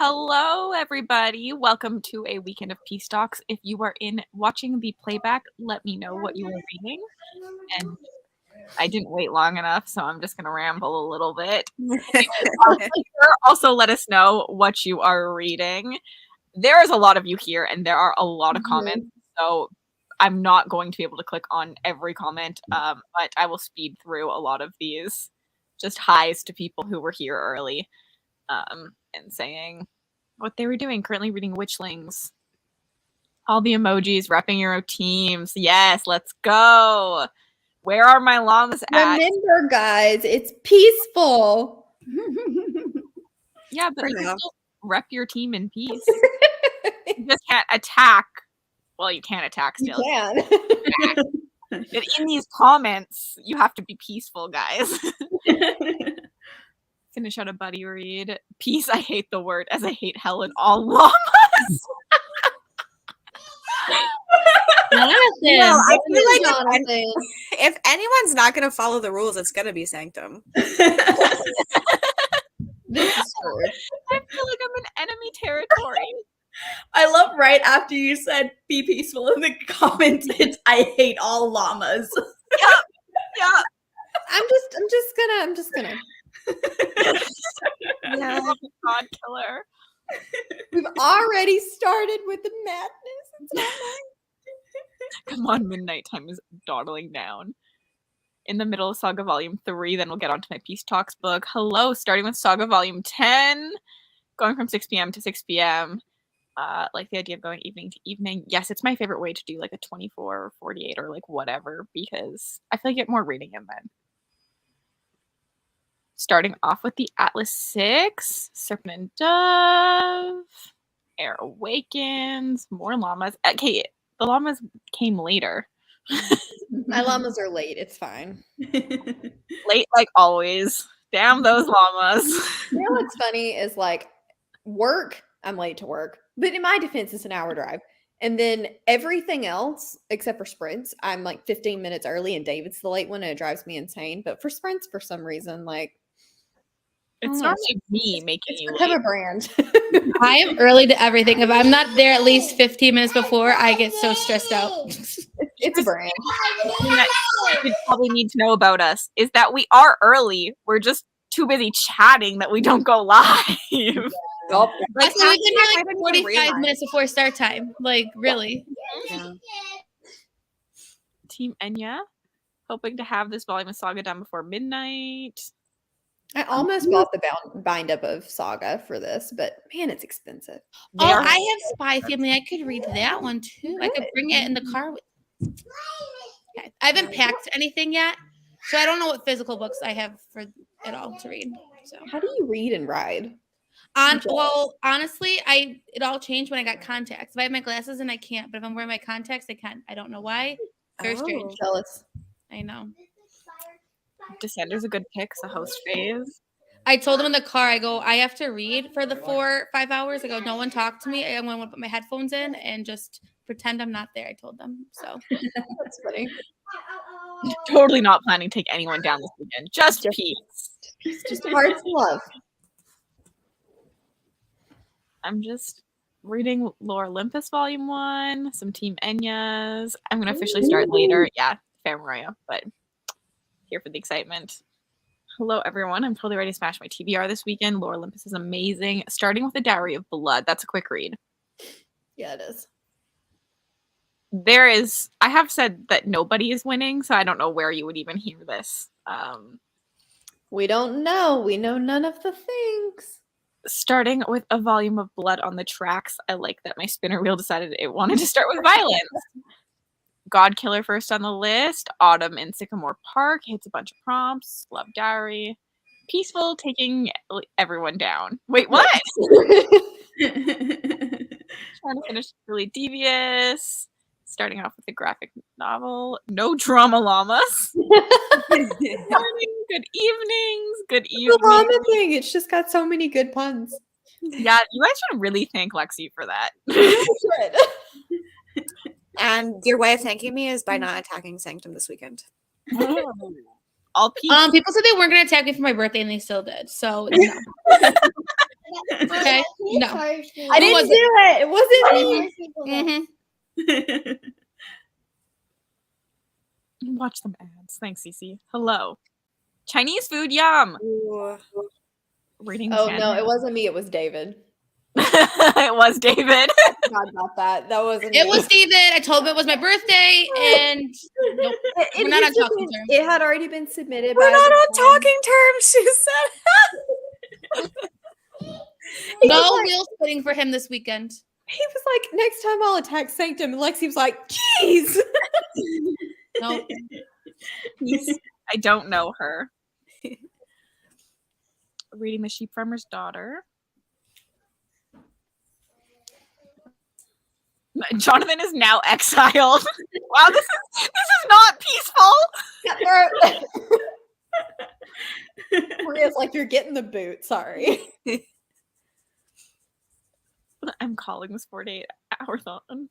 Hello, everybody. Welcome to a weekend of Peace Talks. If you are watching the playback, let me know what you are reading. And I didn't wait long enough, so I'm just going to ramble a little bit. Also, let us know what you are reading. There is a lot of you here, and there are a lot of comments, so I'm not going to be able to click on every comment, but I will speed through a lot of these. Just highs to people who were here early. And saying what they were doing, currently reading Witchlings. All the emojis, repping your teams. Yes, let's go. Where are my llamas at? Remember, guys, it's peaceful. Yeah, but you can still rep your team in peace. You just can't attack. Well, you can attack still. You can. But in these comments, you have to be peaceful, guys. Finish out a buddy read. Peace, I hate the word, as I hate hell and all llamas. Jonathan. No, I feel like Jonathan. if anyone's not going to follow the rules, it's going to be Sanctum. This is true. I feel like I'm in enemy territory. I love right after you said be peaceful in the comments, it's I hate all llamas. Yeah. I'm just gonna. Yeah, God killer. We've already started with the madness. It's not nice. Come on, midnight time is dawdling down. In the middle of Saga Volume 3, then we'll get on to my Peace Talks book. Hello, starting with Saga Volume 10, going from 6 p.m. to 6 p.m. Like the idea of going evening to evening. Yes, it's my favorite way to do like a 24 or 48 or like whatever, because I feel like I get more reading in then. Starting off with the Atlas 6, Serpent and Dove, Air Awakens, more llamas. Okay, the llamas came later. My llamas are late. It's fine. Late like always. Damn those llamas. You know what's funny is like work, I'm late to work. But in my defense, it's an hour drive. And then everything else, except for sprints, I'm like 15 minutes early and David's the late one and it drives me insane. But for sprints, for some reason, like It's normally me making you become late. a brand. I am early to everything. If I'm not there at least 15 minutes before, I get so stressed out. It's a brand. Something that you probably need to know about us is that we are early. We're just too busy chatting that we don't go live. Well, That's why we can I do didn't like even 45 realize. minutes before start time. Like, really. Yeah. Team Enya, hoping to have this volume of Saga done before midnight. I almost bought the bind up of Saga for this, but man, it's expensive. They Oh, are- I have Spy Family. I could read that one too. I could bring it in the car. Okay. I haven't packed anything yet, so I don't know what physical books I have for it all to read. So, How do you read and ride? well, honestly, it all changed when I got contacts. If I have my glasses and I can't, but if I'm wearing my contacts, I can. I don't know why. Very strange. Jealous. I know. Descender's a good pick. It's a host phase. I told him in the car, I go, I have to read for the 4-5 hours. I go, no one talk to me. I'm going to put my headphones in and just pretend I'm not there. I told them. So That's funny. Totally not planning to take anyone down this weekend. Just peace. It's just hearts of love. I'm just reading Lore Olympus Volume 1, some Team Enya's. I'm going to officially start later. Yeah, Famaria, but here for the excitement. Hello, everyone. I'm totally ready to smash my TBR this weekend. Lore Olympus is amazing. Starting with the Dowry of Blood. That's a quick read. Yeah, it is. I have said that nobody is winning, so I don't know where you would even hear this. We don't know. We know none of the things. Starting with a volume of Blood on the Tracks. I like that my spinner wheel decided it wanted to start with violence. God Killer first on the list. Autumn in Sycamore Park. Hits a bunch of prompts. Love Diary. Peaceful, taking everyone down. Wait, what? Trying to finish Really Devious. Starting off with a graphic novel. No Drama Llamas. Morning, good evenings. Good The evening. llama thing. It's just got so many good puns. Yeah, you guys should really thank Lexi for that. And your way of thanking me is by not attacking Sanctum this weekend. All peace. people said they weren't going to attack me for my birthday and they still did. So, no. Okay. No. I Who didn't was do it. It wasn't me. Watch them ads. Thanks, Cece. Hello. Chinese food, yum. Ooh. Reading Oh 10. no, it wasn't me. It was David. It was David. I forgot about that. That wasn't. It me. was David. I told him it was my birthday, and nope. We're not on talking terms. It had already been submitted. We're by not the on time- talking terms, she said. No wheel spinning for him this weekend. He was like, "Next time I'll attack Sanctum." And Lexi was like, "Jeez." No. I don't know her. Reading The Sheep Farmer's Daughter. Jonathan is now exiled. Wow, this is not peaceful. Maria's like, "You're getting the boot." Sorry. I'm calling this 48-hour thon.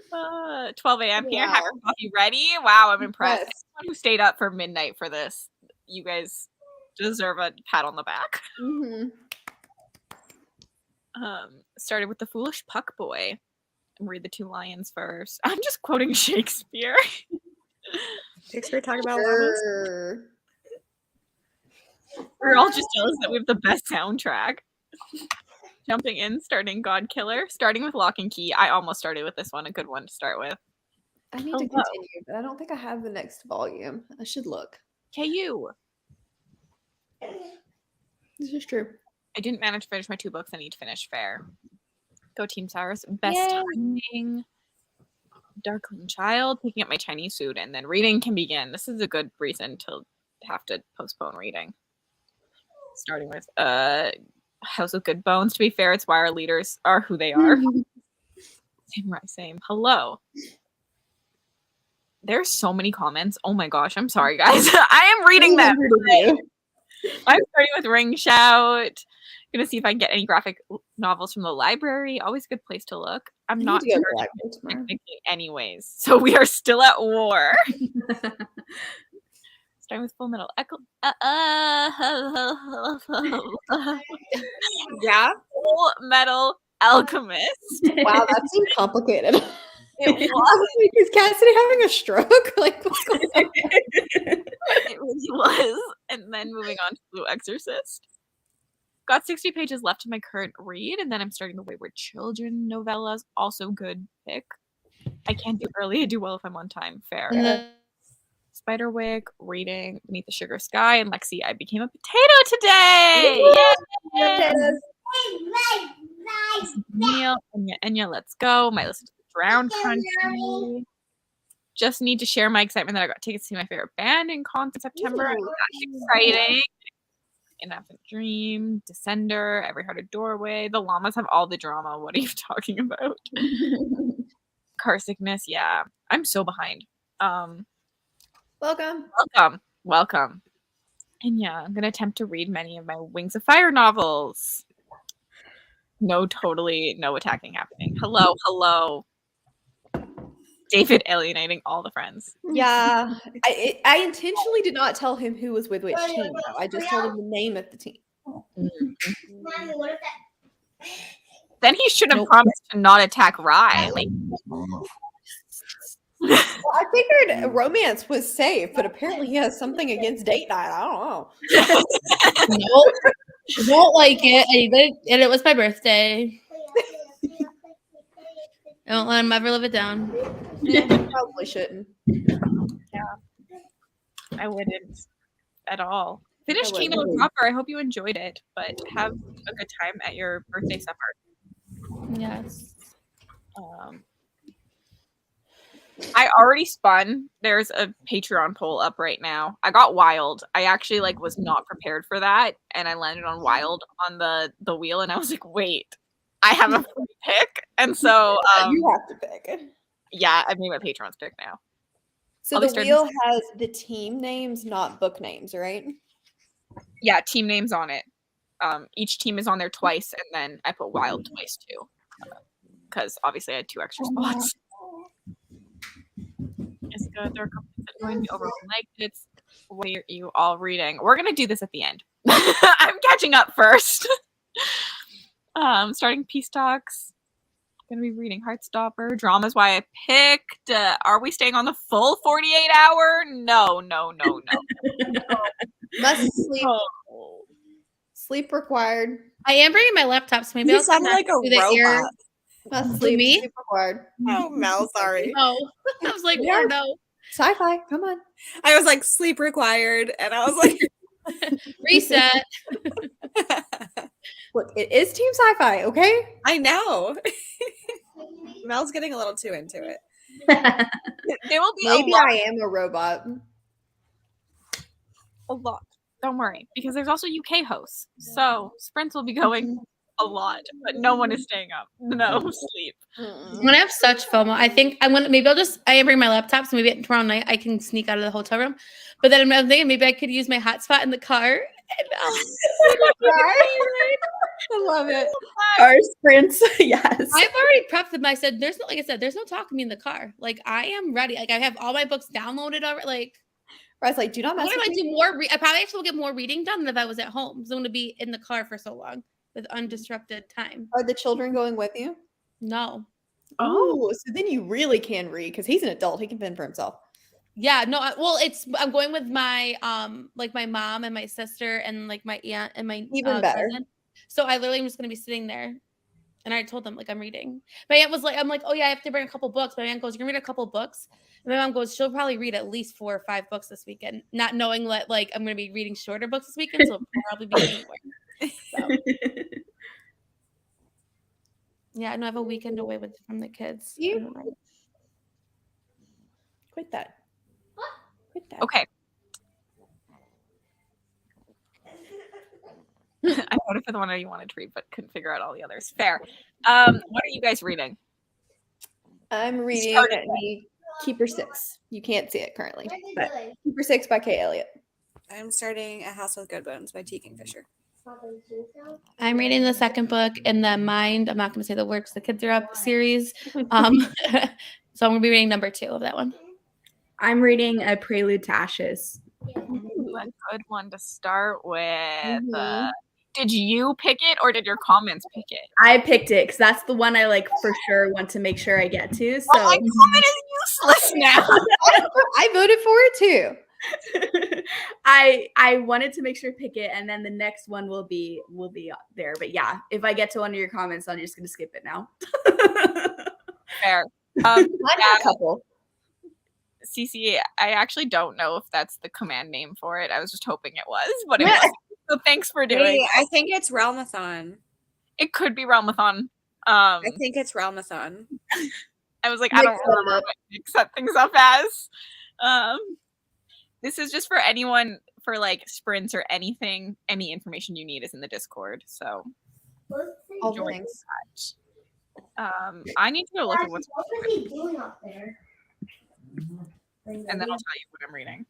12 a.m. here. Wow. Have your coffee ready. Wow, I'm impressed. Yes. Anyone who stayed up for midnight for this, you guys deserve a pat on the back. Mm-hmm. Started with The Foolish Puck Boy. Read The Two Lions first. I'm just quoting Shakespeare. Shakespeare talk about llamas. Sure. We're all just jealous that we have the best soundtrack. Jumping in, starting God Killer, starting with Lock and Key. I almost started with this one, a good one to start with. I need to Hello. continue, but I don't think I have the next volume. I should look. KU. This is true. I didn't manage to finish my 2 books. I need to finish Fair. Go Team Cyrus. Best Yay. Timing. Darkling Child. Picking up my Chinese food, and then reading can begin. This is a good reason to have to postpone reading. Starting with House of Good Bones. To be fair, it's why our leaders are who they are. Same. Hello. There's so many comments. Oh my gosh, I'm sorry, guys. I am reading them. I'm starting with Ring Shout. Gonna see if I can get any graphic novels from the library. Always a good place to look. I'm I not need to go to the charging library tomorrow. technically anyways, so we are still at war. Starting with Full Metal Yeah. Full Metal Alchemist. Wow, that seemed complicated. It was. Is Cassidy having a stroke? Like, what's going on? It really was. And then moving on to Blue Exorcist. Got 60 pages left in my current read, and then I'm starting the Wayward Children novellas. Also good pick. I can't do early. I do well if I'm on time. Fair. And then Spiderwick, reading Beneath the Sugar Sky, and Lexi, I became a potato today. Yay! Neil, Enya, let's go. Might listen to the Drown Country. Just need to share my excitement that I got tickets to see my favorite band in concert in September. That's exciting. Enough a Dream, Descender, Every Heart a Doorway. The llamas have all the drama. What are you talking about? Car Sickness, yeah. I'm so behind. Welcome. And yeah, I'm gonna attempt to read many of my Wings of Fire novels. No attacking happening. Hello. David alienating all the friends. Yeah, I intentionally did not tell him who was with which team. Though. I just told him the name of the team. Mommy, what is that? Then he should have promised to not attack Rye. Like, Well, I figured romance was safe, but apparently he has something against date night. I don't know. nope. Won't like it. And it was my birthday. I won't let him ever live it down. Probably shouldn't. I wouldn't at all. Finish I Kingdom of wouldn't. Copper. I hope you enjoyed it, but have a good time at your birthday supper. Yes. I already spun. There's a Patreon poll up right now. I got Wild. I actually was not prepared for that, and I landed on Wild on the wheel, and I was like, wait, I have a free pick, and so You have to pick. yeah, I made my Patreon's pick now. So I'll be the starting wheel has the team names, not book names, right? Yeah, team names on it. Each team is on there twice, and then I put Wild twice too, because obviously I had 2 extra spots. It's good. There are a couple things that joined me overall liked it. What are you all reading? We're gonna do this at the end. I'm catching up first. Starting Peace Talks. Gonna be reading Heartstopper. Drama's why I picked. Are we staying on the full 48 hour? No. Must sleep. No. Sleep required. I am bringing my laptop, so maybe You I'll sound connect like a to the ear. robot. Must Who, sleep. me? Sleep required. Oh, Mel, sorry. Oh, I was like, Yeah. oh no. Sci-fi. Come on. I was like, sleep required. And I was like, Reset. Look, it is Team Sci-Fi. Okay. I know. Mel's getting a little too into it. There will be Maybe a lot. I am a robot. A lot. Don't worry, because there's also UK hosts. So sprints will be going a lot, but no one is staying up. No sleep. I'm gonna have such FOMO. I think I am bring my laptop, so maybe tomorrow night I can sneak out of the hotel room. But then I'm thinking maybe I could use my hotspot in the car. And I love it. Car sprints. Yes. I've already prepped them. I said, there's no talk to me in the car. Like I am ready. Like I have all my books downloaded already. Like I was like, do not I'm mess gonna with do me. more. I probably actually will get more reading done than if I was at home. So I'm gonna be in the car for so long with undisrupted time. Are the children going with you? No. Oh, so then you really can read because he's an adult. He can fend for himself. Yeah, no. I'm going with my like my mom and my sister and like my aunt and my Even better. cousin. So I literally am just gonna be sitting there, and I told them like I'm reading. My aunt was like, I'm like, oh yeah, I have to bring a couple books. My aunt goes, you're gonna read a couple books. And my mom goes, she'll probably read at least 4 or 5 books this weekend, not knowing that like I'm gonna be reading shorter books this weekend, so it'll probably be reading more. So. Yeah, I know I have a weekend away from the kids. You- I don't know. Quit that. Quit that. Okay. I voted for the one I wanted to read, but couldn't figure out all the others. Fair. What are you guys reading? I'm reading Started the Keeper 6. You can't see it currently, but Keeper 6 by Kay Elliott. I'm starting A House with Good Bones by T. Kingfisher. I'm reading the second book in the Mind. I'm not going to say the words. The kids are up series. So I'm going to be reading number 2 of that one. I'm reading A Prelude to Ashes. Ooh, a good one to start with. Mhm. Did you pick it or did your comments pick it? I picked it because that's the one I like for sure want to make sure I get to. So Oh, my comment is useless now. I voted for it too. I wanted to make sure to pick it, and then the next one will be there. But yeah, if I get to one of your comments, I'm just gonna skip it now. Fair. I have a couple. CC, I actually don't know if that's the command name for it. I was just hoping it was, but it wasn't. So thanks for doing Wait, it. I think it's Realmathon. It could be Realmathon. I think it's Realmathon. I was like, I don't remember what Nick set things up as. This is just for anyone for like sprints or anything. Any information you need is in the Discord. So All the join things. that. I need to go look at what's What are they doing up there? and then I'll tell you what I'm reading.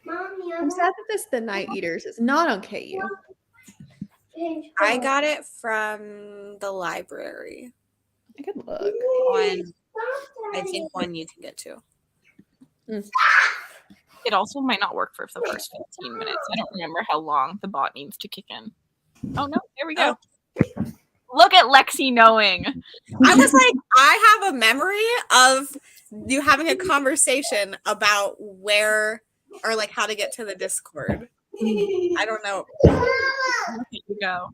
Mommy, I'm sad that this The Night Eaters is not on KU. I got it from the library I could look. on, I think, one you can get to. It also might not work for the first 15 minutes. I don't remember how long the bot needs to kick in. Oh no, there we go. Look at Lexi knowing. I was like, I have a memory of you having a conversation about where or like how to get to the Discord. I don't know. There you go.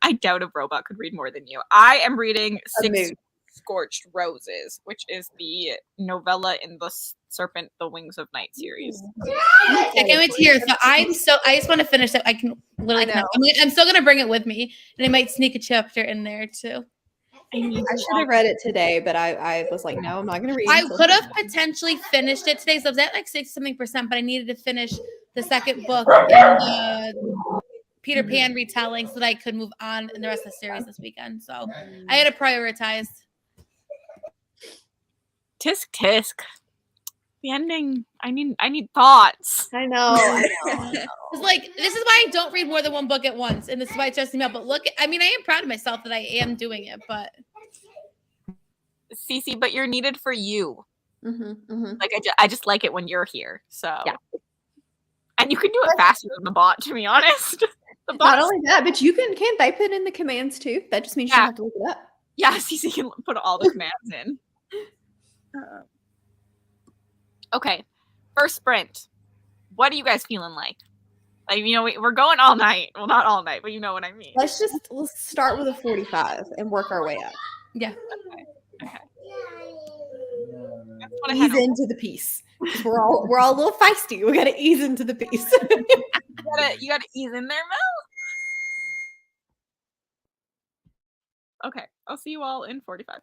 I doubt a robot could read more than you. I am reading Six mood. Scorched Roses, which is the novella in the Serpent, the Wings of Night series. I can't wait to hear. So I just want to finish it. I can literally. I know. I'm still gonna bring it with me, and I might sneak a chapter in there too. I should have read it today, but I was like, no, I'm not going to read I until could have tomorrow. potentially finished it today. So I was at like 60-something%, but I needed to finish the second book in the Peter Pan retelling so that I could move on in the rest of the series this weekend. So I had to prioritize. Tisk tisk. The ending. I need thoughts. I know. It's like this is why I don't read more than one book at once, and this is why it stresses me out. But look, I mean, I am proud of myself that I am doing it. But Cece, but you're needed for you. Mm-hmm. Like I just like it when you're here. So Yeah. and you can do it faster than the bot, to be honest. The The Not box. only that, but can't they put in the commands too? That just means you Yeah. don't have to look it up. Yeah, CC can put all the commands in. Okay, first sprint. What are you guys feeling like? Like, we're going all night. Well, not all night, but you know what I mean. Let's start with a 45 and work our way up. Yeah. Okay. That's what I Ease had. into the piece. Because we're all a little feisty. We gotta ease into the piece. You gotta ease in there, Mel. Okay, I'll see you all in 45.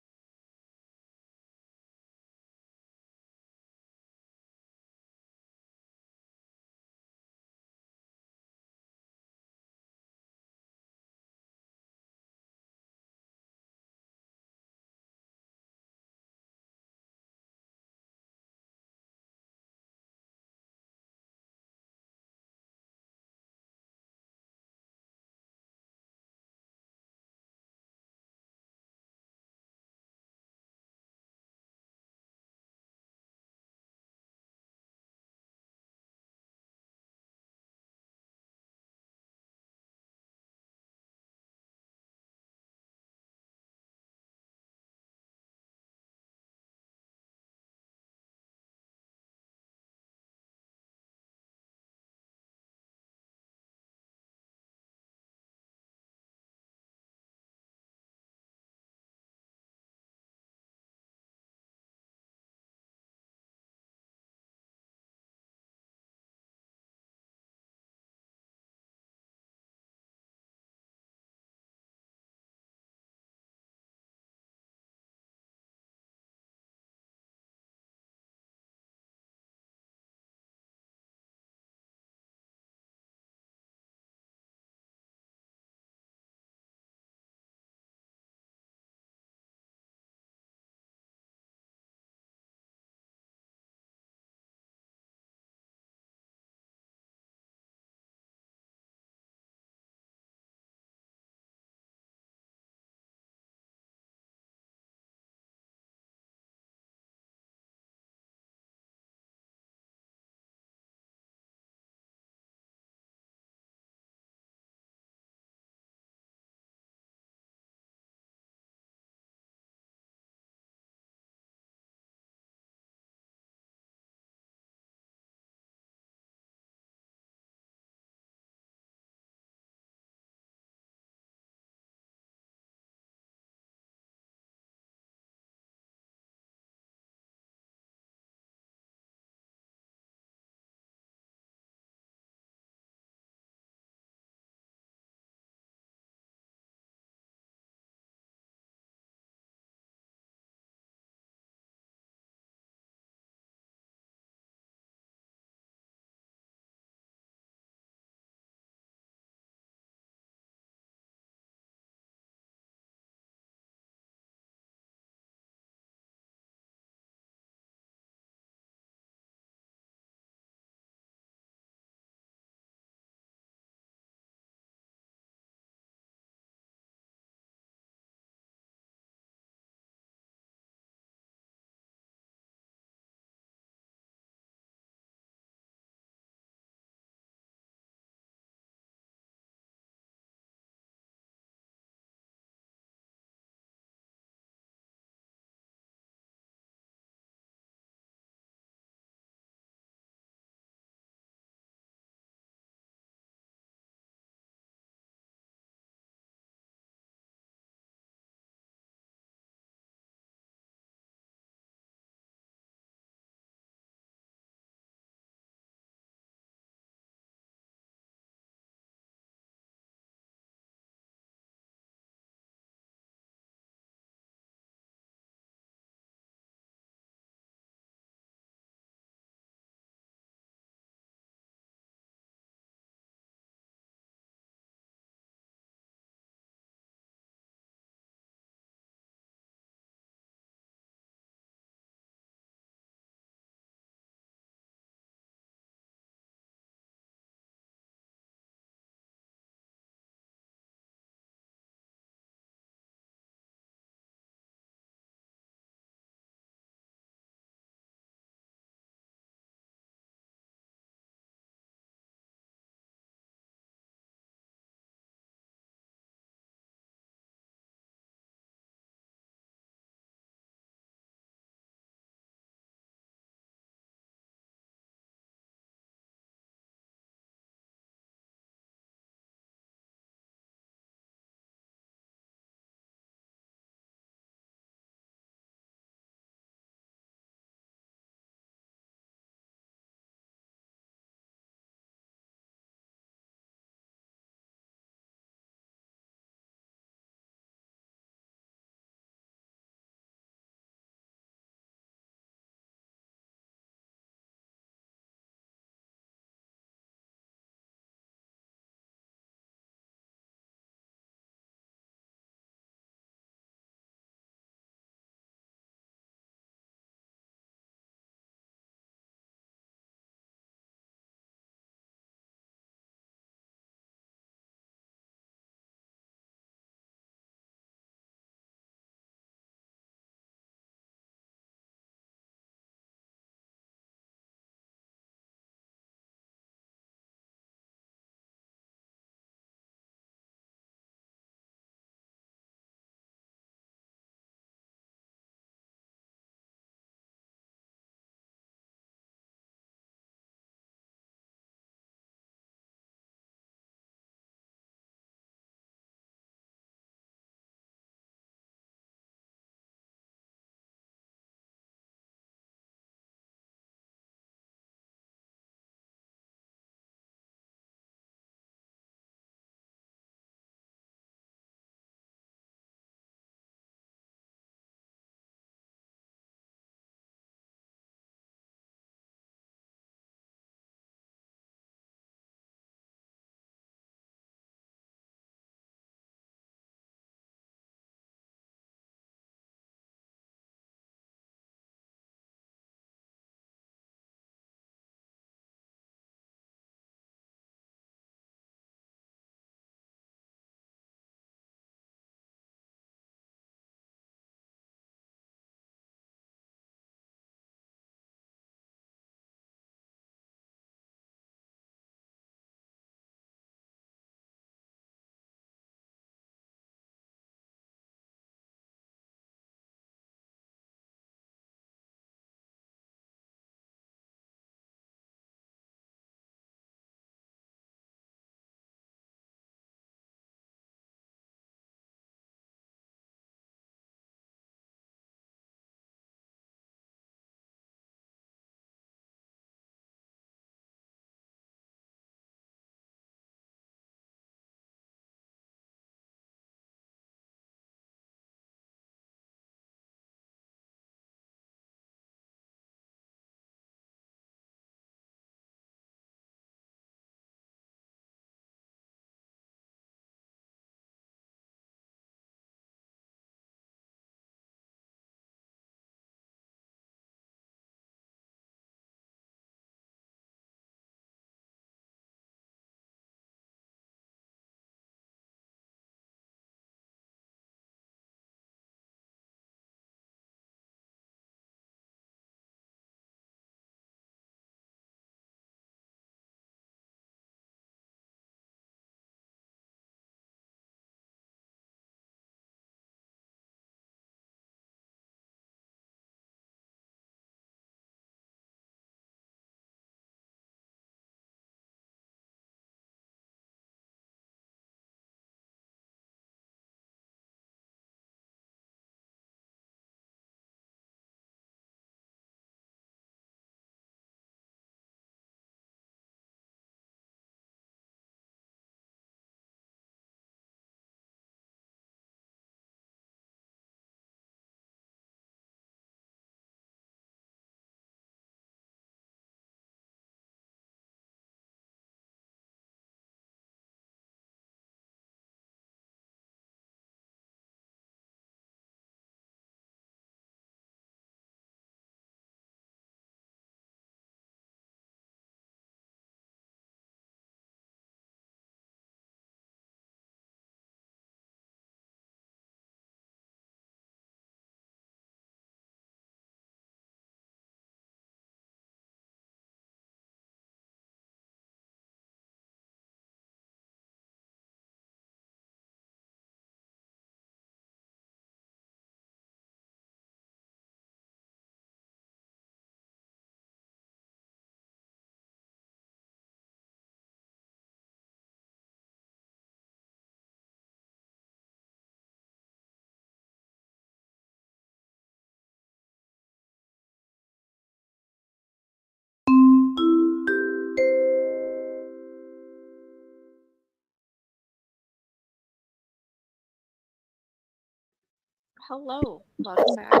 hello. Welcome back.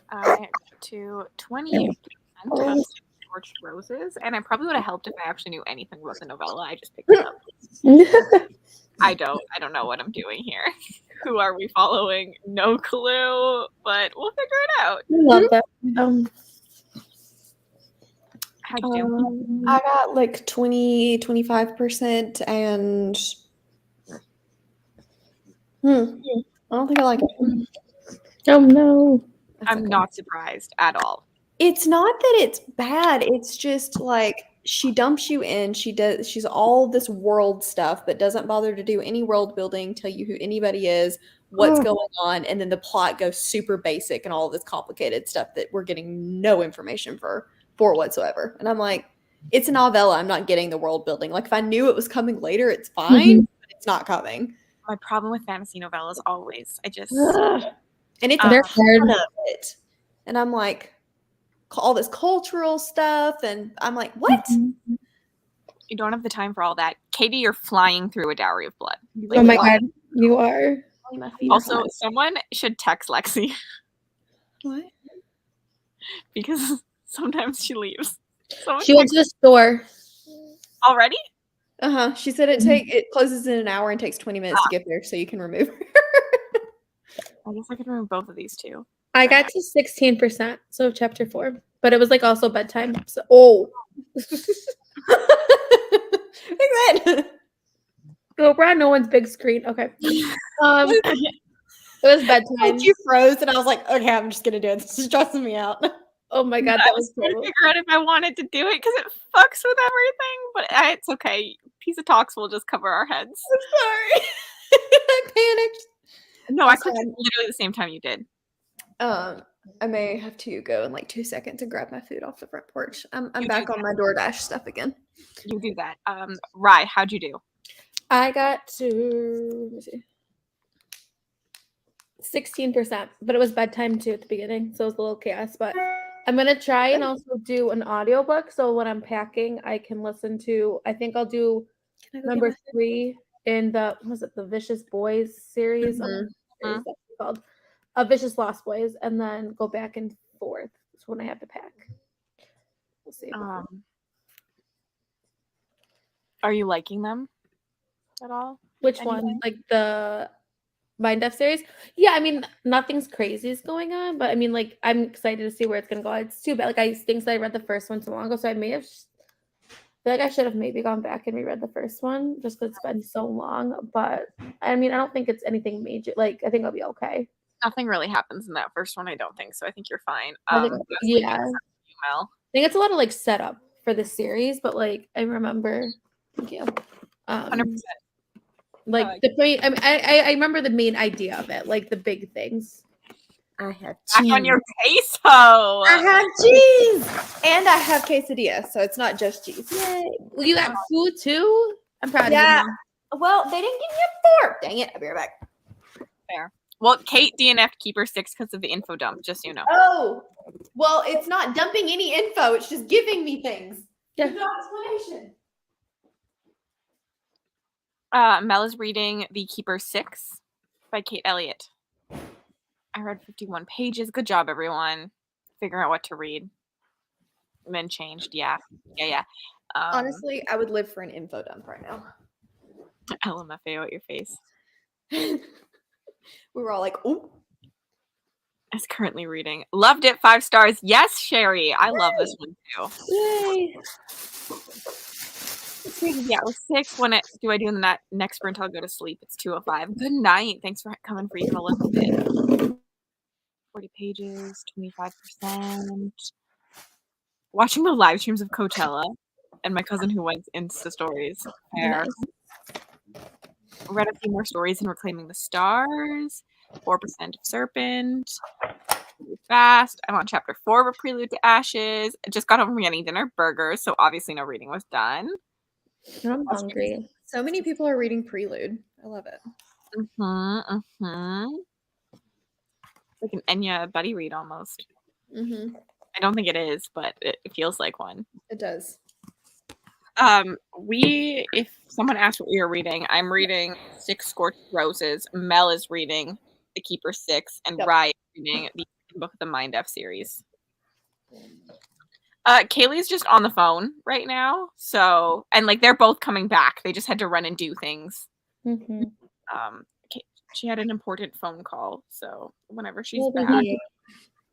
I to 20% of Scorched Roses, and I probably would have helped if I actually knew anything about the novella. I just picked it up. I don't know what I'm doing here. Who are we following? No clue, but we'll figure it out. Love that. How'd you do? I got like 25%, and I don't think I like it. Oh no. I'm not surprised at all. It's not that it's bad. It's just like she dumps you in. She's all this world stuff, but doesn't bother to do any world building, tell you who anybody is, what's going on, and then the plot goes super basic and all this complicated stuff that we're getting no information for whatsoever. And I'm like, it's a novella. I'm not getting the world building. Like if I knew it was coming later, it's fine, but it's not coming. My problem with fantasy novellas always. I just And it's They're a ton hard. of it. And I'm like, all this cultural stuff, and I'm like, what? you don't have the time for all that. Katie, you're flying through a dowry of blood. Oh my god, you are. Also, someone should text Lexi What? because sometimes she leaves. Someone She went to the store. already? She said it closes in an hour and takes 20 minutes to get there, so you can remove her. I guess I could remove both of these two. I got to 16%, so chapter 4. But it was like also bedtime. So Oh, we're on no one's big screen. Okay. It was bedtime. You froze, and I was like, okay, I'm just gonna do it. This is stressing me out. Oh my god, I that was was trying to cool. figure out if I wanted to do it because it fucks with everything, but it's okay. Piece of talks will just cover our heads. I'm sorry. I panicked. No, I That's clicked fine. literally the same time you did. I may have to go in like 2 seconds and grab my food off the front porch. I'm back on my DoorDash stuff again. You do that. Rye, how'd you do? I got to, let me see, 16%, but it was bedtime too at the beginning, so it was a little chaos. But I'm gonna try and also do an audiobook, so when I'm packing, I can listen to. I think I'll do number 3 in the the Vicious Boys series. Mhm. What is that called? Vicious Lost Boys, and then go back and forth. That's when I have to pack. We'll see. Are you liking them at all? Which Anything? one? Like the Mind F series? Yeah, I mean, nothing's crazy is going on, but I mean, like, I'm excited to see where it's gonna go. It's too bad. Like, I think that I read the first one so long ago, so I may have. I feel like I should have maybe gone back and reread the first one just because it's been so long. But I mean, I don't think it's anything major. Like, I think I'll be okay. Nothing really happens in that first one, I don't think. So I think you're fine. I think, yeah. Mel. I think it's a lot of like setup for the series, but like I remember, thank you. 100%. Like the point. I mean, I remember the main idea of it, like the big things. I have Back on your queso. I have cheese, and I have quesadilla, so it's not just cheese. Yay! Well, you got food too. I'm proud Yeah. of you. Well, they didn't give me a fork. Dang it! I'll be right back. Fair. Well, Kate DNF'd Keeper 6 because of the info dump, just so you know. Oh, well, it's not dumping any info. It's just giving me things. Yeah. No explanation. Mel is reading The Keeper 6 by Kate Elliott. I read 51 pages. Good job, everyone. Figuring out what to read. And then changed. Yeah. Honestly, I would live for an info dump right now. LMFAO at your face. We were all like, "Ooh." Is currently reading. Loved it. 5 stars. Yes, Sherry. I love this one too. Yay! Yeah, it was 6. When do I do in that next sprint? I'll go to sleep. It's 2:05. Good night. Thanks for coming for even a little bit. 40 pages, 25%. Watching the live streams of Coachella and my cousin who went Insta stories. Fair. Nice. Read a few more stories in Reclaiming the Stars. 4% of Serpent. Really fast. I'm on chapter 4 of A Prelude to Ashes. I just got home from getting dinner, burgers, so obviously no reading was done. I'm hungry. So many people are reading Prelude. I love it. Like an Enya buddy read almost. Mm-hmm. I don't think it is, but it feels like one. It does. If someone asked what we were reading, I'm reading 6 Scorched Roses. Mel is reading The Keeper 6, and Yep. Rye reading the book of the Mind F series. Kaylee's just on the phone right now, so and like they're both coming back. They just had to run and do things. Mm-hmm. She had an important phone call, so whenever she's We'll be back, here.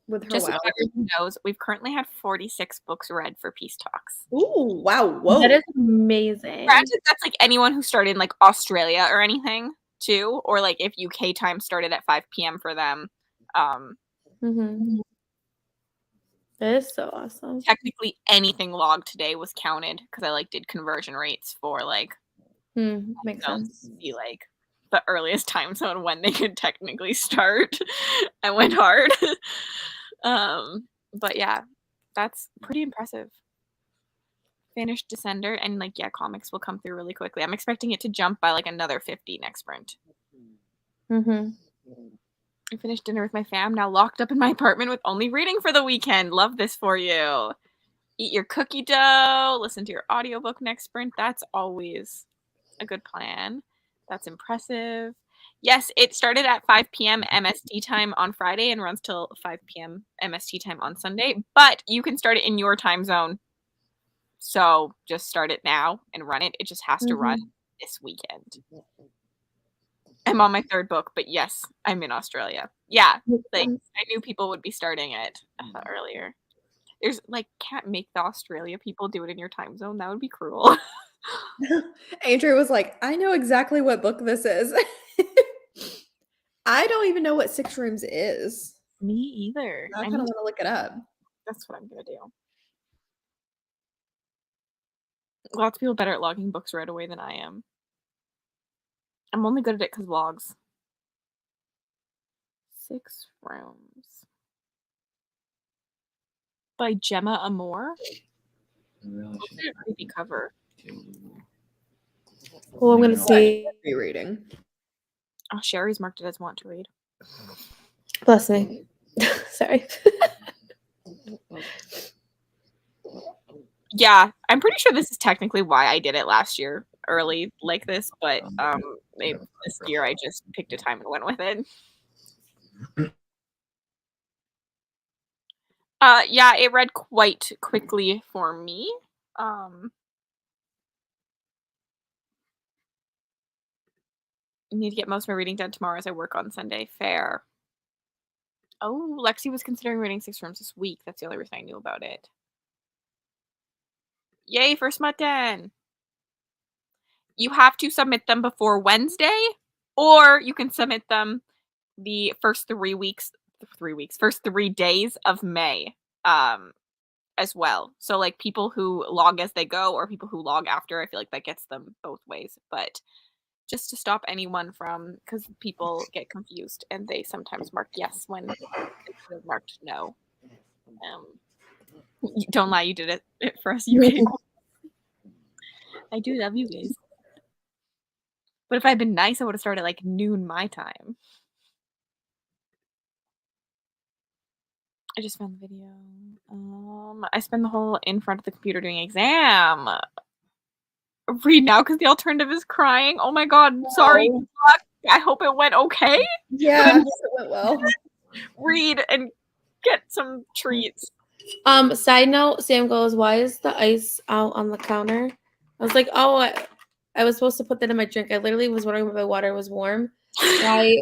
With her just so wow. everyone knows, we've currently had 46 books read for Peace Talks. Ooh, wow, whoa. That is amazing. Granted, that's like anyone who started in like Australia or anything too, or like if UK time started at 5 p.m. for them. Mm-hmm. That is so awesome. Technically, anything logged today was counted because I like did conversion rates for like Makes so sense. see like the earliest time zone when they could technically start. I went hard. But yeah, that's pretty impressive. Finished Descender, and like yeah, comics will come through really quickly. I'm expecting it to jump by like another 50 next sprint. Mm-hmm. I finished dinner with my fam, now locked up in my apartment with only reading for the weekend. Love this for you. Eat your cookie dough, listen to your audiobook next sprint. That's always a good plan. That's impressive. Yes, it started at 5 p.m. MST time on Friday and runs till 5 p.m. MST time on Sunday, but you can start it in your time zone. So just start it now and run it. It just has to run this weekend. I'm on my third book, but yes, I'm in Australia. Yeah, like I knew people would be starting it earlier. There's like can't make the Australia people do it in your time zone. That would be cruel. Andrew was like, I know exactly what book this is. I don't even know what Six Rooms is. Me either. I kind of want to look it up. That's what I'm gonna do. Lots of people better at logging books right away than I am. I'm only good at it because logs. 6 Rooms. By Gemma Amore. Creepy cover. Well, I'm gonna see. Rereading. Oh, Sherry's marked it as want to read. Bless me. Sorry. Yeah, I'm pretty sure this is technically why I did it last year early like this, but this year I just picked a time and went with it. Yeah, it read quite quickly for me. Need to get most of my reading done tomorrow as I work on Sunday. Fair. Oh, Lexi was considering reading 6 Rooms this week. That's the only reason I knew about it. Yay for Smutden! You have to submit them before Wednesday, or you can submit them the first 3 days of May, as well. So like people who log as they go or people who log after, I feel like that gets them both ways. But just to stop anyone from, because people get confused and they sometimes mark yes when it's marked no. Don't lie, you did it for us, UK. I do love you guys. But if I'd been nice, I would have started like noon my time. I just found the video. I spend the whole in front of the computer doing exam. Read now because the alternative is crying. Oh my god, sorry. I hope it went okay. Yeah, it went well. Read and get some treats. Side note, Sam goes, why is the ice out on the counter? I was like, oh, I was supposed to put that in my drink. I literally was wondering if my water was warm. I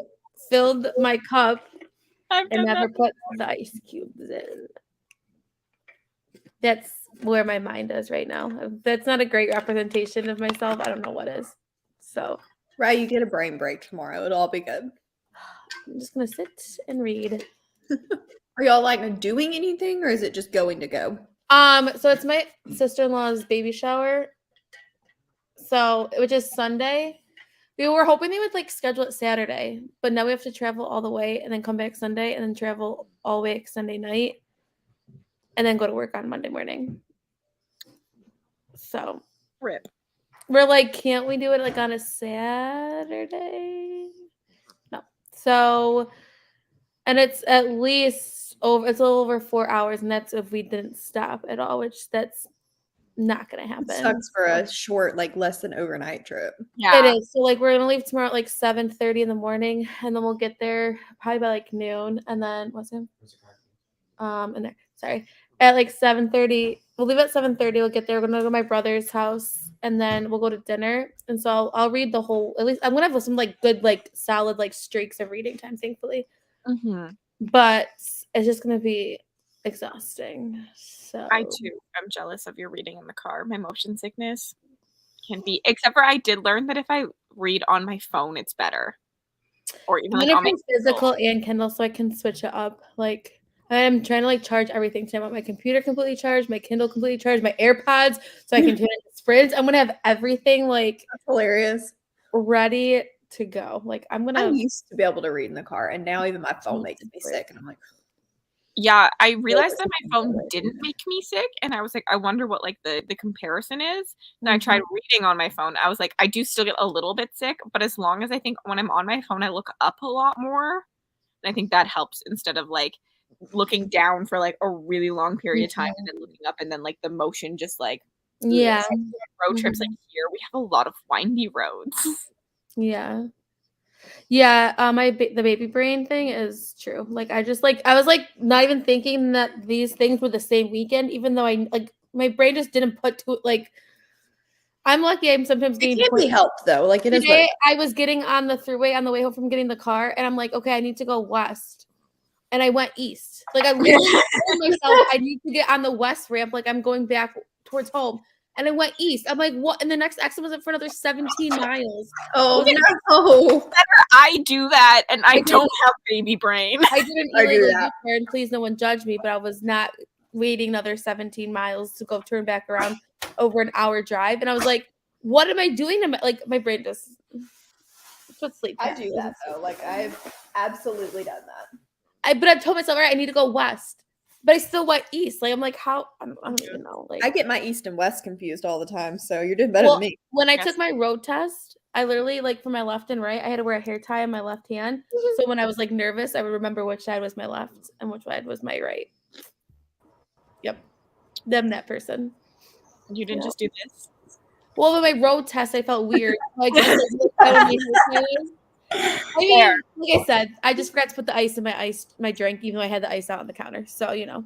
filled my cup and never put the ice cubes in. That's where my mind is right now. That's not a great representation of myself. I don't know what is. So, right, you get a brain break tomorrow. It'll all be good. I'm just gonna sit and read. Are y'all like doing anything, or is it just going to go? So it's my sister-in-law's baby shower. So, which is Sunday. We were hoping they would like schedule it Saturday, but now we have to travel all the way and then come back Sunday and then travel all the way Sunday night and then go to work on Monday morning. So Rip. We're like, can't we do it like on a Saturday? No. So, and it's at least it's a little over 4 hours, and that's if we didn't stop at all, which that's not gonna happen. It sucks for a short, like less than overnight trip. Yeah. It is. So like we're gonna leave tomorrow at like 7:30 in the morning, and then we'll get there probably by like noon, and then what's it? In there. Sorry. At like 7:30. We'll leave at 7:30. We'll get there. We're gonna go to my brother's house, and then we'll go to dinner. And so I'll read the whole. At least I'm gonna have some like good, like solid, like streaks of reading time, thankfully. Mm-hmm. But it's just gonna be exhausting. So I too am jealous of your reading in the car. My motion sickness can be, except for I did learn that if I read on my phone, it's better. Or even I'm like gonna on my do physical and Kindle so I can switch it up. Like I'm trying to like charge everything. So I want my computer completely charged, my Kindle completely charged, my AirPods, so I can tune into sprints. I'm gonna have everything like That's hilarious. ready to go. Like I'm I gonna. used to be able to read in the car, and now even my phone makes me sick, and I'm like, Yeah, I realized that my phone didn't make me sick, and I was like, I wonder what like the comparison is. Then I tried reading on my phone. I was like, I do still get a little bit sick, but as long as I think when I'm on my phone, I look up a lot more. And I think that helps instead of like looking down for like a really long period of time and then looking up and then like the motion just like Yeah. road trips like here we have a lot of windy roads. Yeah. Yeah, the baby brain thing is true. Like I was like not even thinking that these things were the same weekend, even though I like my brain just didn't put to like. I'm lucky. I'm sometimes it getting can be helped though. Like it is. today. I was getting on the thruway on the way home from getting the car, and I'm like, okay, I need to go west, and I went east. Like I literally told myself I need to get on the west ramp. Like I'm going back towards home. And I went east. I'm like, what? And the next exit was for another 17 miles. Oh no! I do that, and I don't have baby brain. I didn't illegal U-turn. Please, no one judge me, but I was not waiting another 17 miles to go turn back around over an hour drive. And I was like, what am I doing? Like my brain just. That's what sleep. I do that though. Like I've absolutely done that. But I told myself, all right, I need to go west. But I still went east. Like I'm like, how? I don't even know. Like I get my east and west confused all the time. So you're doing better than me. When I took my road test, I literally like for my left and right, I had to wear a hair tie on my left hand. So when I was like nervous, I would remember which side was my left and which side was my right. Yep, that person. You didn't just do this. Well, with my road test, I felt weird. Like, I mean, like I said, I just forgot to put the ice in my drink, even though I had the ice out on the counter. So you know.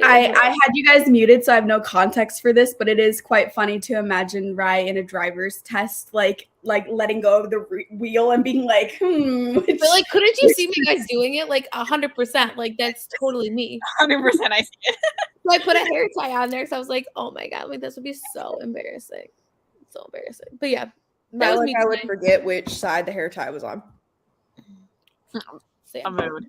I had you guys muted, so I have no context for this, but it is quite funny to imagine Rye in a driver's test, like letting go of the wheel and being like, But like, couldn't you see me guys doing it? Like 100%. Like that's totally me. 100% I see it. So I put a hair tie on there because I was like, oh my god, like this would be so embarrassing. So embarrassing. But yeah. That was me. I would forget which side the hair tie was on. A mood.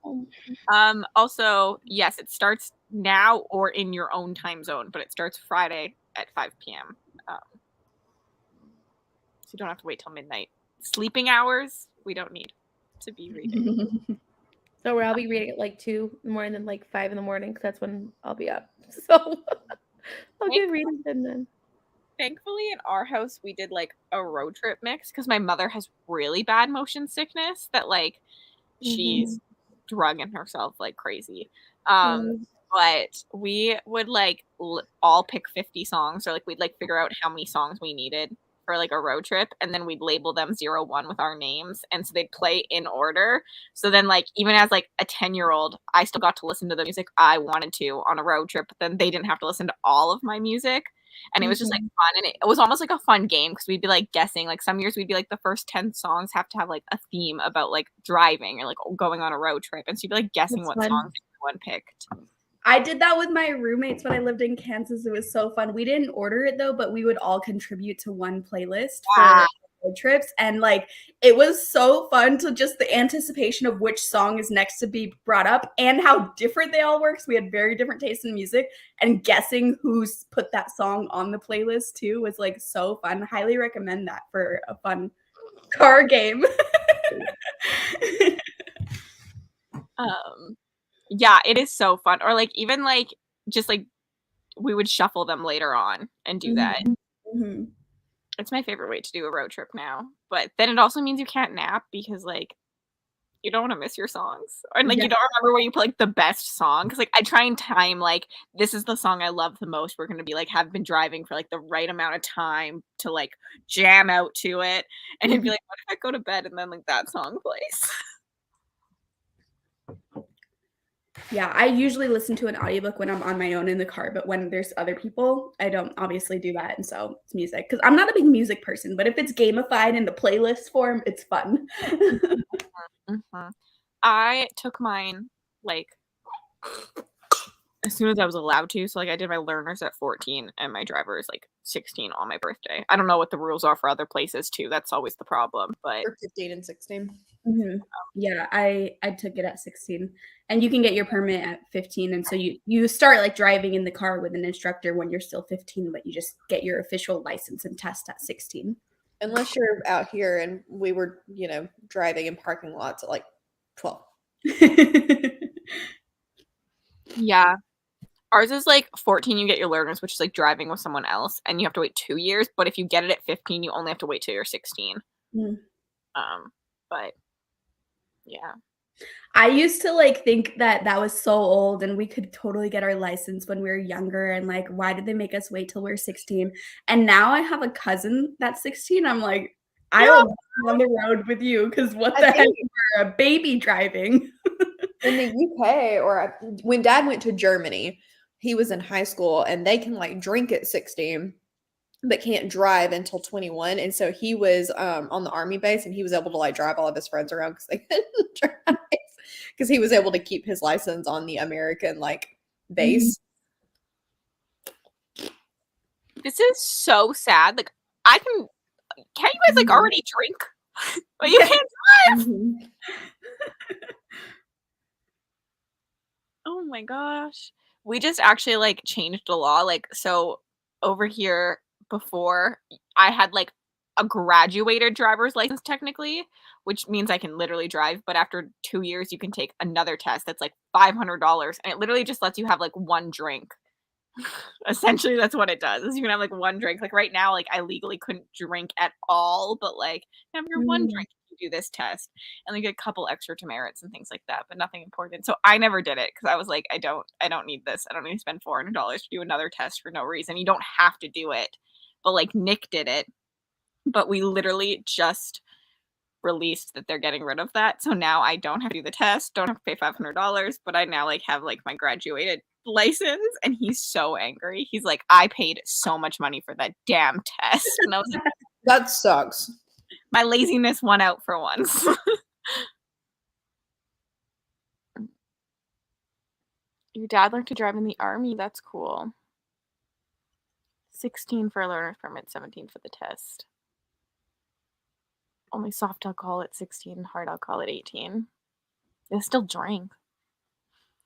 Also, yes, it starts now or in your own time zone, but it starts Friday at 5 p.m. So you don't have to wait till midnight. Sleeping hours, we don't need to be reading. So I'll be reading at like 2 in the morning and like 5 in the morning because that's when I'll be up. So I'll get reading then. Thankfully, in our house, we did like a road trip mix because my mother has really bad motion sickness that like she's drugging herself like crazy. But we would like all pick 50 songs, or like we'd like figure out how many songs we needed for like a road trip, and then we'd label them 0-1 with our names, and so they'd play in order. So then like even as like a 10-year-old, I still got to listen to the music I wanted to on a road trip, but then they didn't have to listen to all of my music. And it was just like fun, and it was almost like a fun game because we'd be like guessing. Like some years we'd be like the first 10 songs have to have like a theme about like driving or like going on a road trip, and so you'd be like guessing what songs everyone picked. I did that with my roommates when I lived in Kansas. It was so fun. We didn't order it though, but we would all contribute to one playlist for road trips, and like it was so fun to just the anticipation of which song is next to be brought up and how different they all were, because we had very different tastes in music, and guessing who's put that song on the playlist too was like so fun. Highly recommend that for a fun car game. Yeah, it is so fun. Or like even like just like we would shuffle them later on and do that. It's my favorite way to do a road trip now. But then it also means you can't nap because like you don't want to miss your songs. And like Yeah. you don't remember when you play like the best song. Cause like I try and time like this is the song I love the most. We're gonna be like have been driving for like the right amount of time to like jam out to it. And it'd be like, what if I go to bed and then like that song plays? Yeah, I usually listen to an audiobook when I'm on my own in the car, but when there's other people, I don't obviously do that. And so it's music because I'm not a big music person, but if it's gamified in the playlist form, it's fun. Mhm. I took mine like as soon as I was allowed to. So like I did my learners at 14 and my driver is like 16 on my birthday. I don't know what the rules are for other places too. That's always the problem. But For 15 and 16. Mhm. Yeah, I took it at 16, and you can get your permit at 15, and so you start like driving in the car with an instructor when you're still 15, but you just get your official license and test at 16. Unless you're out here and we were, driving in parking lots at like 12. yeah. Ours is like 14 you get your learners, which is like driving with someone else, and you have to wait 2 years. But if you get it at 15, you only have to wait till you're 16. Mm. But yeah. I used to like think that was so old and we could totally get our license when we were younger, and like why did they make us wait till we're 16? And now I have a cousin that's 16. I'm like, I will be on the road with you because what the heck, you're a baby driving. In the UK, when Dad went to Germany, he was in high school and they can like drink at 16 but can't drive until 21. And so he was on the army base and he was able to like drive all of his friends around because they couldn't drive because he was able to keep his license on the American like base. This is so sad. Like can't you guys like already drink? But you can't drive. Oh my gosh. We just actually like changed the law. Like so over here before I had like a graduated driver's license technically, which means I can literally drive, but after 2 years you can take another test that's like $500 and it literally just lets you have like one drink. Essentially that's what it does. Is you can have like one drink. Like right now like I legally couldn't drink at all, but like have your one drink if you do this test and like a couple extra demerits and things like that, but nothing important. So I never did it because I was like I don't need this. I don't need to spend $400 to do another test for no reason. You don't have to do it. But like Nick did it. But we literally just released that they're getting rid of that. So now I don't have to do the test, don't have to pay $500, but I now like have like my graduated license, and he's so angry. He's like, I paid so much money for that damn test. And I was like, That sucks. my laziness won out for once. Your dad learned to drive in the army. That's cool. 16 for a learner's permit, 17 for the test. Only soft alcohol at 16, hard alcohol at 18. They still drink.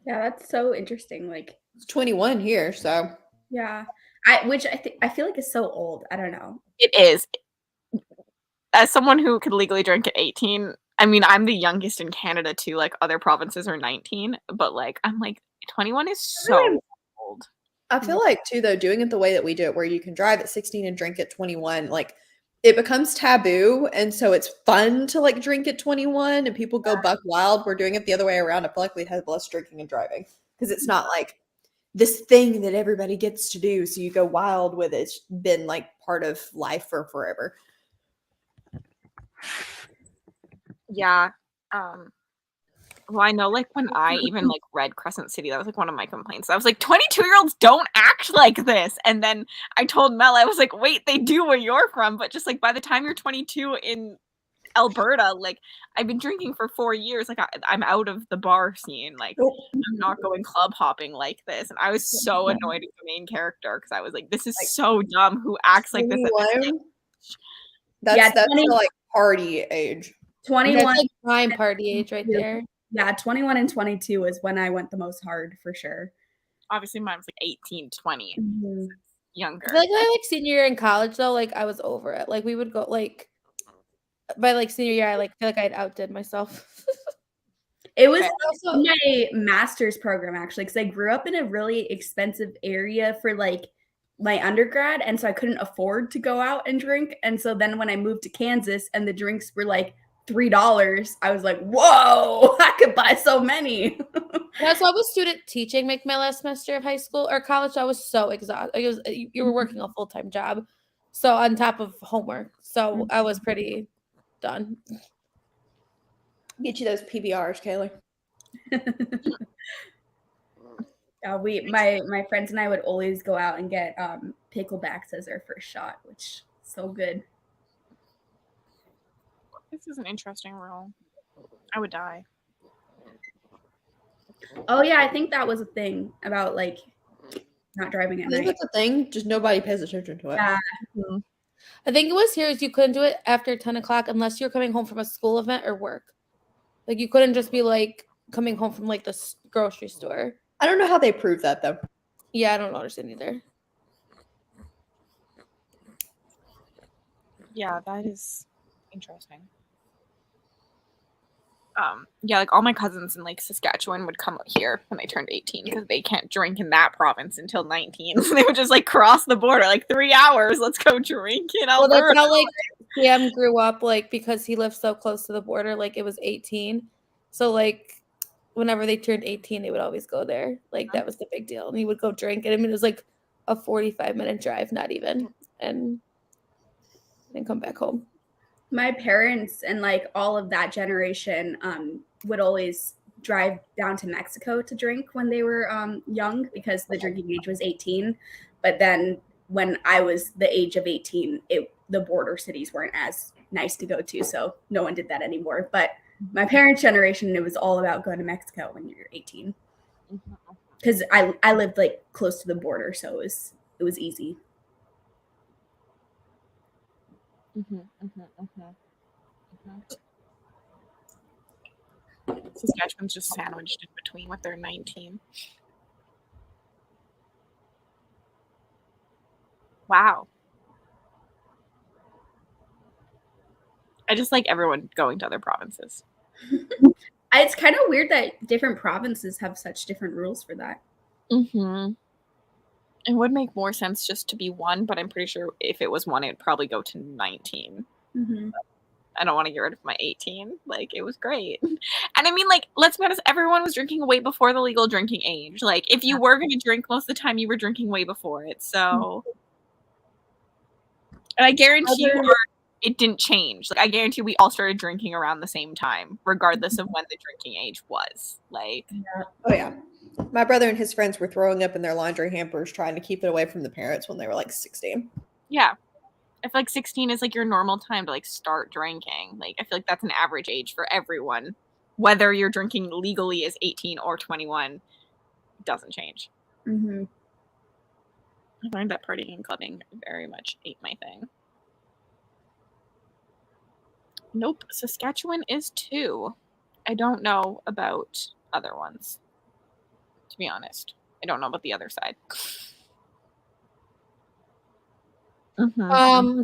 Yeah, that's so interesting. Like It's 21 here, so yeah. I feel like it's so old. I don't know. It is. As someone who could legally drink at 18, I mean, I'm the youngest in Canada too. Like other provinces are 19, but like I'm like 21 is so old. I feel like too though, doing it the way that we do it, where you can drive at 16 and drink at 21, like it becomes taboo, and so it's fun to like drink at 21, and people go buck wild. We're doing it the other way around. I feel like we'd have less drinking and driving because it's not like this thing that everybody gets to do. So you go wild with it. It's been like part of life for forever. Yeah. Well, I know like when I even like read Crescent City, that was like one of my complaints. I was like, 22-year-olds don't act like this. And then I told Mel, I was like, wait, they do where you're from, but just like by the time you're 22 in Alberta, like I've been drinking for 4 years. Like I'm out of the bar scene. Like I'm not going club hopping like this. And I was so annoyed at the main character because I was like, this is so dumb. Who acts like this? That's the like party age. 21. That's like prime party age right there. Yeah, 21 and 22 is when I went the most hard for sure. Obviously, mine was like 18, 20. Younger. I feel like my like senior year in college though, like I was over it. Like we would go like by like senior year, I like feel like I'd outdid myself. It was my master's program actually, because I grew up in a really expensive area for like my undergrad, and so I couldn't afford to go out and drink. And so then when I moved to Kansas and the drinks were like $3. I was like, whoa, I could buy so many. Yeah, so I was student teaching like my last semester of high school or college. So I was so exhausted. You were working a full-time job, so on top of homework. So I was pretty done. Get you those PBRs, Kaylee. My friends and I would always go out and get picklebacks as our first shot, which is so good. This is an interesting rule. I would die. Oh yeah, I think that was a thing about like not driving I at think night. it's a thing, just nobody pays attention to it. Yeah. I think it was here is you couldn't do it after 10 o'clock unless you're coming home from a school event or work. Like you couldn't just be like coming home from like the grocery store. I don't know how they prove that though. Yeah, I don't understand either. Yeah, that is interesting. Yeah, like all my cousins in like Saskatchewan would come here when they turned 18 because they can't drink in that province until 19. So they would just like cross the border, like 3 hours. Let's go drink in Well, Alberta. that's how like Sam grew up, like because he lived so close to the border, like it was 18. So like whenever they turned 18, they would always go there. Like that was the big deal. And he would go drink. And I mean, it was like a 45-minute drive, not even, and then come back home. My parents and like all of that generation would always drive down to Mexico to drink when they were young because the drinking age was 18. But then when I was the age of 18, the border cities weren't as nice to go to, so no one did that anymore. But my parents' generation, it was all about going to Mexico when you're 18. Because I lived like close to the border, so it was easy. Saskatchewan's just sandwiched in between with their 19. Wow. I just like everyone going to other provinces. It's kind of weird that different provinces have such different rules for that. It would make more sense just to be one, but I'm pretty sure if it was one, it'd probably go to 19. I don't want to get rid of my 18. Like, it was great. And I mean, like, let's be honest, everyone was drinking way before the legal drinking age. Like, if you were going to drink, most of the time you were drinking way before it. So, and I guarantee you it didn't change. Like, I guarantee we all started drinking around the same time, regardless of when the drinking age was. Like, oh yeah. My brother and his friends were throwing up in their laundry hampers trying to keep it away from the parents when they were like 16. Yeah. I feel like 16 is like your normal time to like start drinking. Like, I feel like that's an average age for everyone. Whether you're drinking legally as 18 or 21, it doesn't change. I learned that partying and clubbing very much ain't my thing. Nope, Saskatchewan is 2. I don't know about other ones. To be honest, I don't know about the other side. I'm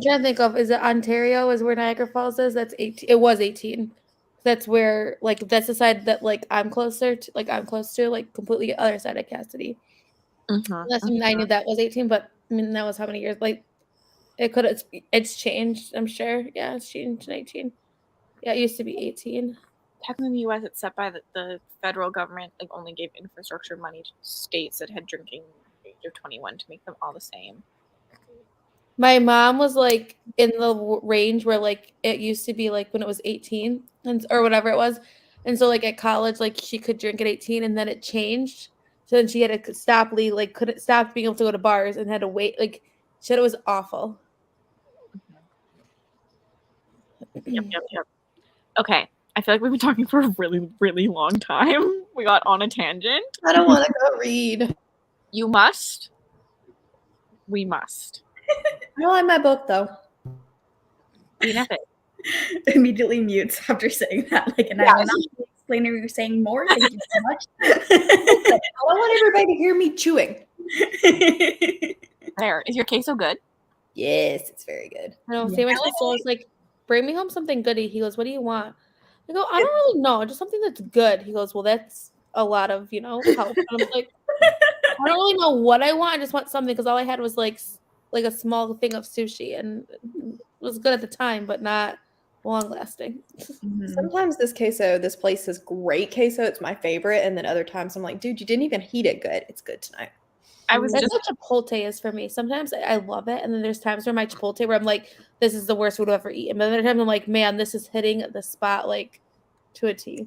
trying to think of, is it Ontario is where Niagara Falls is? That's 18. It was 18. That's where, like, that's the side that, like, I'm close to, like, completely other side of Cassidy. Last time I knew that was 18, but, I mean, that was how many years? Like, it's changed, I'm sure. Yeah, it's changed to 19. Yeah, it used to be 18. Technically in the U.S., it's set by the federal government, like, only gave infrastructure money to states that had drinking age of 21 to make them all the same. My mom was like in the range where like it used to be like when it was 18 or whatever it was. And so like at college, like she could drink at 18 and then it changed. So then she had to couldn't stop being able to go to bars and had to wait. Like she said it was awful. Yep. Okay. I feel like we've been talking for a really, really long time. We got on a tangent. I don't want to go read. You must. We must. I don't like my book though. Immediately mutes after saying that. Like, and I will not explain or you're saying more. Thank you so much. I don't want everybody to hear me chewing. There. Is your queso good? Yes, it's very good. I know. Same as my soul is like, bring me home something good. He goes, what do you want? I go, I don't really know. Just something that's good. He goes, well, that's a lot of, help. And I'm like, I don't really know what I want. I just want something because all I had was like a small thing of sushi and it was good at the time, but not long lasting. Sometimes this place is great queso. It's my favorite. And then other times I'm like, dude, you didn't even heat it good. It's good tonight. I was That's just what Chipotle is for me. Sometimes I love it, and then there's times where my Chipotle where I'm like, this is the worst food I've ever eaten. But other times I'm like, man, this is hitting the spot like to a T.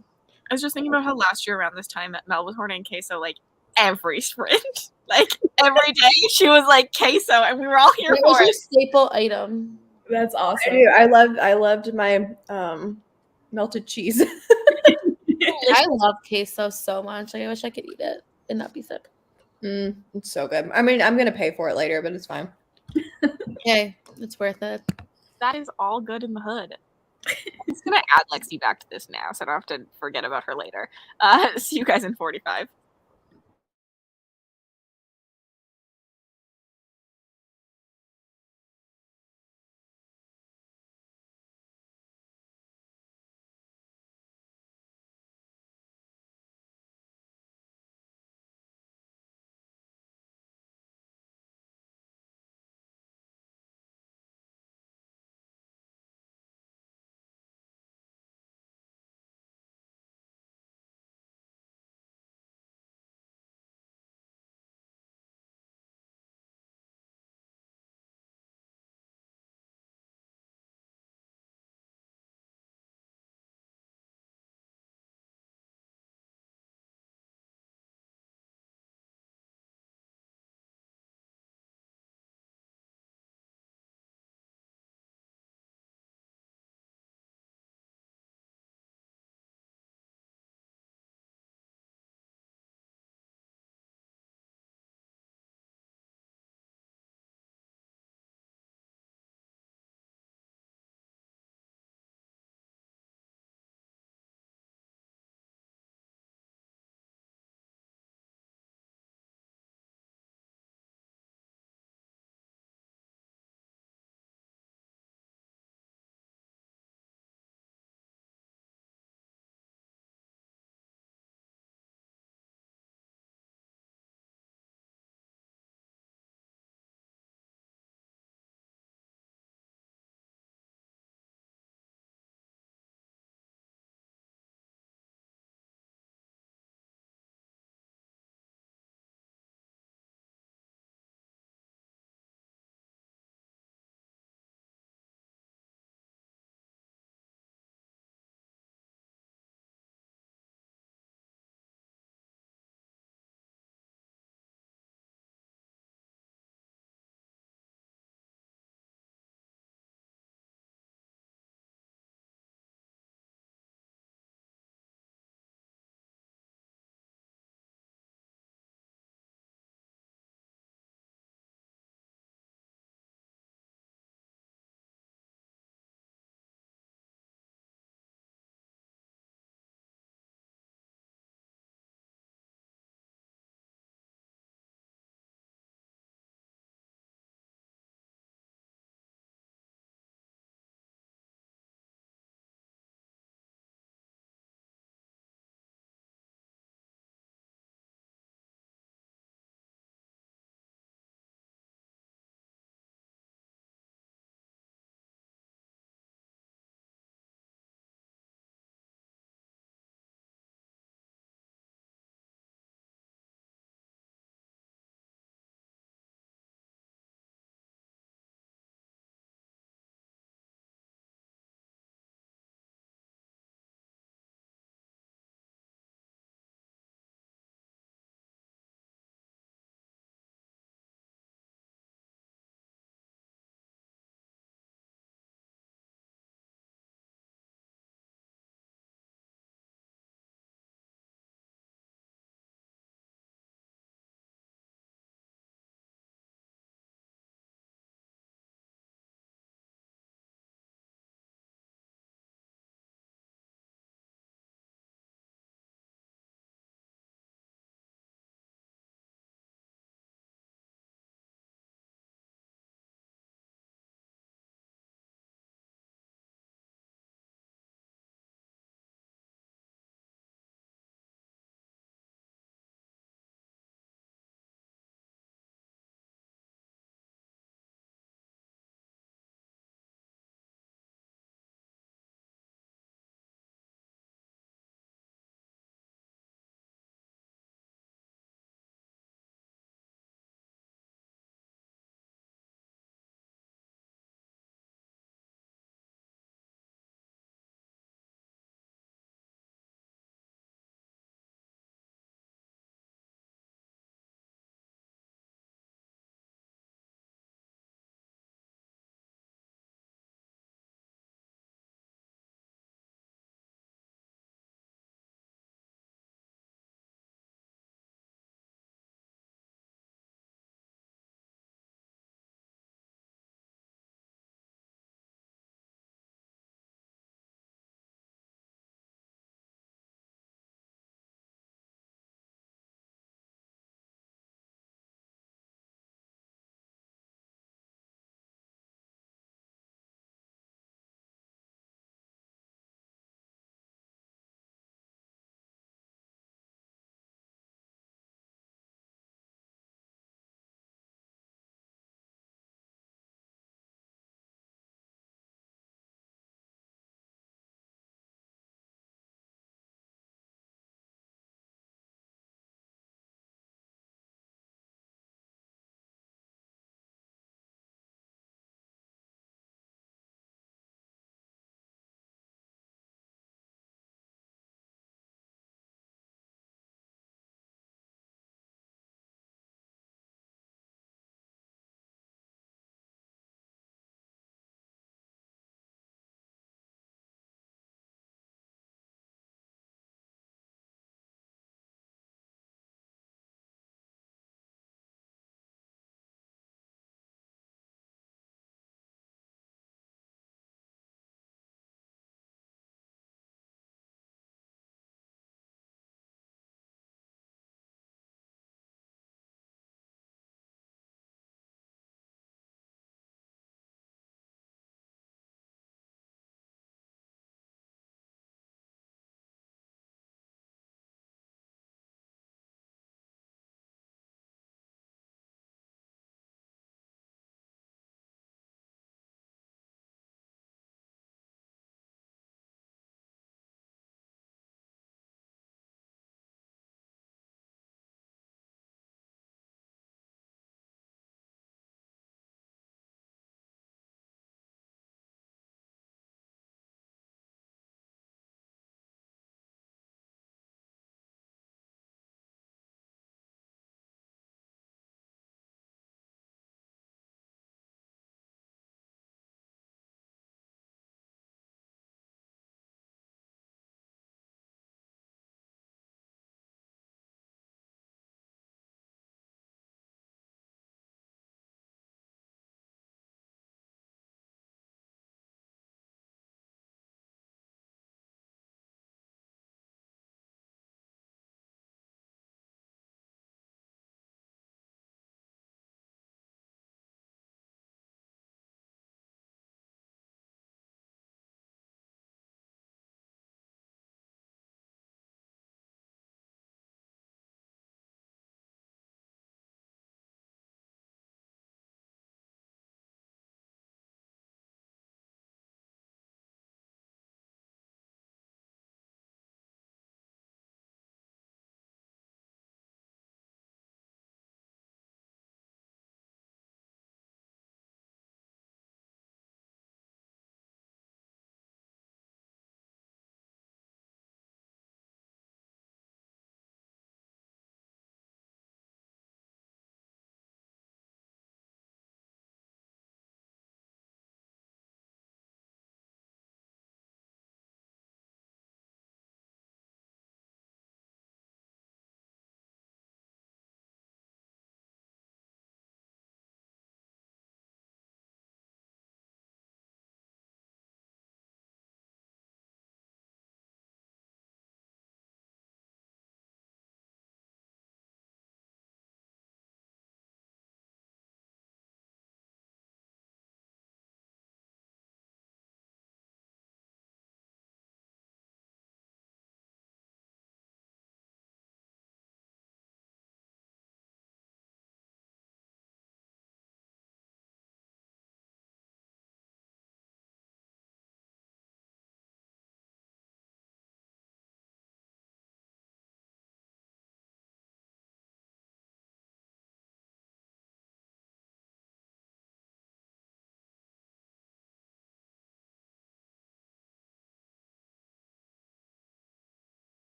I was just thinking about how last year around this time Mel was ordering queso like every sprint. Like every day she was like queso and we were all here It for was your it. staple item. That's I awesome. do. I loved my melted cheese. I love queso so much. Like I wish I could eat it and not be sick. It's so good. I mean, I'm gonna pay for it later, but it's fine. Okay, it's worth it. That is all good in the hood. I'm just gonna add Lexi back to this now so I don't have to forget about her later. See you guys in 45.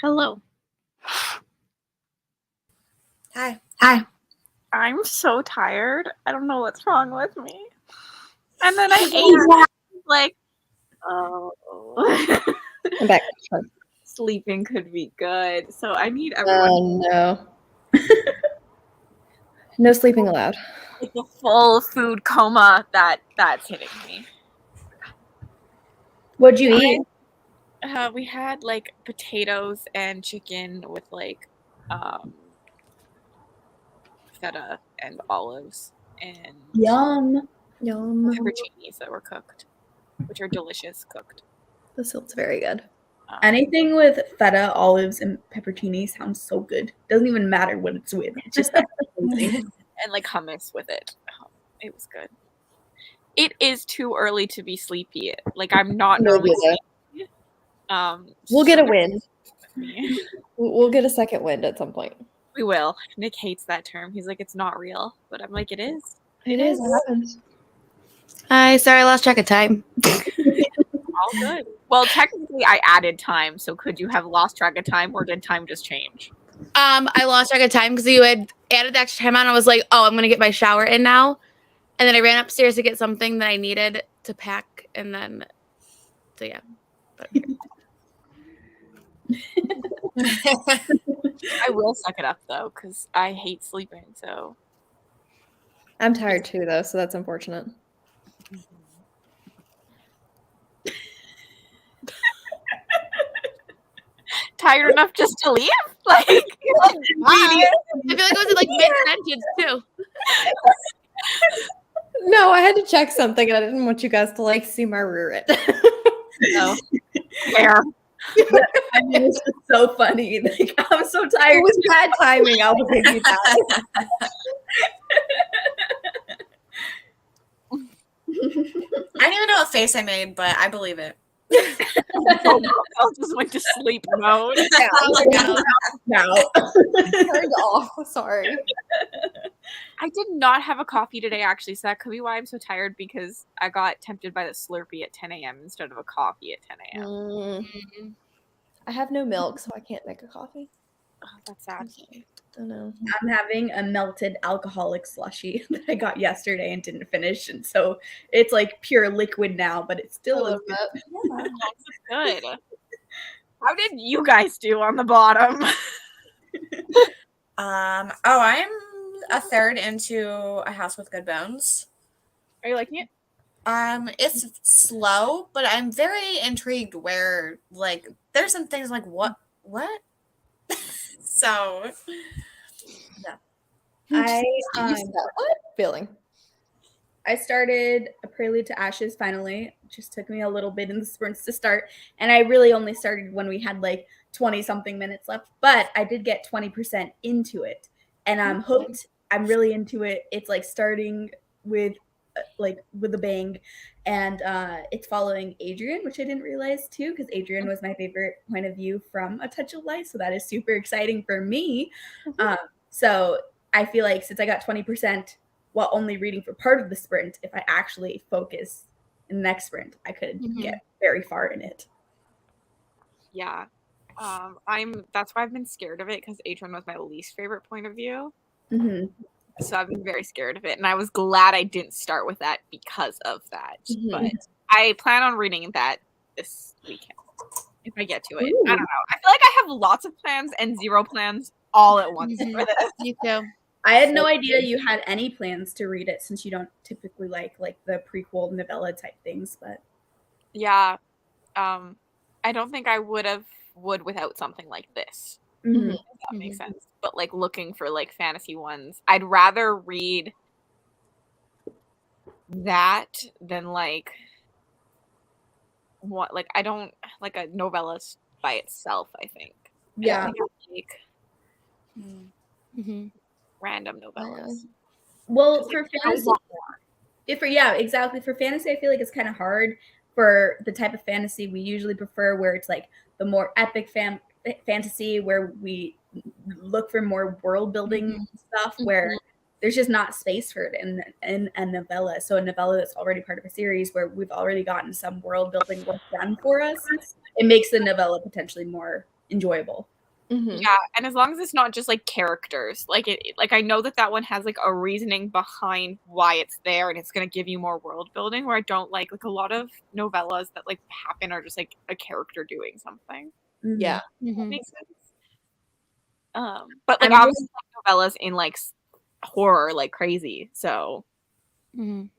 Hello. Hi. I'm so tired. I don't know what's wrong with me. And then I ate like, oh. I'm back. Sleeping could be good. So I need everyone Oh no. No sleeping allowed. like a full food coma that's hitting me. What'd you eat? We had like potatoes and chicken with like feta and olives and Yum. Yum. pepperoncinis that were cooked, which are delicious cooked. This sounds very good. Anything with feta, olives, and pepperoni sounds so good. Doesn't even matter what it's with. It's just amazing. And like hummus with it. Oh, it was good. It is too early to be sleepy. Like I'm not normally sleepy. We'll get a so win. me. We'll get a second wind at some point. We will. Nick hates that term. He's like, it's not real. But I'm like, it is. It is. It happens. Hi, sorry, I lost track of time. All good. Well, technically, I added time. So could you have lost track of time, or did time just change? I lost track of time because you had added the extra time on. I was like, oh, I'm gonna get my shower in now, and then I ran upstairs to get something that I needed to pack, and then, so yeah. But, I will suck it up though, because I hate sleeping. So I'm tired too, though, so that's unfortunate. tired enough just to leave? Like, I feel like I was in like mid sentence too. No, I had to check something, and I didn't want you guys to like see my rear it. no. Fair. I mean, it's just so funny. Like, I'm so tired. It was bad timing. I'll give you that. I don't even know what face I made, but I believe it. I just went to sleep mode. Yeah, Now. turned off. Sorry. I did not have a coffee today, actually, so that could be why I'm so tired, because I got tempted by the Slurpee at 10 a.m. instead of a coffee at 10 a.m. I have no milk, so I can't make a coffee. Oh, that's sad. I know. I'm having a melted alcoholic slushy that I got yesterday and didn't finish, and so it's like pure liquid now, but it still is good. Good. How did you guys do on the bottom? I'm a third into A House with Good Bones. Are you liking it? It's slow, but I'm very intrigued where like there's some things like what? So I What feeling? I started A Prelude to Ashes finally. It just took me a little bit in the sprints to start, and I really only started when we had like 20 something minutes left, but I did get 20% into it, and I'm hooked. I'm really into it. It's like starting with a bang, and it's following Adrian, which I didn't realize too, because Adrian was my favorite point of view from A Touch of Life, so that is super exciting for me. So I feel like since I got 20% while only reading for part of the sprint, if I actually focus in the next sprint, I could get very far in it. Yeah. That's why I've been scared of it, because Adrian was my least favorite point of view. So I've been very scared of it, and I was glad I didn't start with that because of that. But I plan on reading that this weekend if I get to it. I don't know. I feel like I have lots of plans and zero plans all at once for this. Me too. I had no idea you had any plans to read it, since you don't typically like the prequel novella type things. But yeah, I don't think I would without something like this. If that makes sense. But like looking for like fantasy ones, I'd rather read that than like what, like I don't like a novella by itself. I think yeah. Like random novellas. Well, for fantasy, exactly. For fantasy, I feel like it's kind of hard for the type of fantasy we usually prefer, where it's like the more epic fantasy, where we look for more world building stuff, where there's just not space for it in a novella. So a novella that's already part of a series where we've already gotten some world building work done for us, it makes the novella potentially more enjoyable. Mhm. Yeah, and as long as it's not just like characters, like I know that one has like a reasoning behind why it's there, and it's gonna give you more world building. Where I don't like a lot of novellas that like happen are just like a character doing something. Yeah. That Mhm. makes sense. But like I'm obviously like, novellas in like horror like crazy. So Mhm.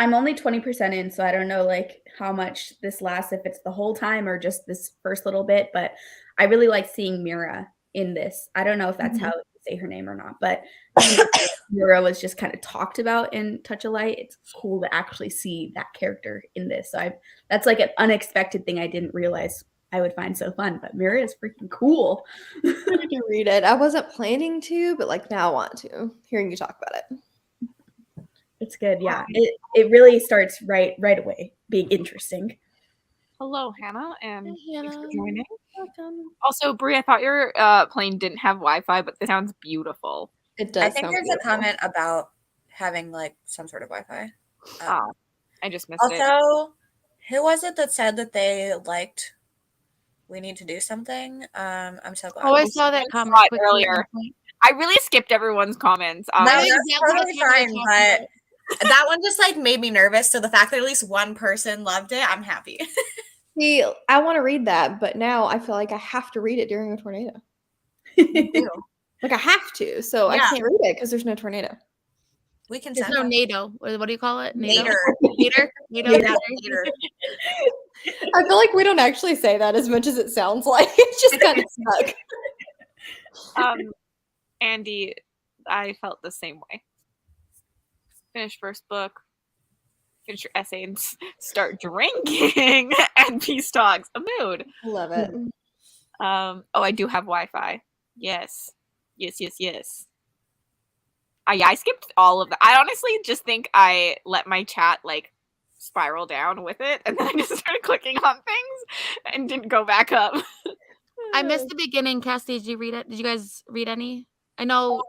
I'm only 20% in, so I don't know like how much this lasts, if it's the whole time or just this first little bit, but I really like seeing Mira in this. I don't know if that's how you say her name or not, but Mira was just kind of talked about in Touch of Light. It's cool to actually see that character in this. So that's like an unexpected thing I didn't realize I would find so fun, but Mira is freaking cool. I need to read it. I wasn't planning to, but like now I want to, hearing you talk about it. It's good, yeah. It really starts right away being interesting. hello, Hannah, and thanks for Hannah. joining. Welcome. Also, Brie, I thought your plane didn't have Wi-Fi, but this sounds beautiful. It does. I think sound there's beautiful. a comment about having like some sort of Wi-Fi. I just missed it. Also, who was it that said that they liked we need to do something? I'm so glad. Oh, I saw that saw comment it quickly earlier. at one point. I really skipped everyone's comments. No, That's that's exactly totally the comment I fine, talked but about. that one just like made me nervous. So the fact that at least one person loved it, I'm happy. See, I want to read that, but now I feel like I have to read it during a tornado. Like I have to, so I Yeah. can't read it because there's no tornado. We can There's send no them. NATO. What do you call it? Nader. Nader. Yeah, Nader. I feel like we don't actually say that as much as it sounds like. It's just kind of stuck. Andy, I felt the same way. Finish first book, finish your essay, and start drinking and peace talks. A mood. Love it. Oh, I do have Wi-Fi. Yes. Yeah, I skipped all of that. I honestly just think I let my chat like spiral down with it, and then I just started clicking on things and didn't go back up. I missed the beginning. Cassidy, did you read it? Did you guys read any? I know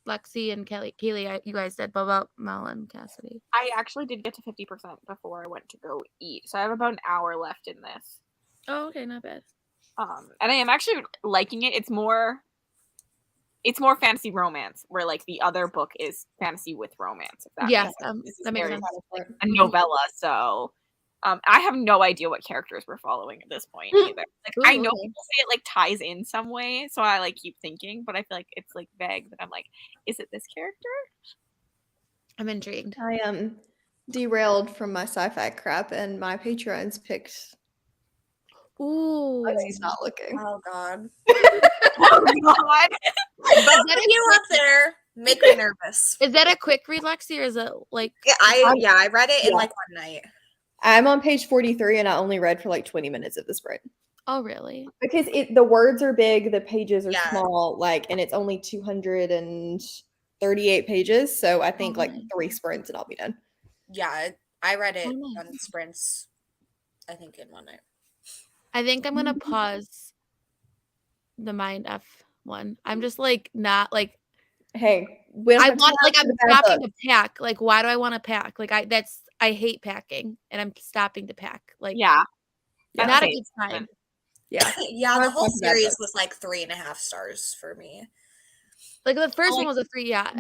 Lexi and Kaylee, you guys did. What about Mel and Cassidy? I actually did get to 50% before I went to go eat, so I have about an hour left in this. Oh, okay, not bad. And I am actually liking it. It's more fantasy romance, where like the other book is fantasy with romance. If that Yeah, makes sense. This is that makes very sense. much a novella, so I have no idea what characters we're following at this point either. Like I know okay. people say it like ties in some way, so I like keep thinking, but I feel like it's like vague. That I'm like, is it this character? I'm intrigued. I am derailed from my sci-fi crap, and my Patreons picked. Ooh. He's not looking. Oh God. Oh God! Both of you up there make me nervous. Is that a quick read, Lexi, or is it like Yeah, I read it in Yeah. like one night. I'm on page 43, and I only read for like 20 minutes of the sprint oh really? because the words are big, the pages are Yeah. small, like, and it's only 238 pages. So I think like nice. 3 sprints, and I'll be done. Yeah, I read it nice. on sprints. I think in one night. I think I'm gonna pause the Mind F one. I'm just like not like Hey, we don't I have want time like for I'm the bad stopping book. to pack. Like why do I want to pack? Like I hate packing and I'm stopping to pack. Like Yeah, Yeah. not a okay. good time. Yeah. Yeah, Well, the whole that's not bad series book. was like 3.5 stars for me. Like the first like- one was a 3. Yeah,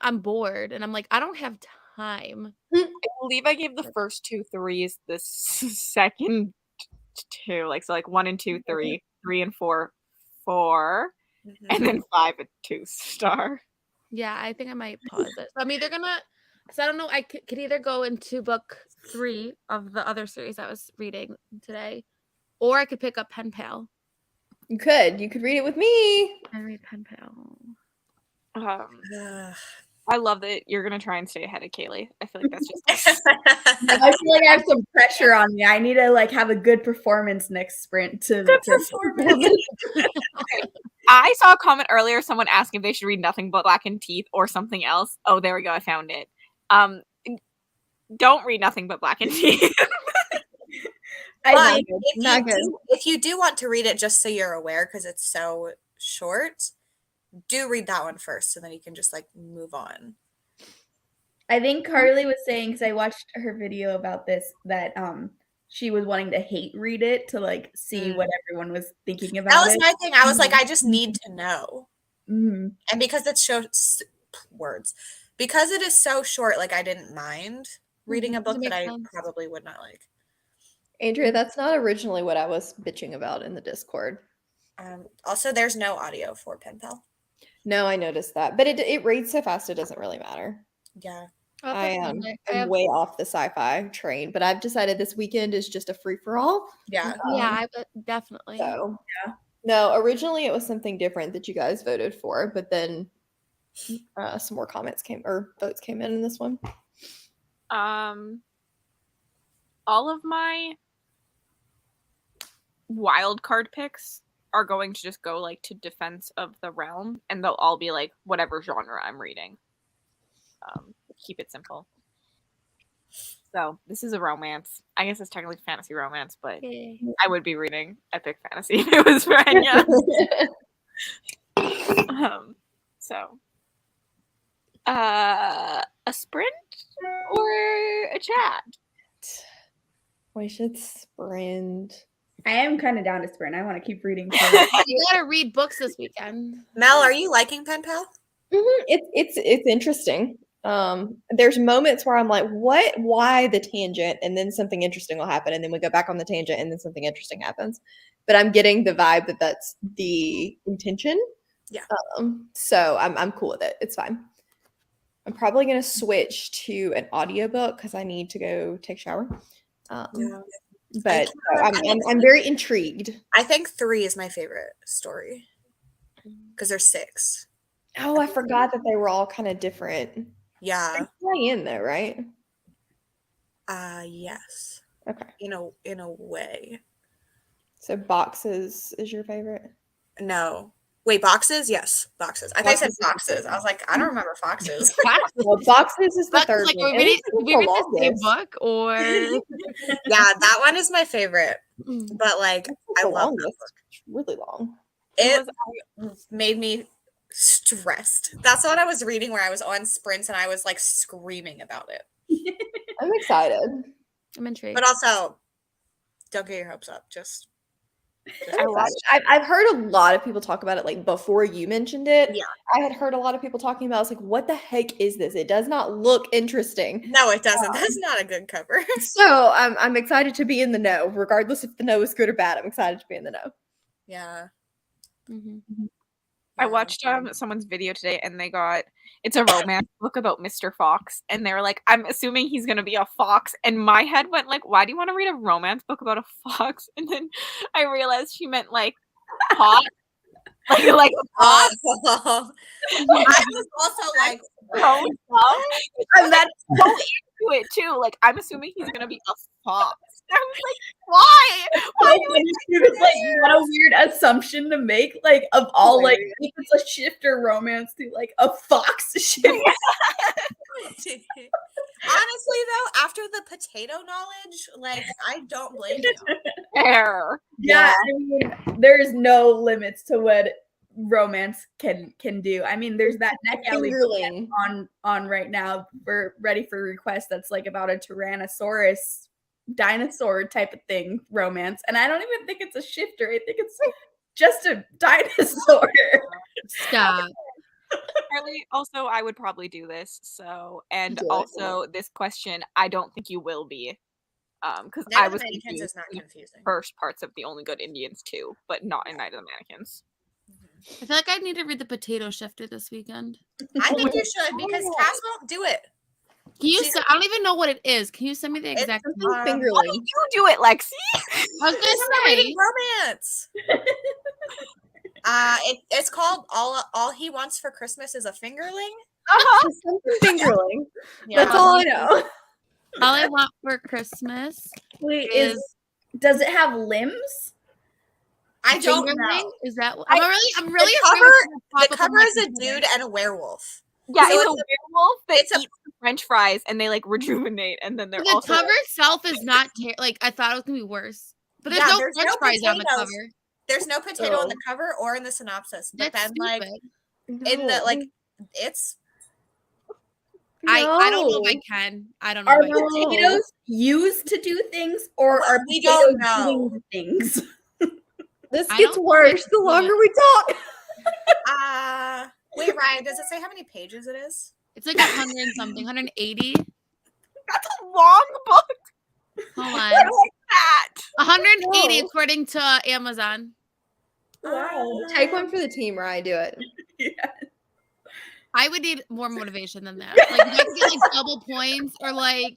I'm bored and I'm like I don't have time. I believe I gave the first 2 3s. The second 2, like so, like 1 and 2 3, 3 and 4 4, and then 5 a 2-star. Yeah, I think I might pause it. So I'm either gonna, so I don't know. I could either go into book 3 of the other series I was reading today, or I could pick up Pen Pal You could read it with me. and read Pen Pal. I love that you're gonna try and stay ahead of Kaylee. I feel like that's just I feel like I have some pressure on me. I need to like have a good performance next sprint to I saw a comment earlier, someone asking if they should read Nothing But Blackened Teeth or something else. Oh, there we go, I found it. Don't read Nothing But Blackened Teeth. But Not good. if you do want to read it, just so you're aware, because it's so short, do read that one first, and then you can just like move on. I think Carly was saying, because I watched her video about this, that she was wanting to hate read it to like see what everyone was thinking about That was it. my thing. I was like, I just need to know. Mhm. And because it's because it is so short, like I didn't mind reading a book that I probably would not like. Andrea, that's not originally what I was bitching about in the Discord. Also, there's no audio for Pen Pal. No, I noticed that, but it reads so fast it doesn't really matter. Yeah. I am way off the sci-fi train, but I've decided this weekend is just a free-for-all. Yeah. Yeah, definitely. So, no, originally it was something different that you guys voted for, but then some more votes came in this one. All of my wild card picks are going to just go like to Defense of the Realm, and they'll all be like whatever genre I'm reading. Keep it simple. So this is a romance. I guess it's technically fantasy romance, but I would be reading epic fantasy if it was for Enya. A sprint or a chat? We should sprint. I am kind of down to sprint. I want to keep reading. You gotta read books this weekend. Mel, are you liking Pen Pal? It's interesting. There's moments where I'm like, why the tangent? And then something interesting will happen. And then we go back on the tangent and then something interesting happens. But I'm getting the vibe that that's the intention. Yeah. So I'm cool with it. It's fine. I'm probably going to switch to an audiobook because I need to go take a shower. But I'm very intrigued. I think 3 is my favorite story because there's 6. Oh, I forgot that they were all kind of different. Yeah. In though, right? Yes. Okay. In a way. So Boxes is your favorite? No. Wait, Boxes? Yes, Boxes. I thought you said Foxes. I was like, I don't remember Foxes. Well, Boxes is the third Like, one. we read the same book, or Yeah, that one is my favorite. But like, I love that book. It's really long. It made me stressed. That's what I was reading where I was on sprints and I was like screaming about it. I'm excited. I'm intrigued. But also, don't get your hopes up. I've heard a lot of people talk about it like before you mentioned it. Yeah. I had heard a lot of people talking about it. I was like, what the heck is this? It does not look interesting. No, it doesn't. That's not a good cover. So I'm excited to be in the know, regardless if the know is good or bad. I'm excited to be in the know. Yeah. I watched someone's video today and it's a romance book about Mr. Fox, and they were like, I'm assuming he's gonna be a fox, and my head went like, why do you want to read a romance book about a fox? And then I realized she meant like hot. like hot. I was also like, and that's so into it too. Like, I'm assuming he's gonna be a fox. I was like, why? Why it's like what a weird assumption to make, like of all like if it's a shifter romance to like a fox shifter. Honestly though, after the potato knowledge, like I don't blame you. Fair. Yeah, I mean, there's no limits to what romance can do. I mean, there's that neck alley on right now for ready for request that's like about a Tyrannosaurus dinosaur type of thing romance, and I don't even think it's a shifter. I think it's just a dinosaur. Stop. Charlie, also, I would probably do this. So, and also this question, I don't think you will be, because I was confused is not confusing. First parts of The Only Good Indians too, but not in Night of the Mannequins. I feel like I need to read the Potato Shifter this weekend. I think you should because Cass won't do it. Can you? I don't even know what it is. Can you send me the exact fingerling? Why don't you do it, Lexi? I was gonna say romance. It's called All He Wants for Christmas is a Fingerling. Fingerling. Yeah. That's all I know. All I Want for Christmas. Wait, does it have limbs? I don't know. Is that? I'm really. The cover is a dude and a werewolf. Yeah, so it's a werewolf that eats French fries and they like rejuvenate, and then they're the cover itself is not like I thought it was gonna be worse. But there's no French fries on the cover. There's no potato on the cover or in the synopsis. But then like in the like it's I don't know if I No. can. I don't know Are if I can. potatoes used to do things, or are We potatoes don't know. doing things? This I gets don't think worse I the can do longer it. we talk. Wait, Ryan, does it say how many pages it is? It's like 100 and something, 180. That's a long book. Hold I on. like that. 180 No. according to Amazon. Wow. Take one for the team, Ryan. Do it. Yeah. I would need more motivation than that. Like, if I could get like double points or like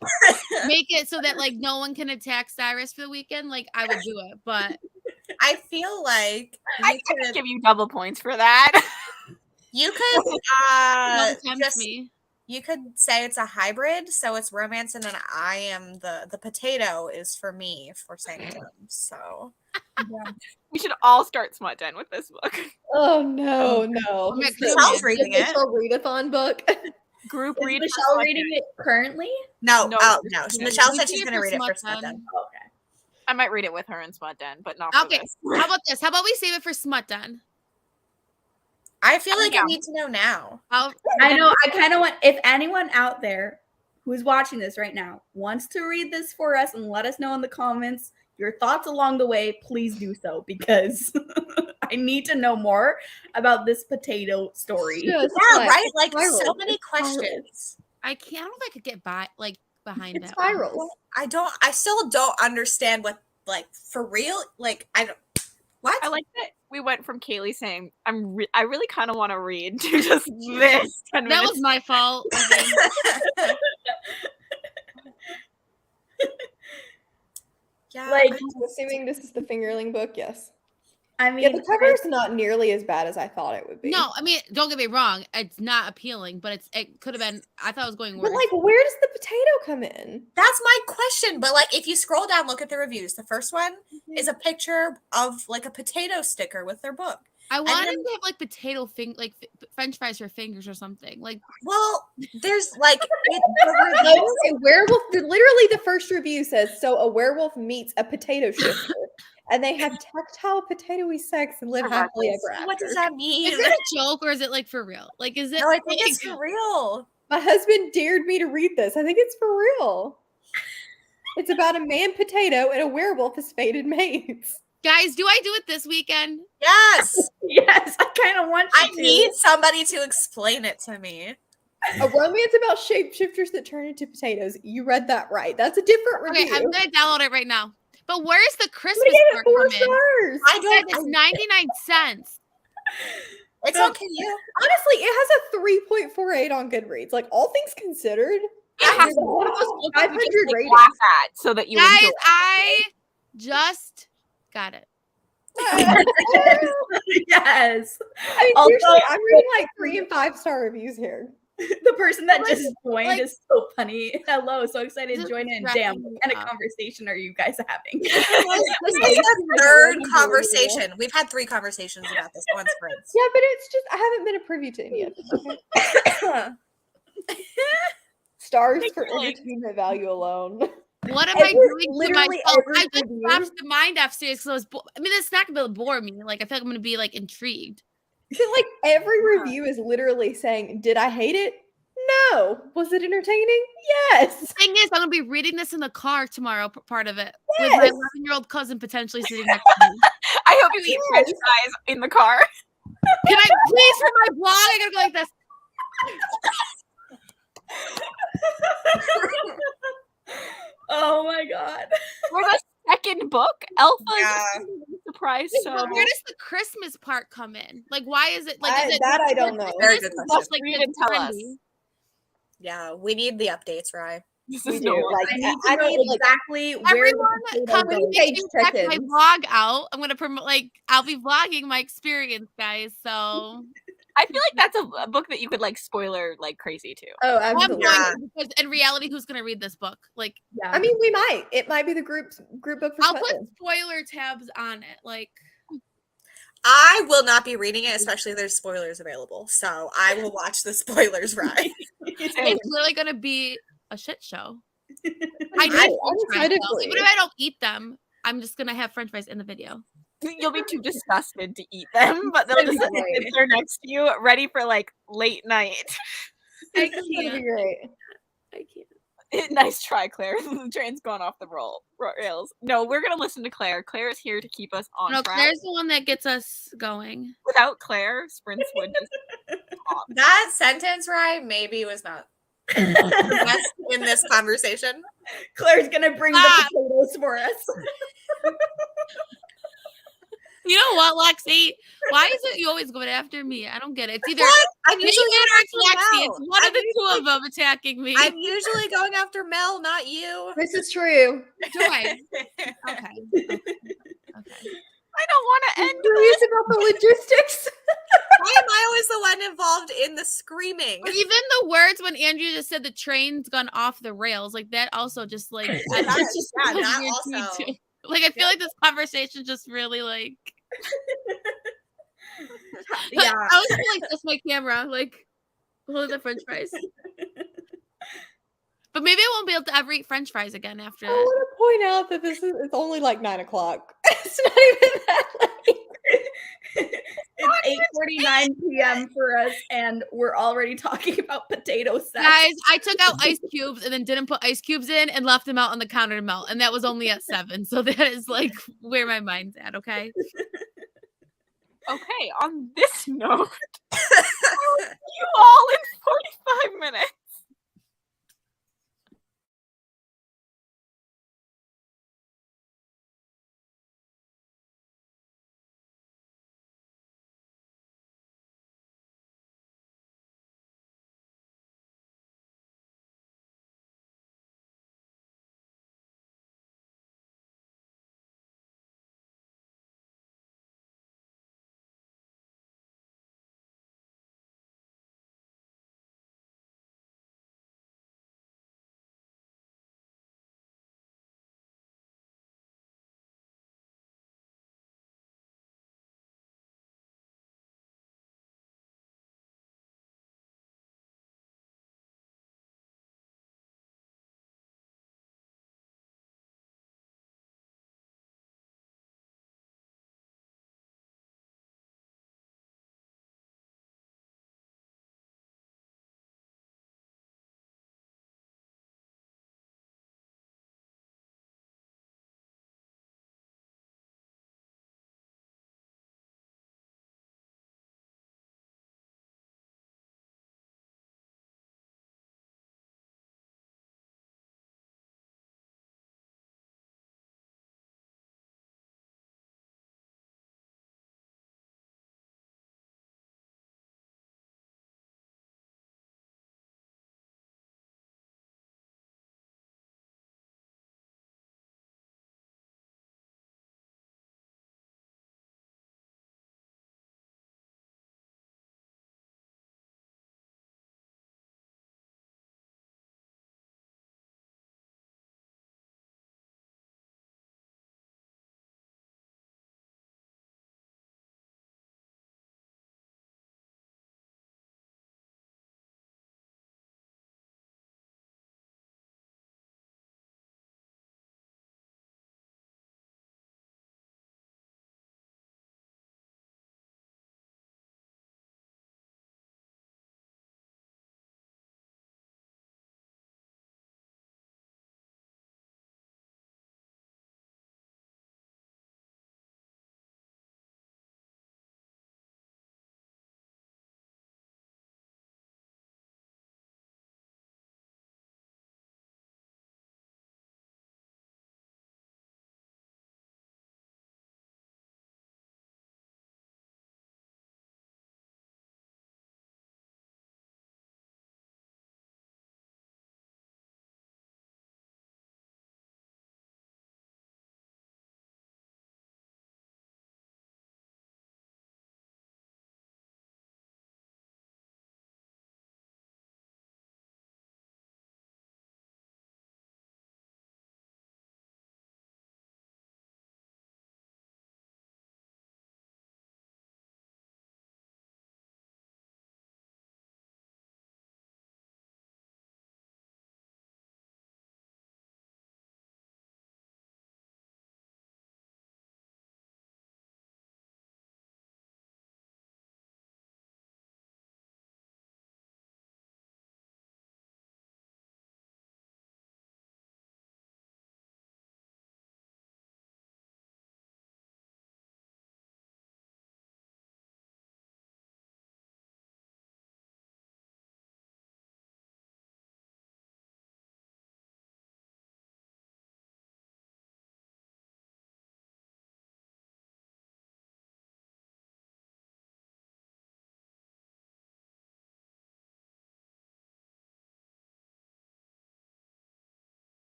make it so that like no one can attack Cyrus for the weekend, like I would do it. But I feel like I could give you double points for that. you could don't tempt just me. you could say it's a hybrid, so it's romance, and then I am the potato is for me for Sanctum. So We should all start Smut Den with this book. Oh no, no. I'm at It's the Michelle's reading it. official Readathon book. Group Is read. for Michelle Smut reading Den. it currently? no, No, no. we Michelle We said did she's it gonna for read it for Smut Smut Den. Okay. I might read it with her in Smut Den, but not for Okay. this. How about this? How about we save it for Smut Den? I feel like Yeah. I need to know now. I know. I kind of want, if anyone out there who's watching this right now wants to read this for us and let us know in the comments your thoughts along the way, please do so, because I need to know more about this potato story. Just Yeah, like, right? it's Like so spirals. many It's spirals. questions. I don't know if I could get behind It's that. one. spirals. I still don't understand what, like, for real, like, I don't, what? I like that we went from Kaylee saying I really kind of want to read to just this 10 That minutes. was my fault. I mean, Yeah, Like, I'm assuming this is the fingerling book, yes. I Yeah, mean, the cover is not nearly as bad as I thought it would be. no, I mean, don't get me wrong. It's not appealing, but it could have been. I thought it was going worse. But like, where does the potato come in? that's my question. But like, if you scroll down, look at the reviews. The first one is a picture of like a potato sticker with their book. I wanted then- to have like potato French fries for fingers or something. Like, Well, there's like the A werewolf. Literally, the first review says, "So a werewolf meets a potato shifter, and they have tactile potatoey sex and live happily ever after." what does that mean? is it a joke or is it like for real? Like, is it? No, I think like, it's for real. My husband dared me to read this. I think it's for real. It's about a man potato and a werewolf as fated mates. Guys, do I do it this weekend? Yes, yes, I kind of want you I to. need somebody to explain it to me. A romance about shapeshifters that turn into potatoes. You read that right. That's a different Okay, review. I'm gonna download it right now. But where's the I'm Christmas gonna give part it 4 come in? stars. I don't. It's 99 cents. It's okay. Yeah. Honestly, it has a 3.48 on Goodreads. Like, all things considered, It has it's to be one of those books that you 500 just, like, ratings. laugh at so that you Guys, enjoy it. I just got it. Yes. I mean, Also, seriously, I'm reading like 3 and 5-star reviews here. The person that just joined like- is so funny. Hello, so excited to Just join in. wrapping Damn, what kind of up. conversation are you guys having? This is the third conversation. We've had 3 conversations about this one sprint. Yeah, but it's just, I haven't been a privy to any of it. Okay? Stars for entertainment value alone. What am I Every- doing to literally myself? every I just review. watched the Mind F series because I was. I mean, it's not gonna bore me. Like, I feel like I'm gonna be like intrigued. So, like, every review is literally saying, "Did I hate it? No. Was it entertaining? Yes." The thing is, I'm gonna be reading this in the car tomorrow. Part of it with my Yes. 11-year-old cousin potentially sitting next to me. I hope you eat French fries in the car. Can I please for my vlog? I gotta go like this. Oh my god. For the second book, Alpha Yeah. is surprised. So But where does the Christmas part come in? Like, why is it like? Is it That I don't know. Very This good is question. just, like, Read the and tell us. trendy. Yeah, we need the updates, right? this We is do. no Like, I need to I know need, like, exactly where Everyone the potato come goes. and Page check my check-ins. vlog out. I'm gonna promote. Like, I'll be vlogging my experience, guys. So I feel like that's a book that you could like spoiler like crazy too. Oh, I'm absolutely. going Yeah. to, because in reality, who's gonna read this book? Like, Yeah. I mean, we might. It might be the group book for I'll put Smutton. spoiler tabs on it. Like, I will not be reading it, especially if there's spoilers available. So I will watch the spoilers, right? it's literally gonna be a shit show. I need I- French fries, though. uncritically. Even if I don't eat them, I'm just gonna have French fries in the video. You'll be too disgusted to eat them, but they'll just sit there next to you, ready for like late night. I This is gonna be can't. great. I can't. Nice try, Claire. The train's gone off the rails. No, we're gonna listen to Claire. Claire is here to keep us on No, track. Claire's the one that gets us going. Without Claire, sprints would just That sentence, right, maybe was not the best in this conversation. Claire's gonna bring the Stop. potatoes for us. You know what, Lexi? Why is it you always going after me? I don't get it. It's either What? I'm me usually or going it's after Lexi. Mel. It's one of the two of them attacking me. I'm usually going after Mel, not you. This is true. Joy. Okay. I don't want to end Curious about the logistics. Why am I always the one involved in the screaming? But even the words when Andrew just said the train's gone off the rails, like that also just like that's just yeah, so that weird to me, also. too. Like I feel like this conversation just really like Yeah. I was like that's my camera, like hold the French fries. But maybe I won't be able to ever eat French fries again after I that. want to point out that it's only like 9 o'clock. It's not even that late. It's 8:49 p.m. for us, and we're already talking about potato sex. Guys, I took out ice cubes and then didn't put ice cubes in and left them out on the counter to melt. And that was only at 7. So that is like where my mind's at, okay? Okay, on this note, I'll see you all in 45 minutes.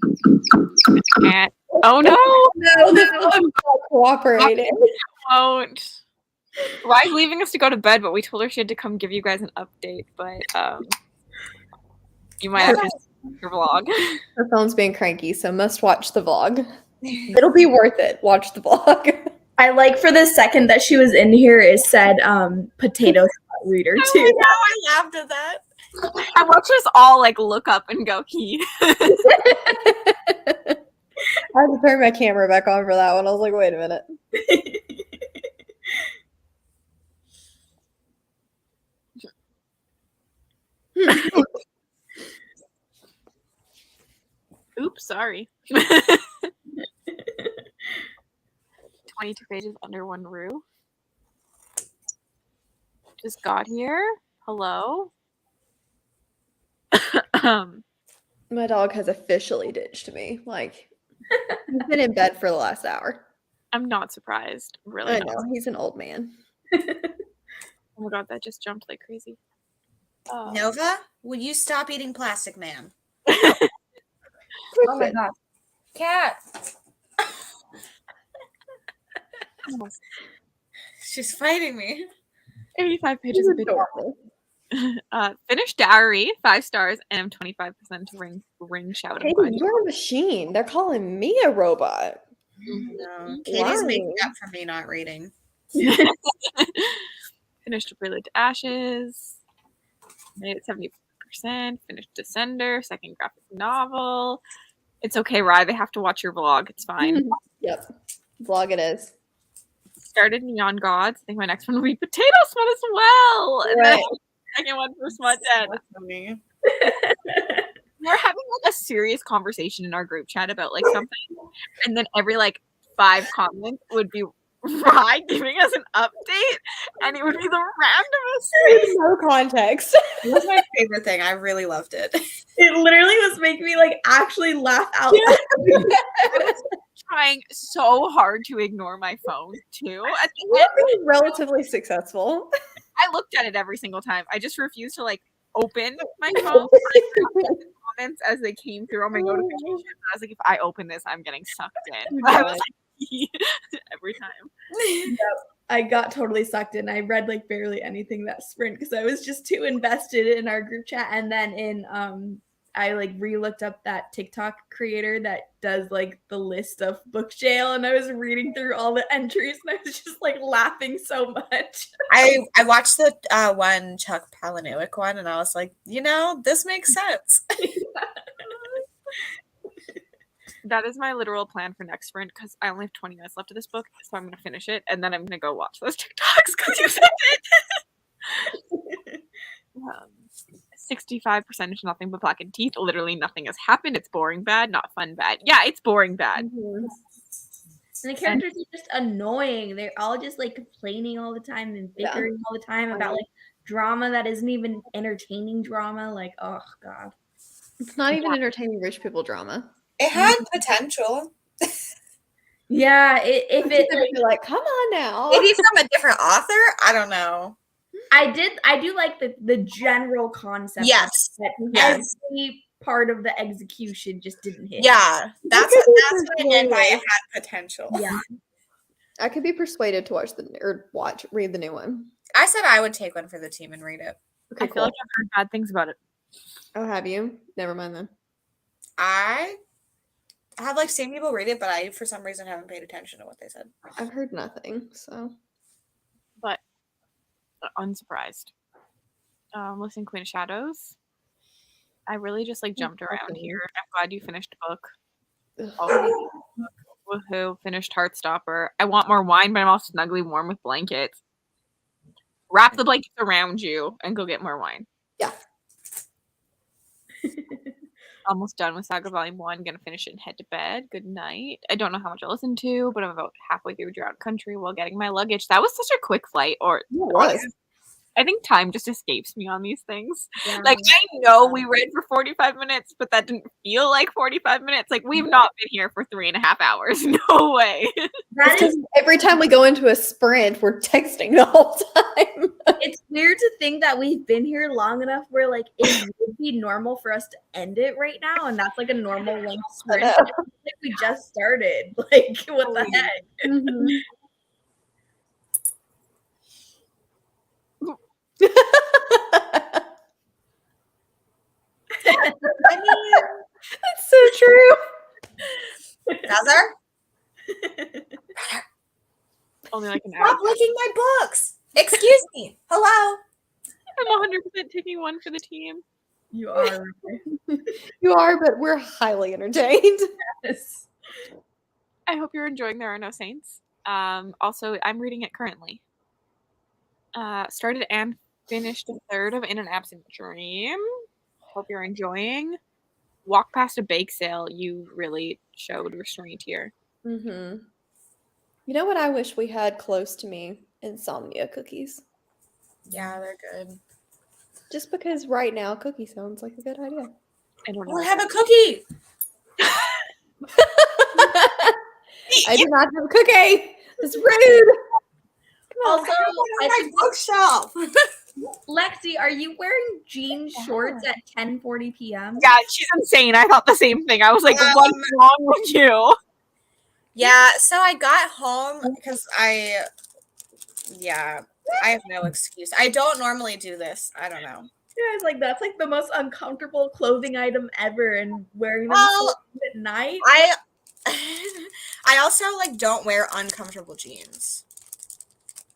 And oh no, No, this one's not cooperating. won't. Rye's leaving us to go to bed, but we told her she had to come give you guys an update. But you might have to see your vlog. Her phone's being cranky, so must watch the vlog. It'll be worth it. Watch the vlog. I like for the second that she was in here, it said potato salad reader Oh too. my God, I laughed at that. I watched us all like look up and go, "He." I had to turn my camera back on for that one. I was like, wait a minute. Oops, sorry. 22 pages under one rue. Just got here. Hello. My dog has officially ditched me. Like, he's been in bed for the last hour. I'm not surprised. Really I not. know. He's an old man. Oh my god, that just jumped like crazy. Nova, will you stop eating plastic, man? Oh my god. Cat. She's fighting me. 85 pages of video. Finished Dowry, 5 stars, and I'm 25% to ring shout. Katie, you're a machine. They're calling me a robot. No, Katie's making up for me not reading. Finished A Prelude to Ashes. Made it 70%. Finished Descender, second graphic novel. It's okay, Rye. They have to watch your vlog. It's fine. Yep. Vlog it is. Started Neon Gods. I think my next one will be Potato Smut as well. And then second one for Smut Den. Me. We're having like a serious conversation in our group chat about like something, and then every like 5 comments would be Rye giving us an update, and it would be the randomest. No context. It was my favorite thing. I really loved it. It literally was making me like actually laugh out loud. I was trying so hard to ignore my phone too. At the end, Relatively successul. I looked at it every single time. I just refused to like open my phone. Like, comments as they came through on my notification. I was like, if I open this, I'm getting sucked in. I was like, every time. I got totally sucked in. I read like barely anything that sprint because I was just too invested in our group chat. And then in I like re-looked up that TikTok creator that does like the list of book jail, and I was reading through all the entries and I was just like laughing so much. I watched the one Chuck Palahniuk one, and I was like, this makes sense. That is my literal plan for next sprint because I only have 20 minutes left of this book, so I'm going to finish it and then I'm going to go watch those TikToks because you said it. 65% is nothing but blackened teeth. Literally nothing has happened. It's boring bad, not fun bad. Yeah, it's boring bad. And the characters are just annoying. They're all just like complaining all the time and bickering all the time about like drama that isn't even entertaining drama. Like, oh god. It's not even entertaining rich people drama. It had potential. Yeah, if it You're like, come on now. Maybe from a different author? I don't know. I do like the general concept. Yes. Every part of the execution just didn't hit. Yeah, that's what I meant by it had potential. Yeah. I could be persuaded to read the new one. I said I would take one for the team and read it. Okay, I feel like I've heard bad things about it. Oh, have you? Never mind then. I have like seen people read it, but I for some reason haven't paid attention to what they said. I've heard nothing, so. But unsurprised. Listening Queen of Shadows. I really just like jumped around here. I'm glad you finished the book. Woohoo! Finished Heartstopper. I want more wine, but I'm all snugly warm with blankets. Wrap the blankets around you and go get more wine. Yeah. Almost done with Saga Volume 1. Gonna finish it and head to bed. Good night. I don't know how much I listened to, but I'm about halfway through Drowned Country while getting my luggage. That was such a quick flight. Or It was. I think time just escapes me on these things. Yeah. Like, I know we read for 45 minutes, but that didn't feel like 45 minutes. Like, we've not been here for 3.5 hours. No way. That is, Every time we go into a sprint, we're texting the whole time. it's weird to think that we've been here long enough where like it would be normal for us to end it right now, and that's like a normal length sprint. know. I feel like we just started. Like, what the heck? Mhm. I mean, That's so true. Brother, Only like an hour. stop licking my books. Excuse me. Hello. I'm 100% taking one for the team. You are. You are, but we're highly entertained. Yes. I hope you're enjoying There Are No Saints. Also, I'm reading it currently. Started and finished a third of In an Absent Dream. Hope you're enjoying. Walk past a bake sale. You really showed restraint here. Mm-hmm. You know what I wish we had close to me? Insomnia cookies. Yeah, they're good. Just because right now cookie sounds like a good idea. I don't know. We'll have a cookie. I do not have a cookie. It's rude. Also, On my bookshelf. Lexi, are you wearing jean shorts at 10:40 p.m.? Yeah, she's insane. I thought the same thing. I was like, what's wrong with you? Yeah, so I got home because I have no excuse. I don't normally do this. I don't know. Yeah, it's like that's like the most uncomfortable clothing item ever, and wearing them Well, at night. I also like don't wear uncomfortable jeans.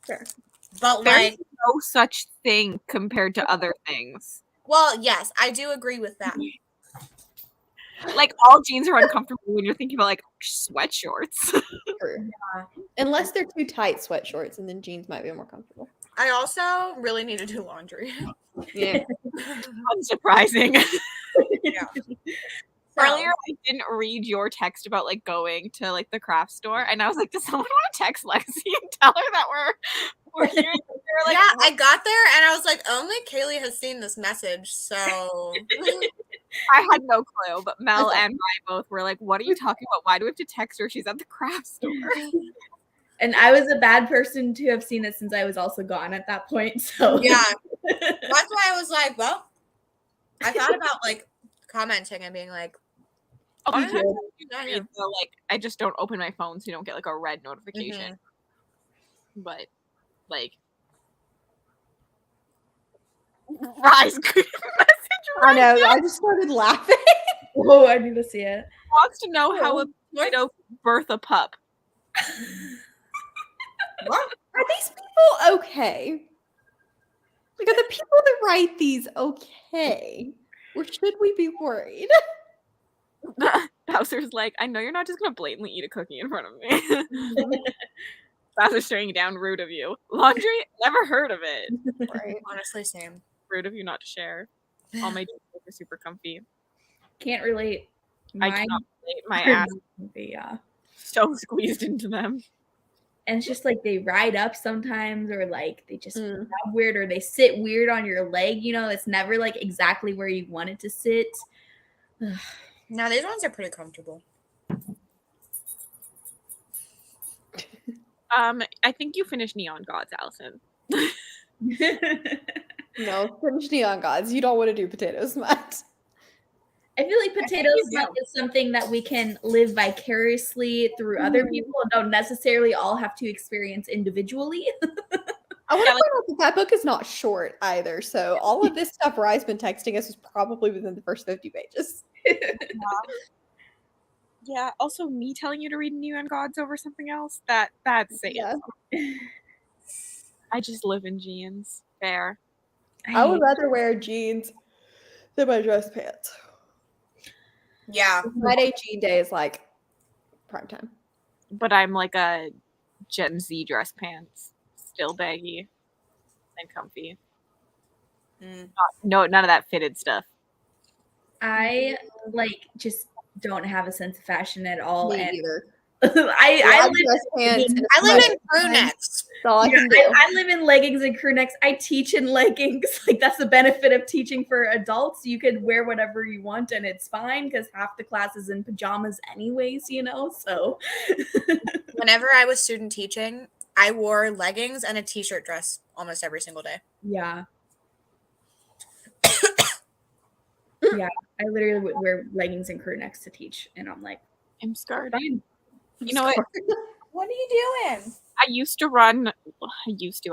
Fair. But There's like, no such thing compared to other things. well, yes, I do agree with that. Like, all jeans are uncomfortable when you're thinking about like sweatshorts. True. Unless they're too tight sweatshorts, and then jeans might be more comfortable. I also really need to do laundry. Yeah. Unsurprising. Yeah. Earlier, I didn't read your text about like going to like the craft store, and I was like, "Does someone want to text Lexi and tell her that we're here?" Like, yeah, I got there and I was like, only Kaylee has seen this message, so I had no clue, but Mel and I both were like, "What are you talking about? Why do we have to text her? She's at the craft store." And I was a bad person to have seen it since I was also gone at that point. So yeah. That's why I was like, well, I thought about like commenting and being like, Oh, You did. so, like, I just don't open my phone so you don't get like a red notification. But like, Rise message. I know. I just started laughing. oh, I need to see it. Wants to know how a potato birth a pup. what? Are these people okay? Like, are the people that write these okay? Or should we be worried? Bowser's like, I know you're not just gonna blatantly eat a cookie in front of me. Bowser's staring down. Rude of you. Laundry? Never heard of it. Right. Honestly, same. Rude of you not to share. All my jeans are super comfy. Can't relate. I cannot relate. My ass Yeah. so squeezed into them. And it's just like they ride up sometimes, or like they just Mm. rub weird, or they sit weird on your leg. You know, it's never like exactly where you want it to sit. No, these ones are pretty comfortable. I think you finished Neon Gods, Allison. No, finish Neon Gods. You don't want to do potatoes smut. I feel like potatoes smut is something that we can live vicariously through other people and don't necessarily all have to experience individually. I want to point out that book is not short either. So all of this stuff Rye's been texting us was probably within the first 50 pages. Yeah, also me telling you to read Neon Gods over something else, that's it. Yeah. I just live in jeans. Fair. I would rather wear jeans than my dress pants. Yeah. Friday jean day is like prime time. But I'm like a Gen Z dress pants. Still baggy and comfy. No, none of that fitted stuff. I like just don't have a sense of fashion at all. Me And either. I live dress pants. And I live sweater. in crew necks. That's all I can do. I live in leggings and crew necks. I teach in leggings. Like that's the benefit of teaching for adults. You can wear whatever you want and it's fine because half the class is in pajamas anyways, you know? So Whenever I was student teaching, I wore leggings and a t-shirt dress almost every single day. yeah. Yeah. I literally would wear leggings and crew necks to teach. And I'm like, I'm scarred. fine. You know what? What are you doing?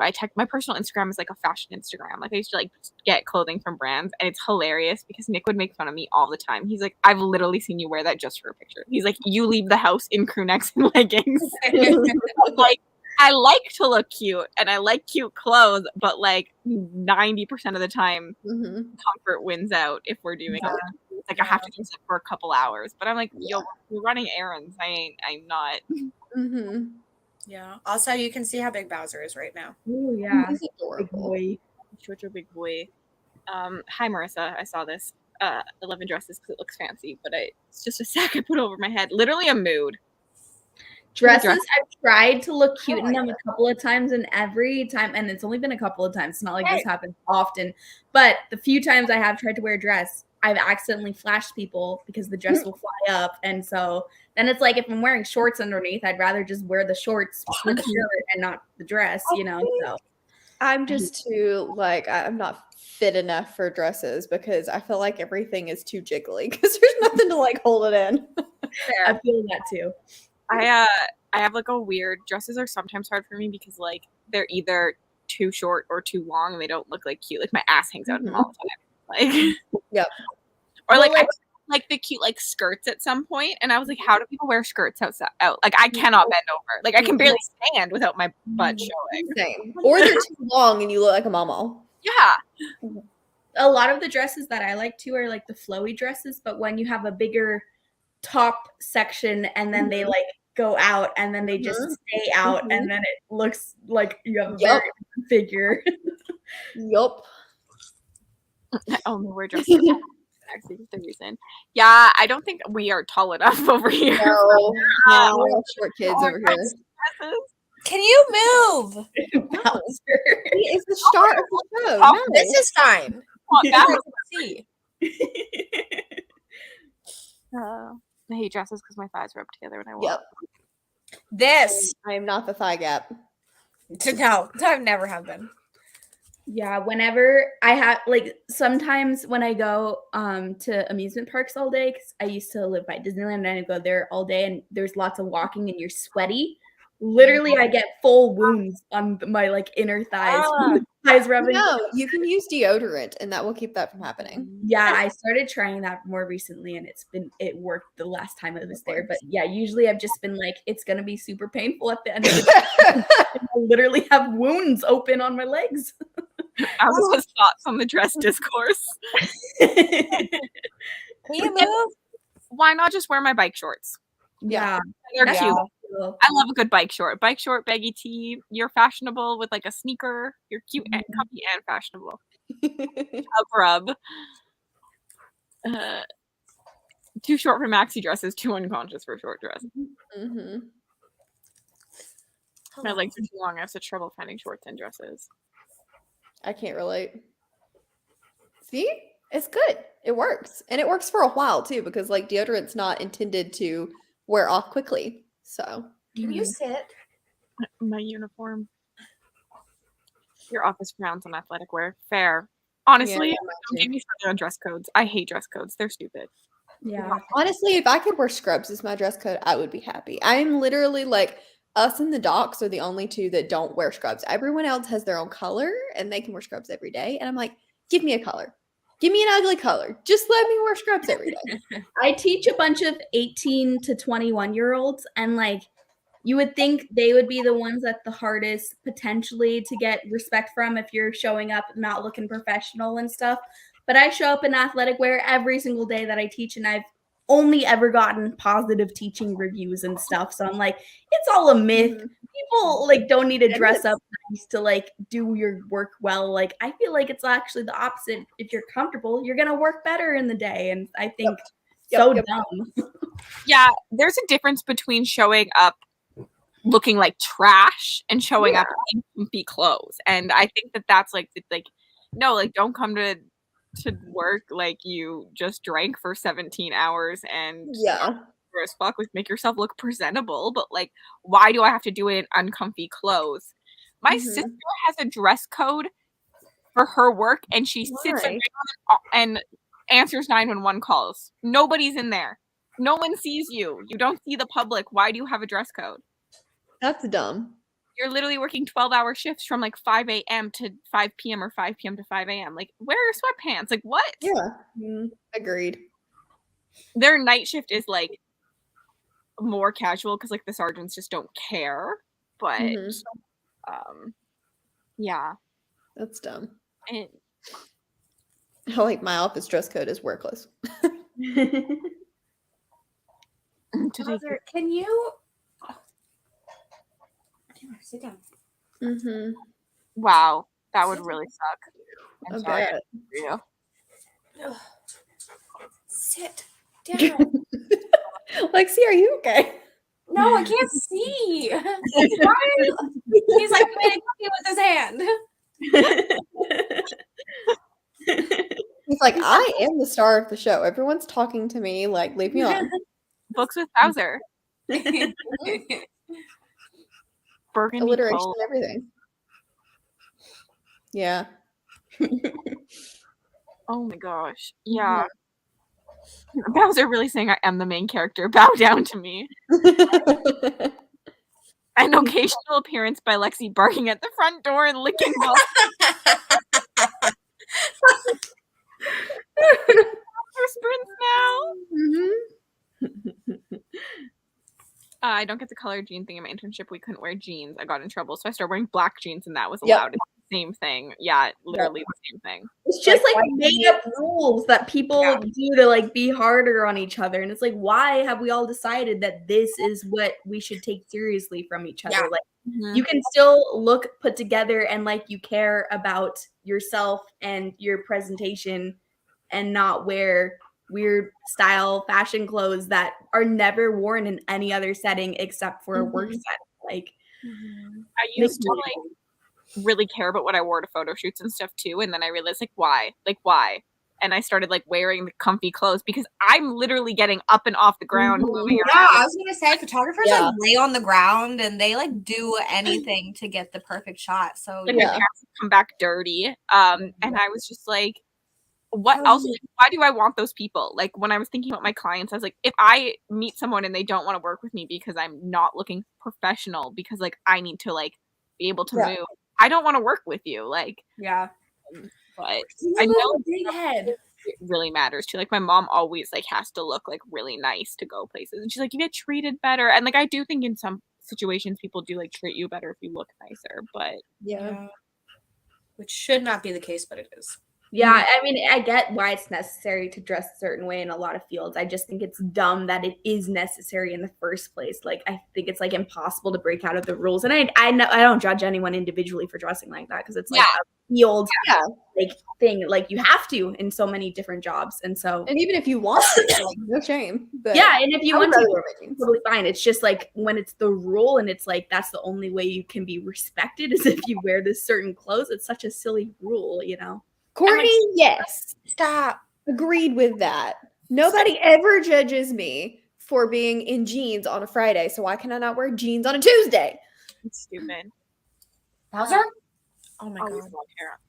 I tech my personal Instagram is like a fashion Instagram. Like I used to like get clothing from brands, and it's hilarious because Nick would make fun of me all the time. He's like, I've literally seen you wear that just for a picture. He's like, you leave the house in crew necks and leggings. Like, I like to look cute and I like cute clothes, but like 90% of the time, comfort wins out if we're doing it. Like I have to dress it for a couple hours, but I'm like, yo, we're running errands. I'm not. Yeah. Also, you can see how big Bowser is right now. Oh yeah. He's Big adorable. boy. Such a big boy. Hi Marissa, I saw this. 11 dresses because it looks fancy, but it's just a sack I put over my head. Literally a mood. Dresses, I've tried to look cute in them a couple of times, and every time, and it's only been a couple of times. It's not like this happens often, but the few times I have tried to wear a dress, I've accidentally flashed people because the dress will fly up, and so then it's like if I'm wearing shorts underneath, I'd rather just wear the shorts with the shirt and not the dress, you know. So I'm just too like I'm not fit enough for dresses because I feel like everything is too jiggly because there's nothing to like hold it in. I feel that too. I have like a weird dresses are sometimes hard for me because like they're either too short or too long and they don't look like cute. Like my ass hangs out in them all the time. Like Yep. Or like I like the cute like skirts at some point, and I was like, how do people wear skirts out? Like I cannot bend over. Like I can barely stand without my butt showing. Same. Or they're too long and you look like a mama. Yeah. A lot of the dresses that I like too are like the flowy dresses, but when you have a bigger top section and then they like go out and then they just stay out and then it looks like you have a very different figure. Yup. I only wear dresses. Actually, the reason. Yeah, I don't think we are tall enough over here. No, we're all short kids over here. Dresses. Can you move? It's the start of the show. Oh, No. This is fine. That I can see. I hate dresses because my thighs rub together when I walk. Yep. This. I am not the thigh gap. No, I've never have been. Yeah, whenever I have like sometimes when I go to amusement parks all day, because I used to live by Disneyland and I go there all day and there's lots of walking and you're sweaty. Literally, I get full wounds on my like inner thighs. Thighs rubbing. No, you can use deodorant and that will keep that from happening. Yeah, I started trying that more recently and it worked the last time I was there. But yeah, usually I've just been like, it's gonna be super painful at the end of the day. I literally have wounds open on my legs. As was thoughts on the dress discourse. Can you move? Why not just wear my bike shorts? Yeah. They're That's cute. cool. I love a good bike short. Bike short, baggy tee. You're fashionable with like a sneaker. You're cute and comfy and fashionable. A grub. Too short for maxi dresses. Too unconscious for short dresses. My legs are too long. I have such trouble finding shorts and dresses. I can't relate. See? It's good. It works. And it works for a while too, because like deodorant's not intended to wear off quickly. So Can you sit? My uniform. Your office frowns on athletic wear. Fair. Honestly, don't get me started on dress codes. I hate dress codes. They're stupid. Yeah. honestly, if I could wear scrubs as my dress code, I would be happy. I'm literally like us and the docs are the only two that don't wear scrubs. Everyone else has their own color and they can wear scrubs every day. And I'm like, give me a color. Give me an ugly color. Just let me wear scrubs every day. I teach a bunch of 18 to 21-year-olds and like you would think they would be the ones that's the hardest potentially to get respect from if you're showing up not looking professional and stuff. But I show up in athletic wear every single day that I teach and I've only ever gotten positive teaching reviews and stuff. So I'm like, it's all a myth. People like don't need to dress up nice to like do your work well. Like I feel like it's actually the opposite. If you're comfortable, you're gonna work better in the day. And I think dumb. Yeah, there's a difference between showing up looking like trash and showing up in comfy clothes. And I think that that's like no, like don't come to work like you just drank for 17 hours and Yeah. as fuck, like make yourself look presentable, but like why do I have to do it in uncomfy clothes? My sister has a dress code for her work and she sits around and answers 911 calls. Nobody's in there. No one sees you. You don't see the public. Why do you have a dress code? That's dumb. You're literally working 12-hour shifts from like 5 a.m. to 5 p.m. or 5 p.m. to 5 a.m. Like, wear your sweatpants. Like, what? Yeah. Agreed. Their night shift is like more casual because like the sergeants just don't care. But yeah. That's dumb. And like my office dress code is wear clothes. Mother, can you sit down? Wow, that would really suck. I'm I sorry bet. for you. Sit down. Lexi, are you okay? No, I can't see. He's like made a cookie with his hand. He's like, I am the star of the show. Everyone's talking to me. Like, leave me alone. Books with Bowser. Burgundy Alliteration coat. and everything. Yeah. Oh my gosh. Yeah. Bowser really saying I am the main character. Bow down to me. An occasional appearance by Lexi barking at the front door and licking books. For sprints now. I don't get the color jean thing in my internship. We couldn't wear jeans. I got in trouble, so I started wearing black jeans, and that was allowed. It's the same thing. Yeah, literally the same thing. It's just like made up rules that people do to like be harder on each other, and it's like, why have we all decided that this is what we should take seriously from each other? Like, you can still look put together and like you care about yourself and your presentation, and not wear weird style fashion clothes that are never worn in any other setting except for a work setting. Like, I used to like really care about what I wore to photo shoots and stuff too, and then I realized like why, and I started like wearing the comfy clothes because I'm literally getting up and off the ground, moving around. Yeah, I was gonna say photographers like lay on the ground and they like do anything to get the perfect shot. So like my pants come back dirty, and I was just like, what else? Like, why do I want those people? Like when I was thinking about my clients, I was like, if I meet someone and they don't want to work with me because I'm not looking professional, because like I need to like be able to move, I don't want to work with you. Like, but I know big head. it really matters too. Like my mom always like has to look like really nice to go places, and she's like, you get treated better. And like I do think in some situations people do like treat you better if you look nicer, but Which should not be the case, but it is. yeah, I mean, I get why it's necessary to dress a certain way in a lot of fields. I just think it's dumb that it is necessary in the first place. Like, I think it's like impossible to break out of the rules. And I don't judge anyone individually for dressing like that because it's like a field like thing. Like you have to in so many different jobs, and so and even if you want to, like, no shame. But and if you want to, it's totally fine. It's just like when it's the rule, and it's like that's the only way you can be respected is if you wear this certain clothes. It's such a silly rule, you know. Courtney, yes. Stop. Agreed with that. Nobody ever judges me for being in jeans on a Friday, so why can I not wear jeans on a Tuesday? it's stupid. Bowser? Oh my god,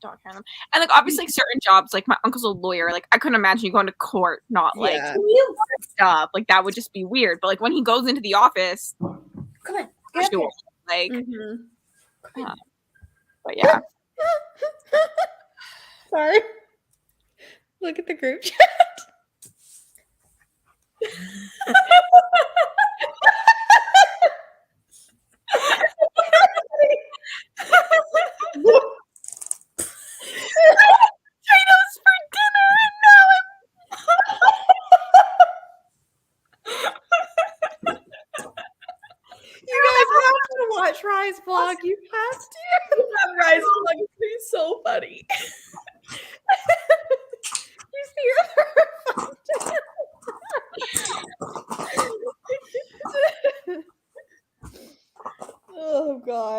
don't care them. And like obviously certain jobs, like my uncle's a lawyer, like I couldn't imagine you going to court not like stuff. Like that would just be weird. But like when he goes into the office, Come on. like but yeah. Sorry. Look at the group chat. Potatoes for dinner and now You guys have to watch Rise vlog. You have to. Rise vlog is so funny. You see her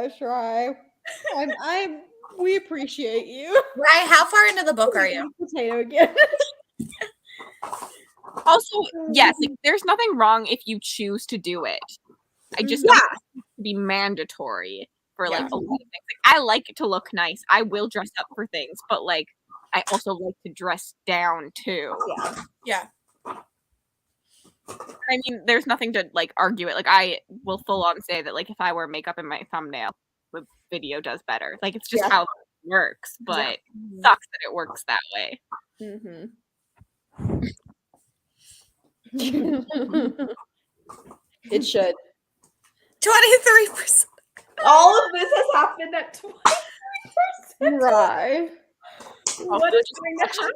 gosh, Rye. We appreciate you. Right, how far into the book are you? Potato again. Also, yes, like, there's nothing wrong if you choose to do it. I just don't want it to be mandatory for like a lot of things. Like, I like it to look nice. I will dress up for things, but like I also like to dress down too. Yeah. I mean, there's nothing to like argue it. Like I will full on say that like if I wear makeup in my thumbnail, the video does better. Like it's just how it works, but it sucks that it works that way. It should. 23%. All of this has happened at 23%. Right. What is going to happen?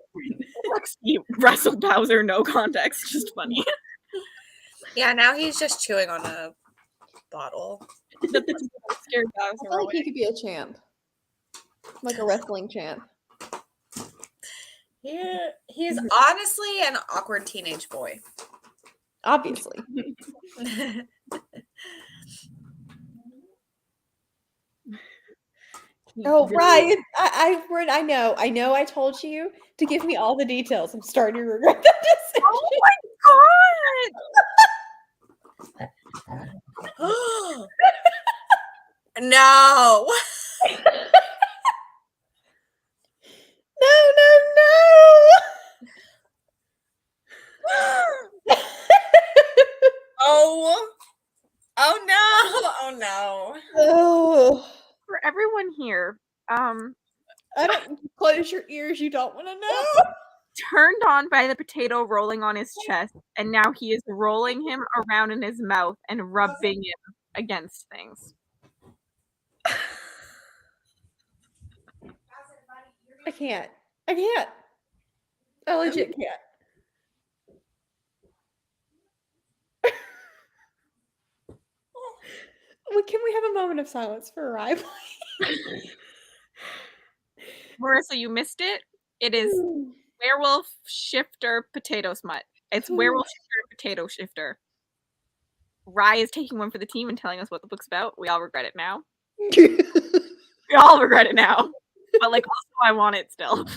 Lexi wrestled Bowser, no context, just funny. Yeah, now he's just chewing on a bottle. Scared I Bowser feel like away. he could be a champ. Like a wrestling champ. Yeah, he's honestly an awkward teenage boy. Obviously. Oh, right. I know. I told you to give me all the details. I'm starting to regret that decision. Oh my god! No! No. Oh no! Oh no! Oh. For everyone here, I don't close your ears. You don't want to know. turned on by the potato rolling on his chest, and now he is rolling him around in his mouth and rubbing him against things. I can't. I legit can't. Well, can we have a moment of silence for Rye? Marissa, you missed it. It is Werewolf Shifter Potato Smut. It's Werewolf Shifter and Potato Shifter. Rye is taking one for the team and telling us what the book's about. We all regret it now. We all regret it now. But like also I want it still.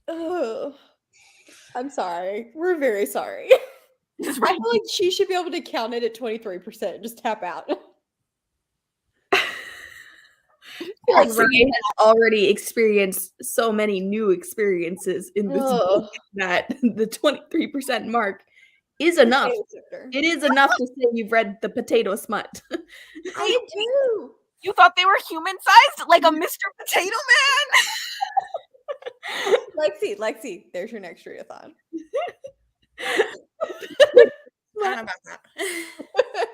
Oh, I'm sorry. We're very sorry. This is I right. feel like she should be able to count it at 23%. Just tap out. Like Ryan has already experienced so many new experiences in this book that the 23% mark is enough. It is enough to say you've read the Potato Smut. I did too. You thought they were human sized? Like a Mr. Potato Man? Lexi, there's your next readathon. I don't know about that.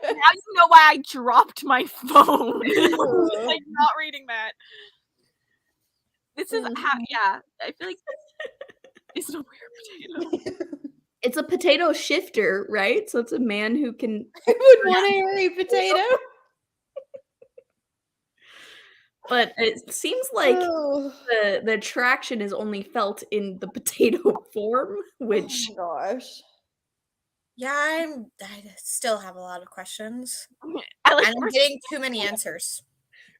Now you know why I dropped my phone. Like not reading that. This is I feel like it's a weird potato. It's a potato shifter, right? So it's a man who can I would want a hairy potato. But it seems like the attraction is only felt in the potato form, which oh my gosh. Yeah, I still have a lot of questions. I like And I'm getting too many answers.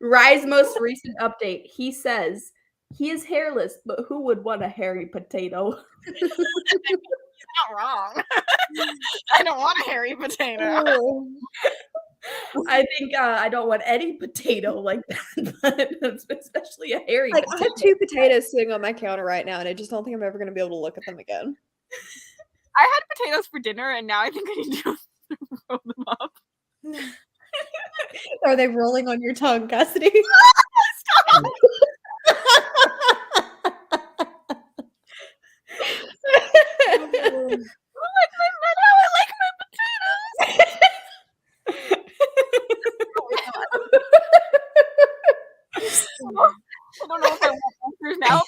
Rye's most recent update, he says he is hairless, but who would want a hairy potato? He's not wrong. I don't want a hairy potato. I think I don't want any potato like that, but especially a hairy Like, potato. I have 2 potatoes sitting on my counter right now, and I just don't think I'm ever going to be able to look at them again. I had potatoes for dinner, and now I think I need to roll them up. Are they rolling on your tongue, Cassidy? Stop! I like my potatoes. I don't know if I want answers now.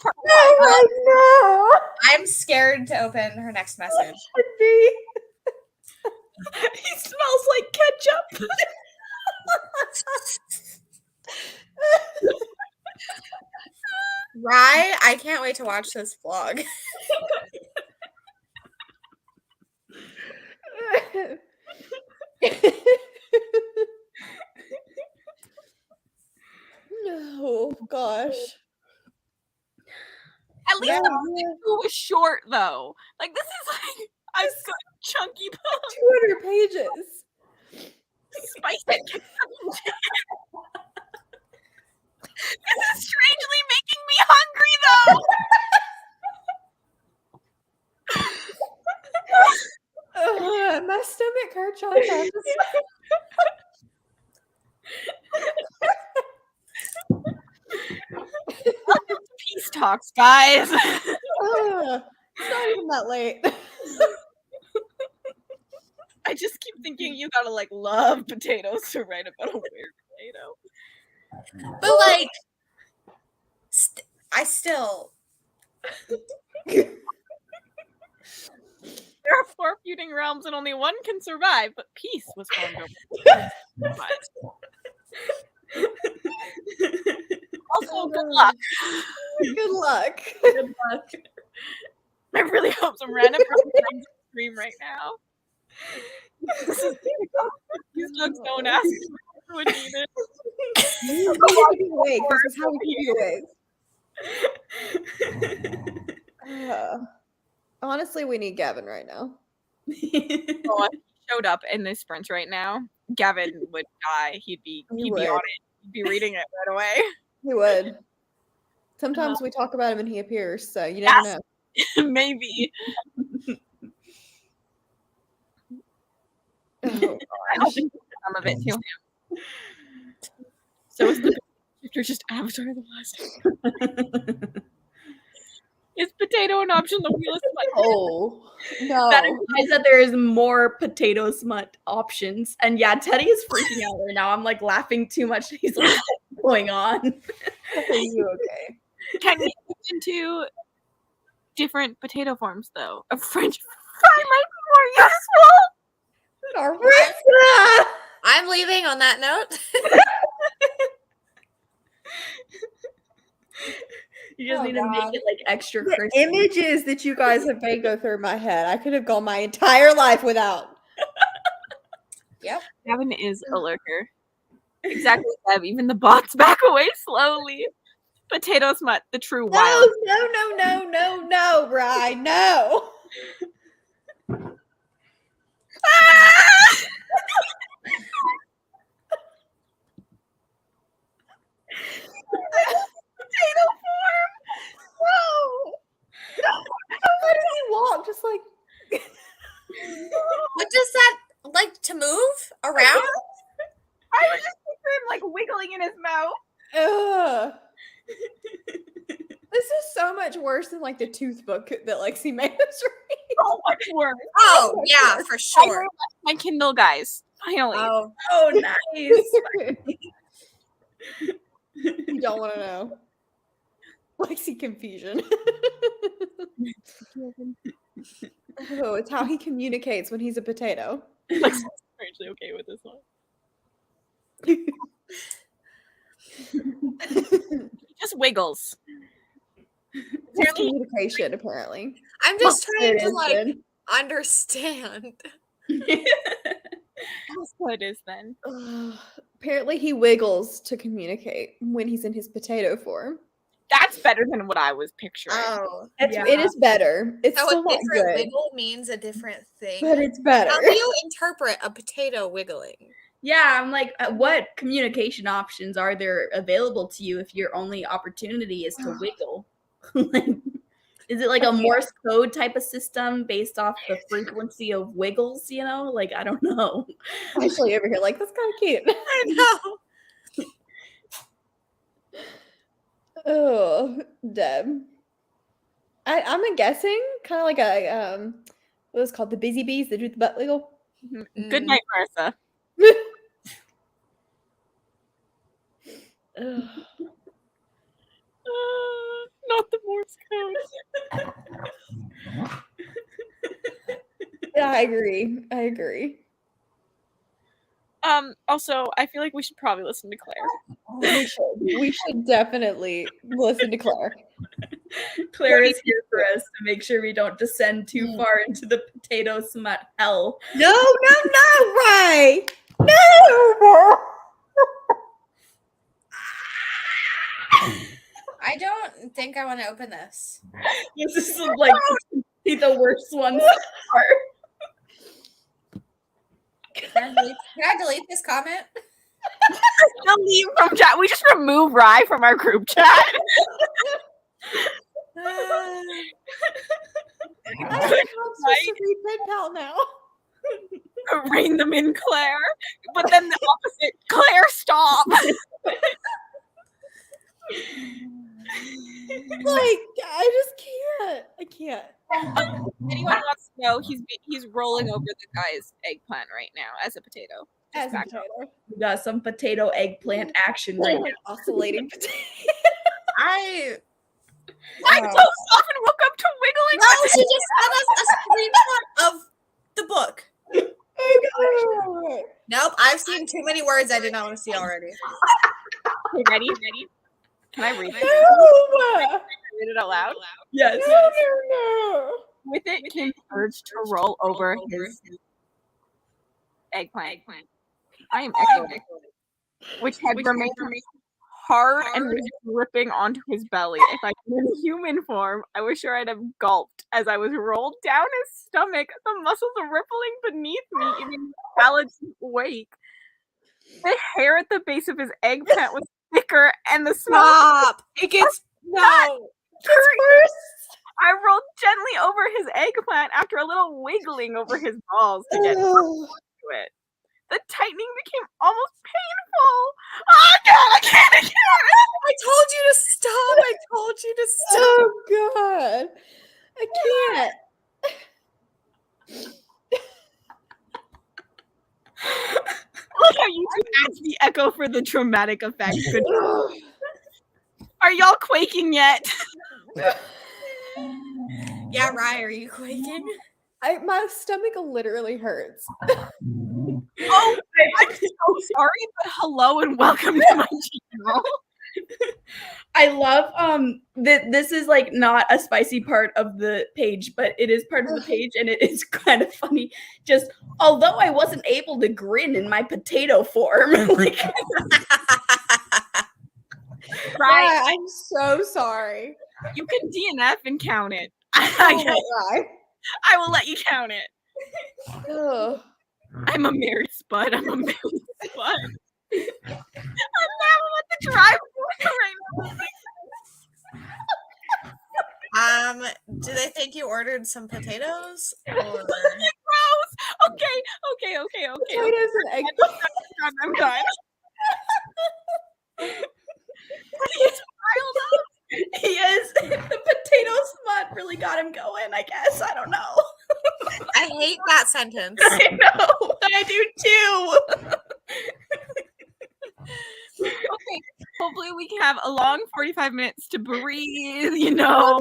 No. I'm scared to open her next message. He smells like ketchup. Rye, I can't wait to watch this vlog. though. Like this is like a good chunky book. 200 pages. Spicy. This is strangely making me hungry though. My stomach hurts on purpose. Peace talks, guys. It's not even that late. I just keep thinking you gotta like love potatoes to write about a weird potato. But like, I still. There are 4 feuding realms and only one can survive, but peace was formed over. Also, good luck. Good luck. Good luck. I really hope some random person finds a stream right now. These dogs don't ask who would need it. You need to be awake. This is how we keep you awake. Honestly, we need Gavin right now. Oh, if he showed up in this sprint right now, Gavin would die. He'd be on it. He'd be reading it right away. He would. Sometimes we talk about him and he appears, so you never know. Maybe. Oh, I hope some of it to him. So is the you're just Avatar the Last. Is potato an option? The wheel is Oh no! That implies that there is more potato smut options. And yeah, Teddy is freaking out right now. I'm like laughing too much. He's like, what's going on? Are you okay? Can you look into different potato forms though? A French fry might be more useful. I'm leaving on that note. You just need to make it like extra The crispy. images that you guys have made go through my head, I could have gone my entire life without. Yep. Gavin is a lurker. Exactly, Deb. Even the bots back away slowly. Potato smut, the true wild. No, Bri, no. Potato form. No. Why does he walk just like? What does that like to move around? I was just picturing him like wiggling in his mouth. Ugh. This is so much worse than like the tooth book that Lexi made us read. So much worse. Oh yeah, for I sure. left my Kindle, guys. Finally. Oh, nice. You don't want to know. Lexi confusion. Oh, it's how he communicates when he's a potato. Like, strangely okay with this one. He just wiggles. It's communication, apparently. I'm just trying It to is like then. That's understand. what it is then. Ugh. Apparently, he wiggles to communicate when he's in his potato form. That's better than what I was picturing. Oh. It is better. It's So still a not different good, wiggle means a different thing. but it's better. How do you interpret a potato wiggling? Yeah, I'm like, what communication options are there available to you if your only opportunity is to wiggle? Like, is it like a Morse code type of system based off the frequency of wiggles? You know, like I don't know. Actually, over here, like that's kind of cute. I know. Oh, Deb. I'm guessing kind of like a what is it called, the busy bees that do the butt wiggle. Good night, Marissa. Ugh. Not the Morse code. Yeah, I agree. Also, I feel like we should probably listen to Claire. We should definitely listen to Claire. Claire is here for us to make sure we don't descend too far into the potato smut hell. No, Ray. No. I don't think I want to open this. This is like Be the worst ones. Can I delete this comment? Delete from chat. We just remove Rye from our group chat. I'm supposed to read pen pal now. Rein them in, Claire. But then the opposite. Claire, stop. Like, I just can't. I can't. Anyone wants to know, he's rolling over the guy's eggplant right now as a potato. Just As a back potato. We got some potato eggplant action right now. Oscillating potato. I I so often woke up to wiggling. No, she just sent us a screenshot of the book. Oh, Nope, I've seen too many words I did not want to see already. Okay, ready? Can I read it? no! Read it out loud? Yes. No. With it came the urge to roll over his eggplant. I am echoing. Which had remained hard and was dripping onto his belly. If I were in human form, I was sure I'd have gulped as I was rolled down his stomach, the muscles rippling beneath me, even salad awake. The hair at the base of his eggplant was thicker, and the smell. Stop! It gets no. I rolled gently over his eggplant after a little wiggling over his balls to get to it. The tightening became almost painful. Oh God, I can't. I told you to stop. I told you to stop. Oh God. I can't. Look how you asked the echo for the dramatic effect. Good job. Are y'all quaking yet? Yeah, Rye, are you quaking? My stomach literally hurts. Oh, I'm so sorry, but hello and welcome to my channel. I love that this is like not a spicy part of the page, but it is part of the page and it is kind of funny. Just although I wasn't able to grin in my potato form. Like, Right. I'm so sorry. You can DNF and count it. Right. I will let you count it. Ugh. I'm a married spud. I'm a married spud. I'm now at the driveway right now. Do they think you ordered some potatoes? Or... Gross. Okay. Potatoes and eggplant. I'm done. He's riled up. he is. The potato smut really got him going, I guess. I don't know. I hate that sentence. I know. I do too. Okay, hopefully we can have a long 45 minutes to breathe, you know.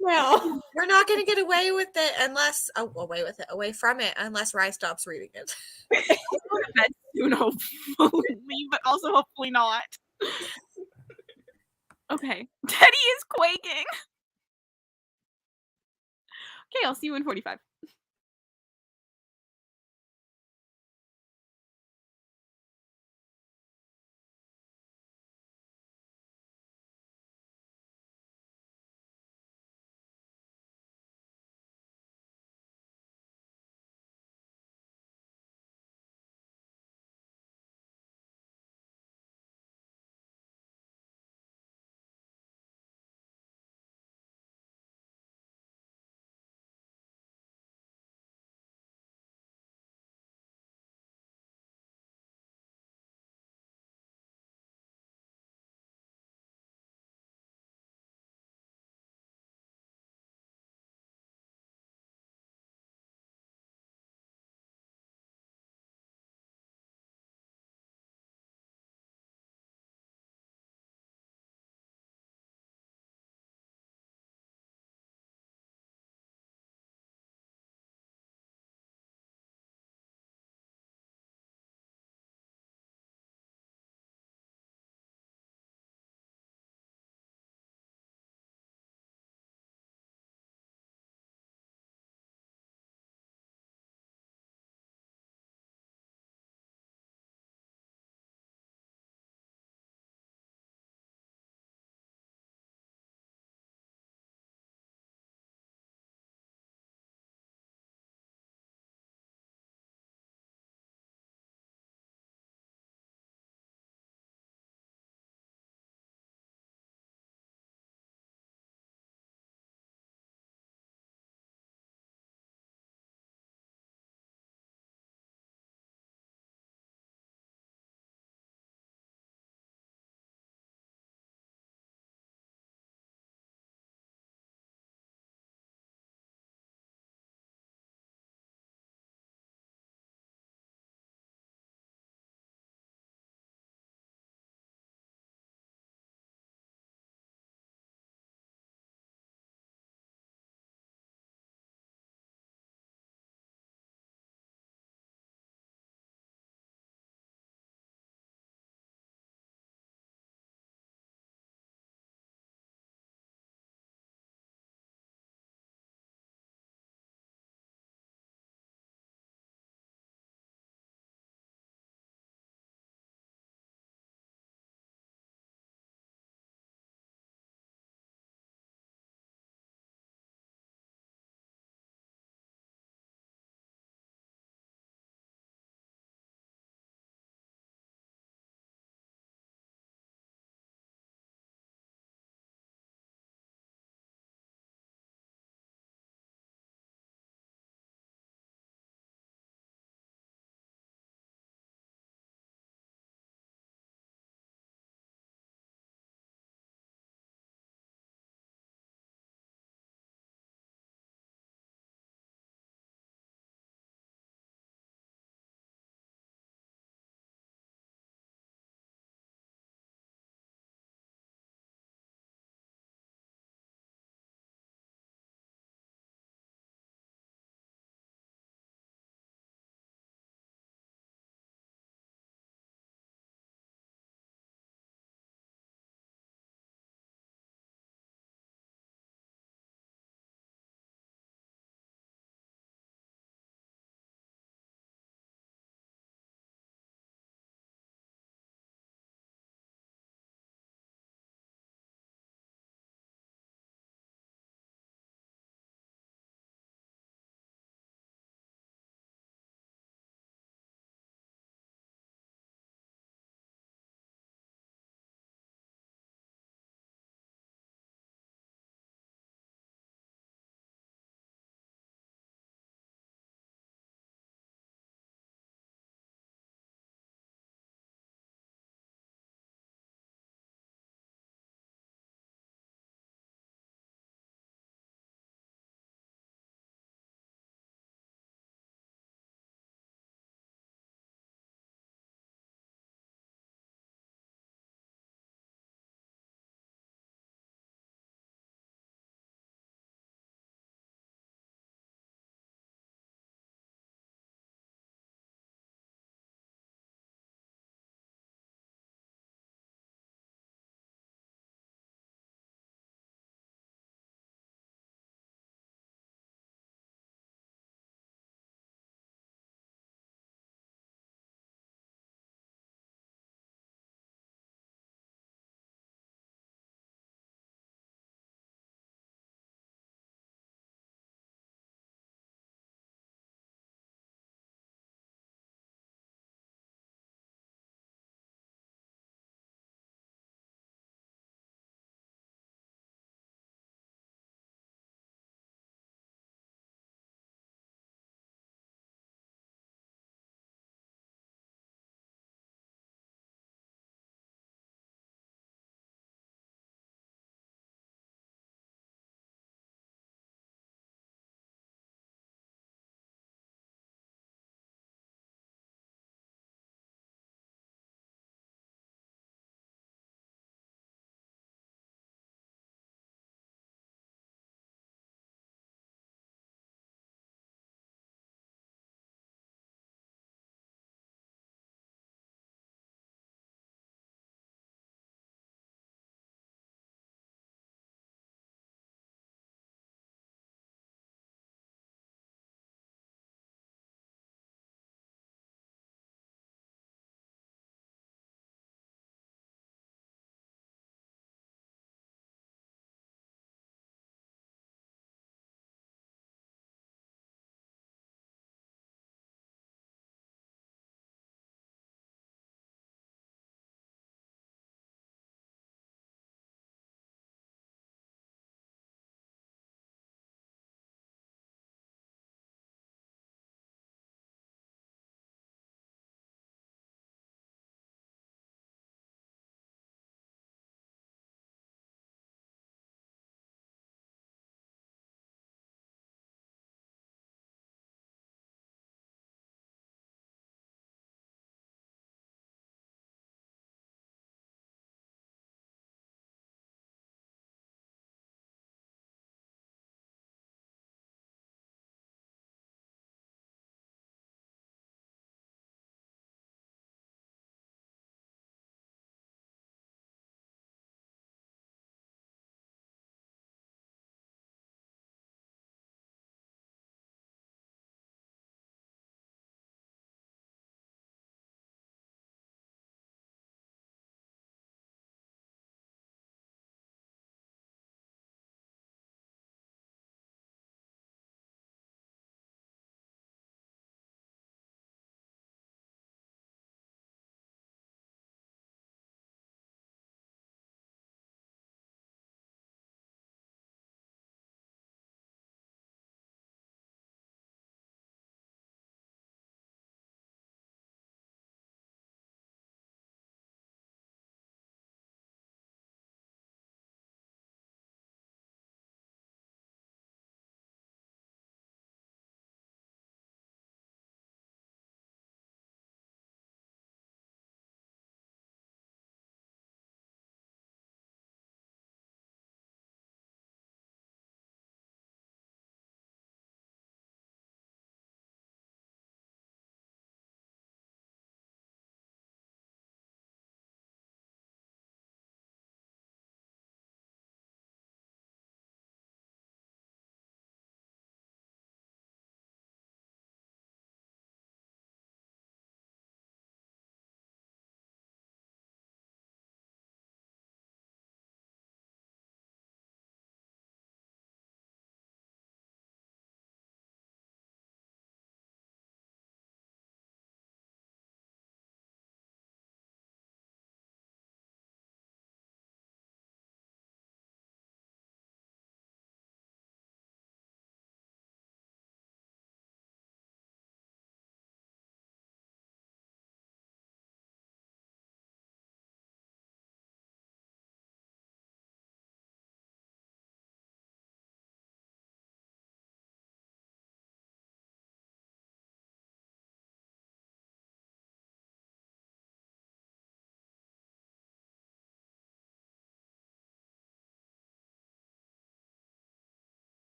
Now. We're not going to get away with it unless away from it unless Rye stops reading it. I'll go to bed soon, hopefully, but also hopefully not. Okay, Teddy is quaking. Okay, I'll see you in 45.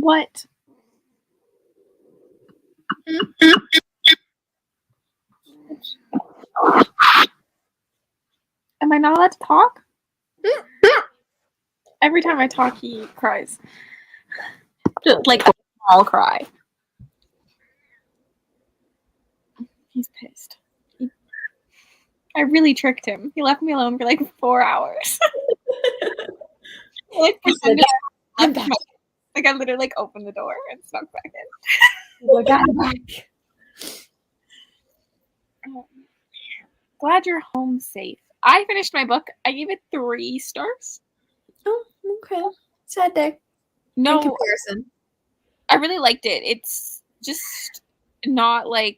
What? Am I not allowed to talk? Every time I talk, he cries. Just like a small cry. He's pissed. I really tricked him. He left me alone for like 4 hours. Like pretended I'm back. Like I literally like opened the door and snuck back in. I got back. Glad you're home safe. I finished my book. I gave it 3 stars. Oh, okay. Sad day. No, In comparison. I really liked it. It's just not like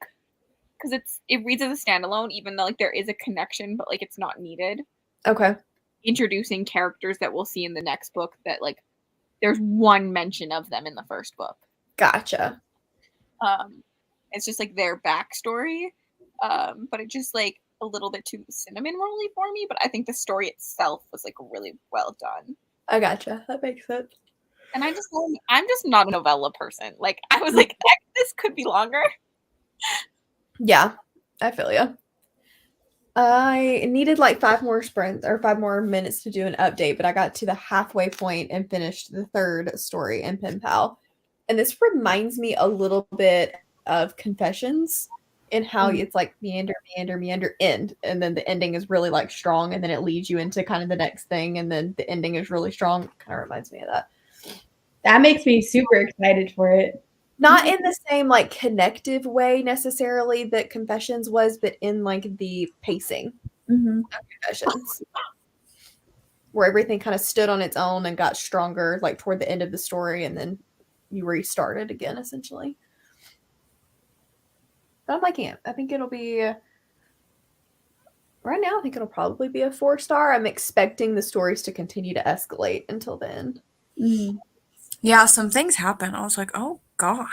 because it reads as a standalone, even though like there is a connection, but like it's not needed. Okay. Introducing characters that we'll see in the next book that like there's one mention of them in the first book. Gotcha. It's just like their backstory. But it just like a little bit too cinnamon rolly for me, but I think the story itself was like really well done. I gotcha. That makes sense. And I'm just not a novella person. Like I was like, this could be longer. Yeah, I feel you. I needed like 5 more sprints or 5 more minutes to do an update, but I got to the halfway point and finished the 3rd story in Pen Pal. And this reminds me a little bit of Confessions in how it's like meander, end. And then the ending is really like strong, and then it leads you into kind of the next thing, and then the ending is really strong. Kind of reminds me of that. That makes me super excited for it. Not in the same like connective way necessarily that Confessions was, but in like the pacing of Confessions, where everything kind of stood on its own and got stronger like toward the end of the story, and then you restarted again essentially. But I'm liking it. I think it'll be right now. I think it'll probably be a 4-star. I'm expecting the stories to continue to escalate until the end. Yeah, some things happen. I was like, oh God.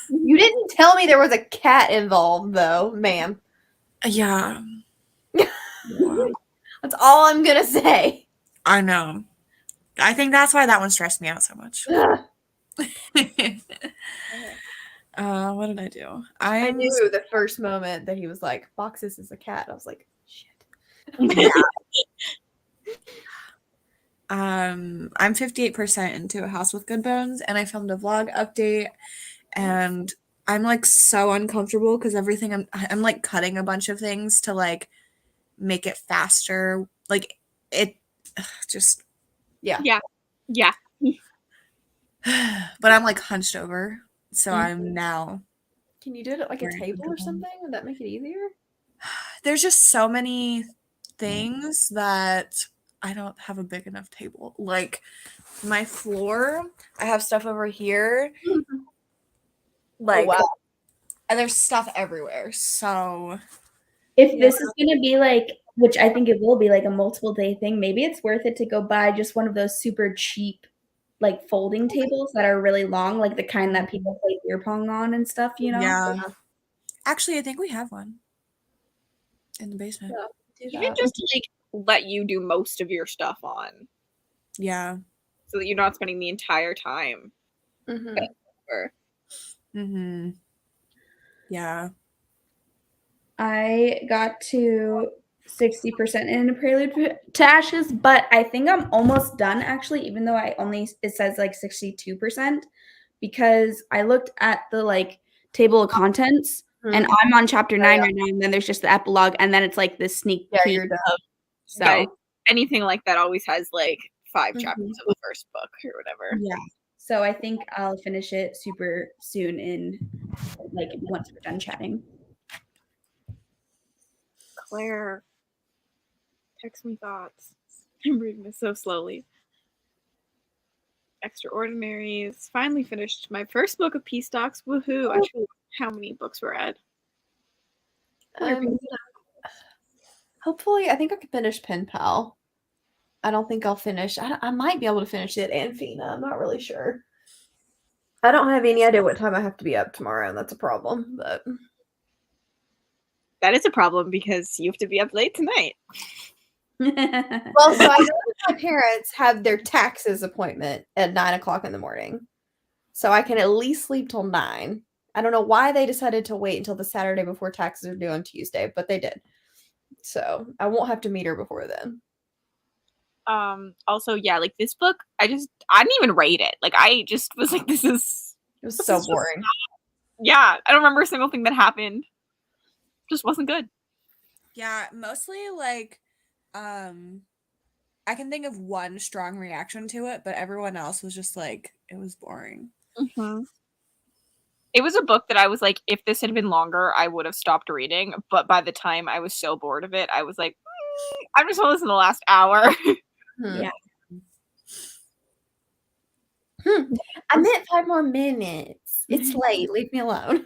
You didn't tell me there was a cat involved, though, ma'am. Yeah. That's all I'm gonna say. I know. I think that's why that one stressed me out so much. What did I do? I knew the first moment that he was like, Boxes is a cat. I was like, shit. I'm 58% into A House with Good Bones, and I filmed a vlog update, and I'm like so uncomfortable because everything I'm like cutting a bunch of things to like make it faster. Like it just Yeah. but I'm like hunched over, so I'm now. Can you do it at like a table or something? Would that make it easier? There's just so many things that I don't have a big enough table. Like my floor, I have stuff over here. Like, wow. And there's stuff everywhere. So if this is going to be like, which I think it will be like a multiple day thing, maybe it's worth it to go buy just one of those super cheap like folding tables that are really long, like the kind that people play beer pong on and stuff, you know? Yeah. Actually, I think we have one in the basement. Even just to like let you do most of your stuff on. Yeah. So that you're not spending the entire time. Yeah. I got to 60% in a Prelude to Ashes, but I think I'm almost done actually, even though it says like 62%, because I looked at the like table of contents and I'm on chapter 9 right now, and then there's just the epilogue, and then it's like this sneak peek. You're done. So guys, anything like that always has like 5 chapters of the first book or whatever. Yeah. So I think I'll finish it super soon like once we're done chatting. Claire, text me thoughts. I'm reading this so slowly. Extraordinaries. Finally finished my first book of Peace Docs. Woohoo! Actually, how many books we're at? Hopefully, I think I can finish Pen Pal. I don't think I'll finish. I might be able to finish it and Fina. I'm not really sure. I don't have any idea what time I have to be up tomorrow, and that's a problem. But that is a problem because you have to be up late tonight. Well, so I know that my parents have their taxes appointment at 9:00 in the morning. so I can at least sleep till 9. I don't know why they decided to wait until the Saturday before taxes are due on Tuesday, but they did. So I won't have to meet her before then. Also, yeah, like this book, I didn't even rate it. Like I just was like, this is It was so boring. Yeah, I don't remember a single thing that happened. Just wasn't good. Yeah, mostly like I can think of one strong reaction to it, but everyone else was just like, it was boring. Mm-hmm. It was a book that I was like, if this had been longer, I would have stopped reading. But by the time I was so bored of it, I was like, I'm just going to listen to the last hour. Yeah. I meant 5 more minutes. It's late. Leave me alone.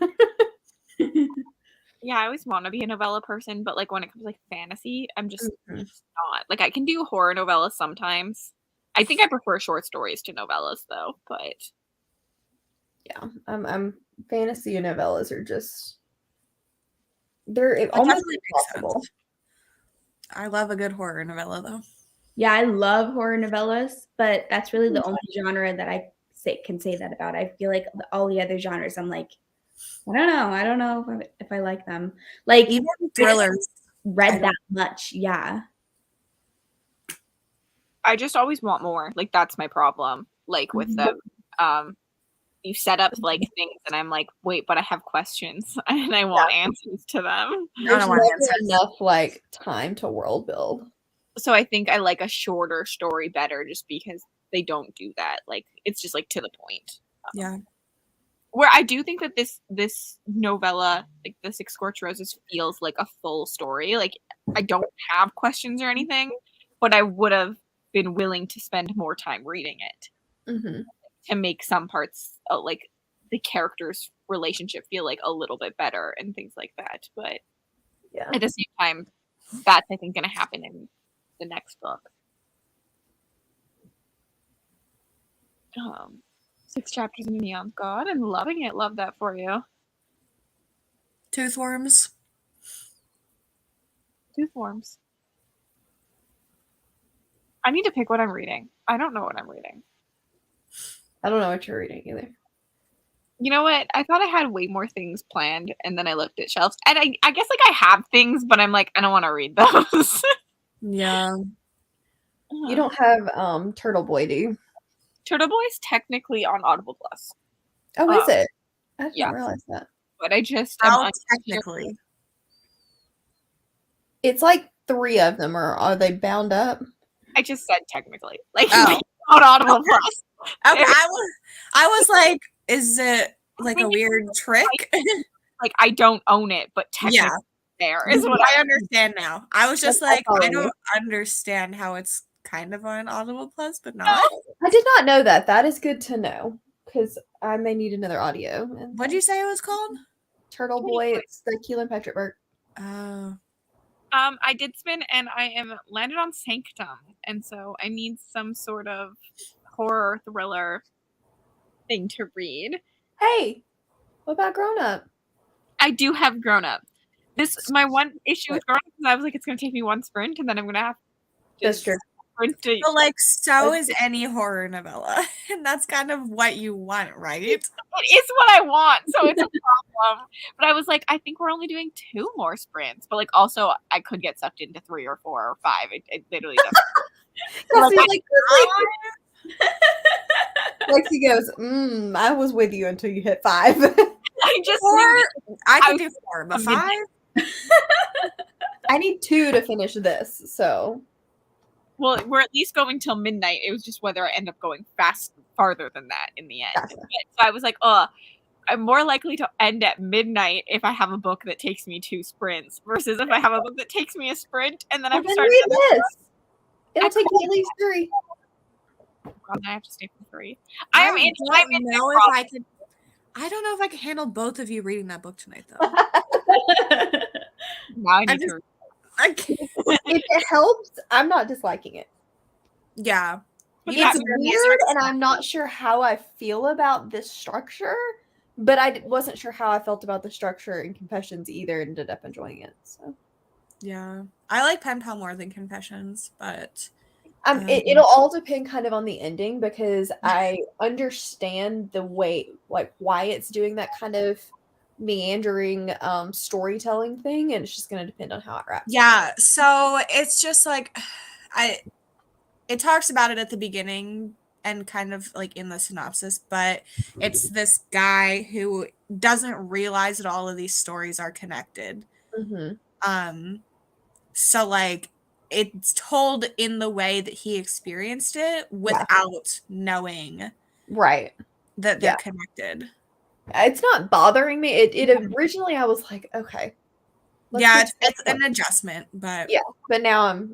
Yeah, I always want to be a novella person, but like when it comes to like fantasy, I'm just Mhm. not. Like I can do horror novellas sometimes. I think I prefer short stories to novellas though, but Yeah, I'm fantasy and novellas are just they're That almost definitely makes impossible. sense. I love a good horror novella though. Yeah, I love horror novellas, but that's really the only genre that I can say that about. I feel like all the other genres, I'm like, I don't know if I like them. Like Even thrillers. read that much, yeah. I just always want more. Like that's my problem. Like with them, you set up like things, and I'm like, wait, but I have questions, and I want answers to them. There's want never answers. enough like time to world build. So I think I like a shorter story better, just because they don't do that. Like it's just like to the point. Yeah. Where I do think that this novella, like The Six Scorched Roses, feels like a full story. Like I don't have questions or anything, but I would have been willing to spend more time reading it to make some parts like the characters' relationship feel like a little bit better and things like that. But Yeah. at the same time, that's I think going to happen in the next book. 6 chapters in Neon God and loving it. Love that for you. Toothworms. Toothworms. I need to pick what I'm reading. I don't know what I'm reading. I don't know what you're reading either. You know what? I thought I had way more things planned, and then I looked at shelves. And I guess like I have things, but I'm like, I don't want to read those. Yeah. You don't have Turtle Boy, do you? Turtle Boy's technically on Audible Plus. Oh, is it? I didn't yeah. realize that. But I just How technically? It's like 3 of them, or are they bound up? I just said technically. Like on Audible Plus. Okay, I was like, is it like a weird trick? Like I don't own it, but technically there is what I understand now. I was just That's like, I don't understand how it's kind of on Audible Plus, but not. I did not know that. That is good to know, because I may need another audio. What did you say it was called? Turtle Boy. It's the Keelan Patrick Burke. Oh. I did spin, and I am landed on Sanctum, and so I need some sort of horror thriller thing to read. Hey, what about Grown Up? I do have Grown Up. My one issue with Grown Up is I was like, it's going to take me 1 sprint, and then I'm going to have to That's true. sprint to. But like, so is any horror novella, and that's kind of what you want, right? It is what I want, so it's a problem. But I was like, I think we're only doing 2 more sprints, but like also I could get sucked into 3 or 4 or 5. It literally doesn't. Lexi goes, I was with you until you hit 5. I can do 4, but 5? I need 2 to finish this, so. Well, we're at least going till midnight. It was just whether I end up going farther than that in the end. Gotcha. So I was like, I'm more likely to end at midnight if I have a book that takes me 2 sprints versus if I have a book that takes me a sprint and then I have to start read this. It'll take you at least 3. I have to stay for 3. I don't know if I can handle both of you reading that book tonight, though. Now I need to. If it helps, I'm not disliking it. Yeah. It's weird, and I'm not sure how I feel about this structure, but I wasn't sure how I felt about the structure in Confessions either, and ended up enjoying it. So, yeah, I like Pen Pal more than Confessions, but It'll all depend kind of on the ending because I understand the way, like why it's doing that kind of meandering storytelling thing, and it's just going to depend on how it wraps. Yeah, so it's just like it talks about it at the beginning and kind of like in the synopsis, but it's this guy who doesn't realize that all of these stories are connected. So like it's told in the way that he experienced it without knowing Right. that they're connected. It's not bothering me. It originally I was like, okay. It's an adjustment, but but now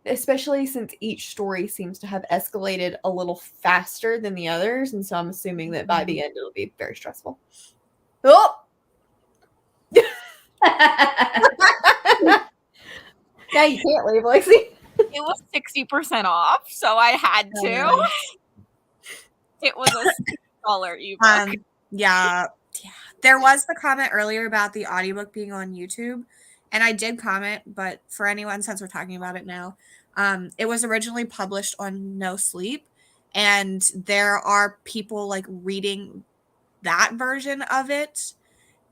especially since each story seems to have escalated a little faster than the others, and so I'm assuming that by the end it'll be very stressful. Oh, yeah, you can't leave, Lexi. It was 60% off, so I had to. It was a $6 ebook. Yeah. There was the comment earlier about the audiobook being on YouTube, and I did comment, but for anyone, since we're talking about it now, it was originally published on No Sleep, and there are people like reading that version of it,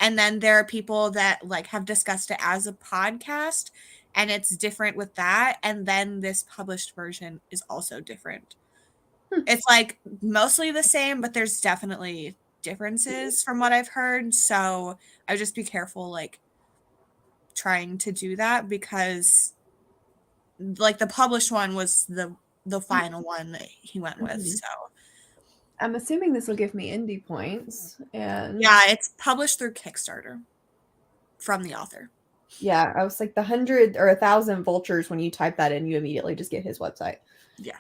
and then there are people that like have discussed it as a podcast, and it's different with that, and then this published version is also different. It's like mostly the same, but there's definitely differences from what I've heard, so I would just be careful like trying to do that, because like the published one was the final one that he went with. So I'm assuming this will give me indie points, and it's published through Kickstarter from the author. Yeah, I was like the 100 or 1,000 vultures. When you type that in, you immediately just get his website. Yeah,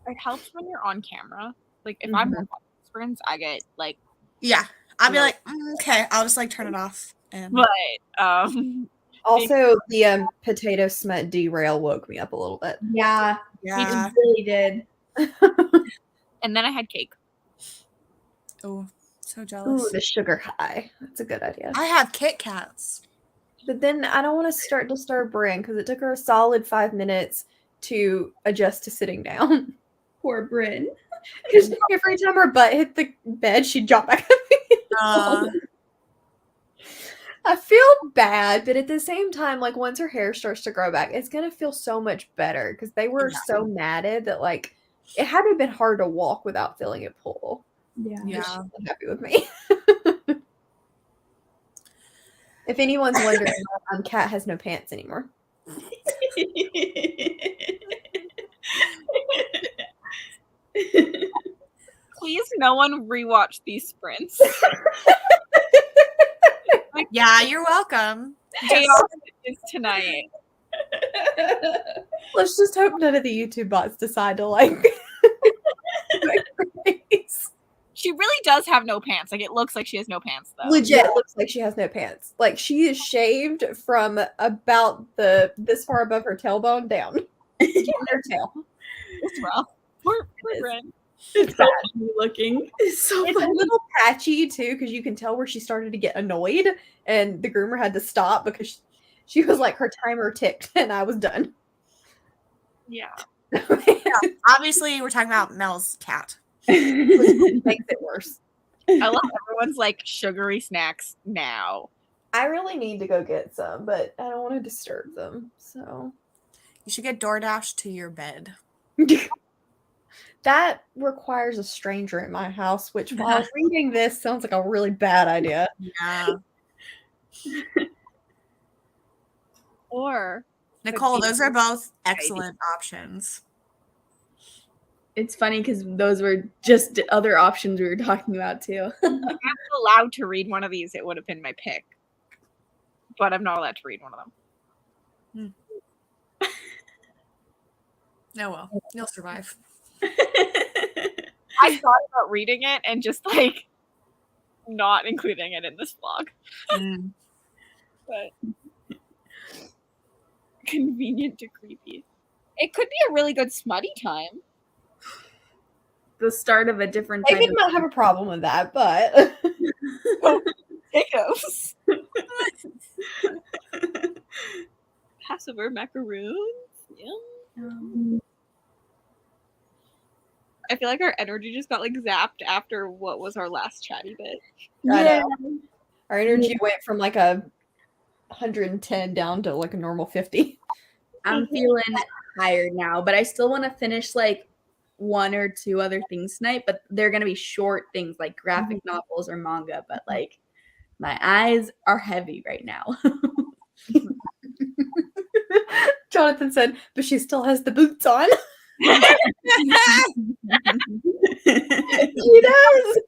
it helps when you're on camera. Like if I'm on sprints, I get like I'll be like okay, I'll just like turn it off. And but also the potato smut derail woke me up a little bit. Yeah, it really did. And then I had cake. Oh, so jealous. Ooh, the sugar high. That's a good idea. I have Kit Kats. But then I don't want to start disturb Bryn because it took her a solid 5 minutes to adjust to sitting down. Poor Bryn. Because every time her butt hit the bed, she'd drop back. I feel bad, but at the same time, like once her hair starts to grow back, it's gonna feel so much better because they were so matted that like it had to have been hard to walk without feeling it pull. Yeah. She's not happy with me. If anyone's wondering, Kat has no pants anymore. Please, no one rewatch these sprints. Yeah, you're welcome. Chaos is tonight. Let's just hope none of the YouTube bots decide to like. She really does have no pants. Like it looks like she has no pants though. Legit looks like she has no pants. Like she is shaved from about this far above her tailbone down. Her tail. It's rough. Poor Bryn. It's so funny looking. It's a little patchy too, because you can tell where she started to get annoyed, and the groomer had to stop because she was like her timer ticked, and I was done. Yeah. Obviously, we're talking about Mel's cat. Which makes it worse. I love everyone's like sugary snacks now. I really need to go get some, but I don't want to disturb them. So you should get DoorDash to your bed. That requires a stranger in my house, which while reading this sounds like a really bad idea. Yeah. Or Nicole, those are both excellent options. It's funny because those were just other options we were talking about too. If I was allowed to read one of these, it would have been my pick. But I'm not allowed to read one of them. No, well, you'll survive. I thought about reading it and just like not including it in this vlog. But convenient to creepy. It could be a really good smutty time. The start of a different I did not have a problem with that, but potatoes. Passover macaroons. Yeah. I feel like our energy just got like zapped after what was our last chatty bit. Yeah. Our energy went from like a 110 down to like a normal 50. I'm feeling tired now, but I still want to finish like one or two other things tonight, but they're going to be short things like graphic novels or manga, but like my eyes are heavy right now. Jonathan said, but she still has the boots on. She does.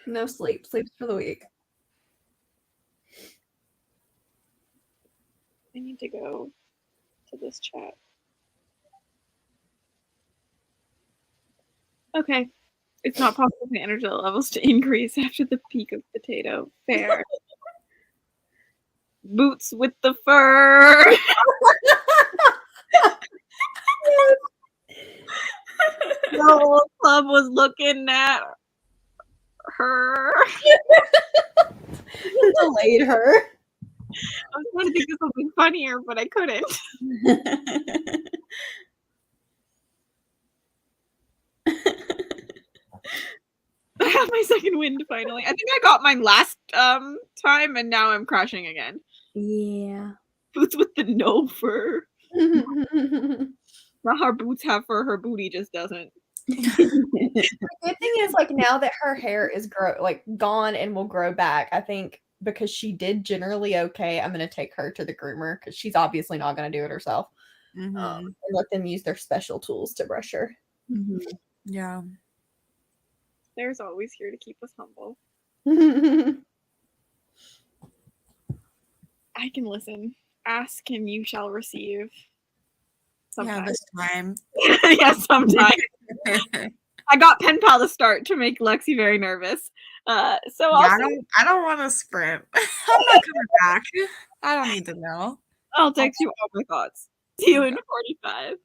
No sleep. Sleeps for the week. I need to go to this chat. Okay. It's not possible for energy levels to increase after the peak of potato. Fair. Boots with the fur. The whole club was looking at her. Delayed her. I was trying to think of something funnier, but I couldn't. I have my second wind finally. I think I got mine last time, and now I'm crashing again. Yeah. Boots with the no fur. Well, her boots have fur, her booty just doesn't. The good thing is, like, now that her hair is gone and will grow back, I think because she did generally okay, I'm gonna take her to the groomer because she's obviously not gonna do it herself. And let them use their special tools to brush her. Yeah. There's always here to keep us humble. I can listen. Ask and you shall receive. Yeah, Sometimes. this time. Yeah, sometimes. I got pen pal to start to make Lexi very nervous. So Yeah, I don't want to sprint. I'm not coming back. I don't need to know. I'll text you all my thoughts. See you in 45.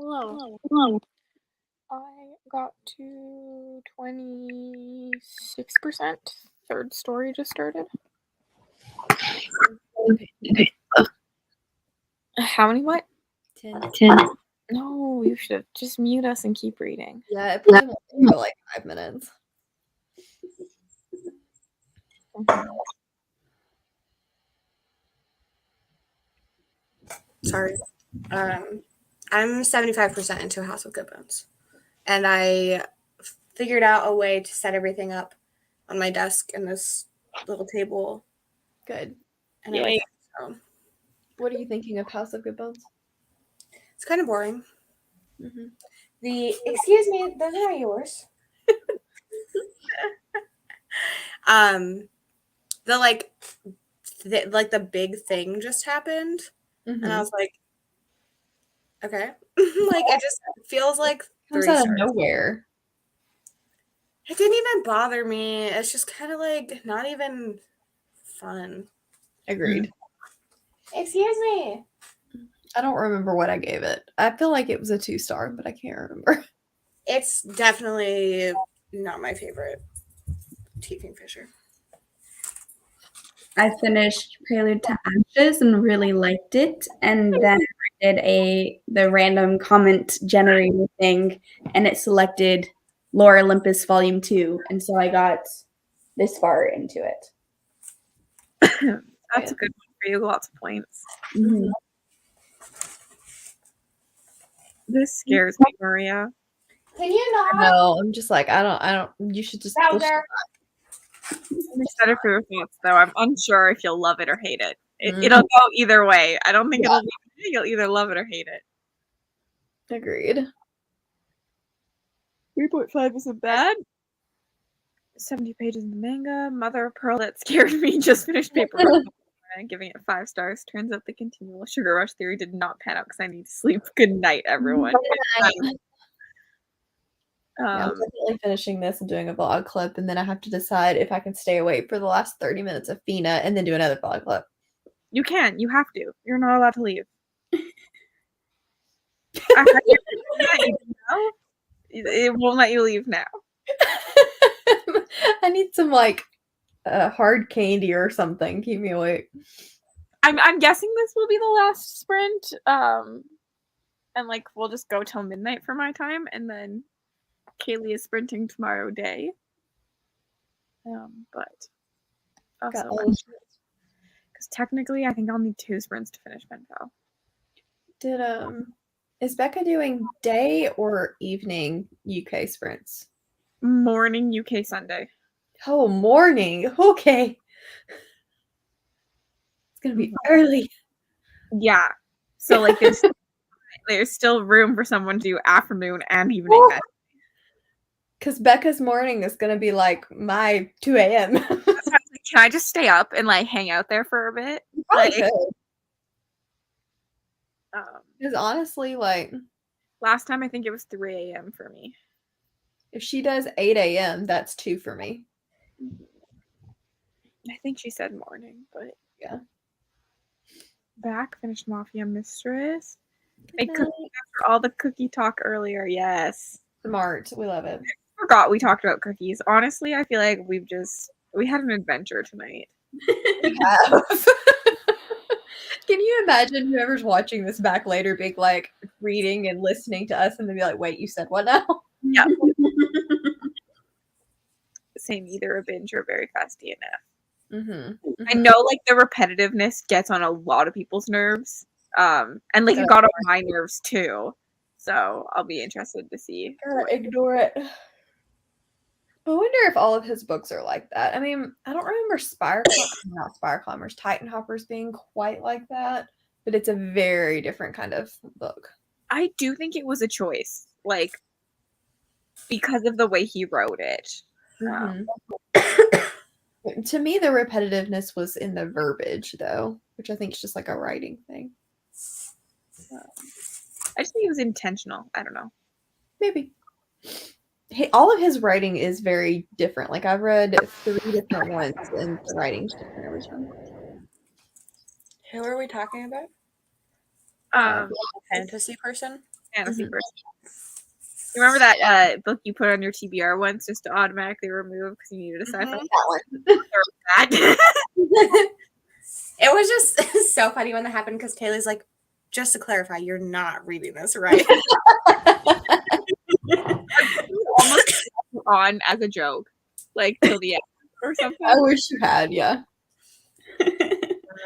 Hello. I got to 26%. Third story just started. How many what? 10. No, you should just mute us and keep reading. Yeah, it probably won't go like 5 minutes. Sorry. I'm 75% into A House with Good Bones. And I figured out a way to set everything up on my desk in this little table. Good. And Yay. everything. So What are you thinking of House of Good Bones? it's kind of boring. Mm-hmm. Excuse me, those are not yours. The big thing just happened. Mm-hmm. And I was like, okay. Like, it just feels like Comes 3 out of stars. nowhere. It didn't even bother me. It's just kind of like not even fun. Agreed. Excuse me. I don't remember what I gave it. I feel like it was a 2-star, but I can't remember. It's definitely not my favorite T. Kingfisher. I finished Prelude to Ashes and really liked it, and then I did the random comment generator thing, and it selected Lore Olympus Volume 2, and so I got this far into it. That's a good one for you. Lots of points. Mhm. This scares me, Maria. Can you not? No, I'm just like, I don't, you should just. Browser. I'm excited for your thoughts, though. I'm unsure if you'll love it or hate it. It'll go either way. I don't think it'll be. You'll either love it or hate it. Agreed. 3.5 isn't bad. 70 pages in the manga. Mother of Pearl that scared me. Just finished paper. Giving it 5 stars. Turns out the continual sugar rush theory did not pan out because I need to sleep. Good night, everyone. Yeah, I'm definitely finishing this and doing a vlog clip, and then I have to decide if I can stay awake for the last 30 minutes of Fina and then do another vlog clip. You can. You have to. You're not allowed to leave. It won't let you leave now. I need some like hard candy or something. Keep me awake. I'm guessing this will be the last sprint. And like we'll just go till midnight for my time, and then Kaylee is sprinting tomorrow day. But also because technically I think I'll need 2 sprints to finish Benfell. Is Becca doing day or evening UK sprints? Morning UK Sunday. Oh, morning. Okay. It's gonna be early. Yeah. So like there's still room for someone to do afternoon and evening. Because Becca's morning is gonna be like my 2 a.m. Can I just stay up and like hang out there for a bit? Because honestly, like last time I think it was 3 a.m. for me. If she does 8 a.m., that's 2 for me. I think she said morning, but yeah. Back, finished Mafia Mistress. Make cookies after all the cookie talk earlier. Yes. Smart. We love it. I forgot we talked about cookies. Honestly, I feel like we had an adventure tonight. We have. Can you imagine whoever's watching this back later being like reading and listening to us and then be like, wait, you said what now? Yeah. Same, either a binge or a very fast DNF. Mm-hmm. I know like the repetitiveness gets on a lot of people's nerves. And like it got on my nerves too. So I'll be interested to see. Gotta ignore it. I wonder if all of his books are like that. I mean, I don't remember not Spire Climbers, Titan Hoppers being quite like that, but it's a very different kind of book. I do think it was a choice, like because of the way he wrote it. Mm-hmm. To me, the repetitiveness was in the verbiage, though, which I think is just like a writing thing. I just think it was intentional. I don't know. Maybe. All of his writing is very different. Like I've read 3 different ones, and the writing's different every time. Who are we talking about? Fantasy person? fantasy person. You remember that book you put on your TBR once just to automatically remove because you needed a sci-fi? That That. It was just so funny when that happened because Kaylee's like, just to clarify, you're not reading this, right? Almost on as a joke, like till the end or something. I wish you had, yeah.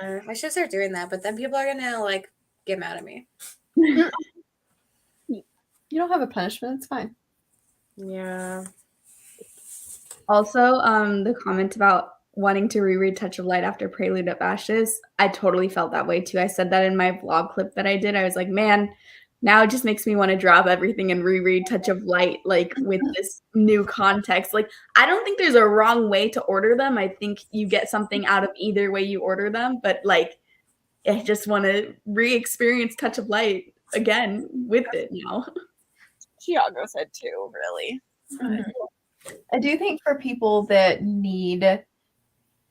I should start doing that, but then people are gonna like get mad at me. You don't have a punishment. It's fine. Yeah. Also, the comment about wanting to reread Touch of Light after Prelude of Ashes, I totally felt that way too. I said that in my vlog clip that I did. I was like, man, now it just makes me want to drop everything and reread Touch of Light, like with this new context. Like, I don't think there's a wrong way to order them. I think you get something out of either way you order them, but like, I just want to re-experience Touch of Light again with it now. Tiago said too, really. I do think for people that need,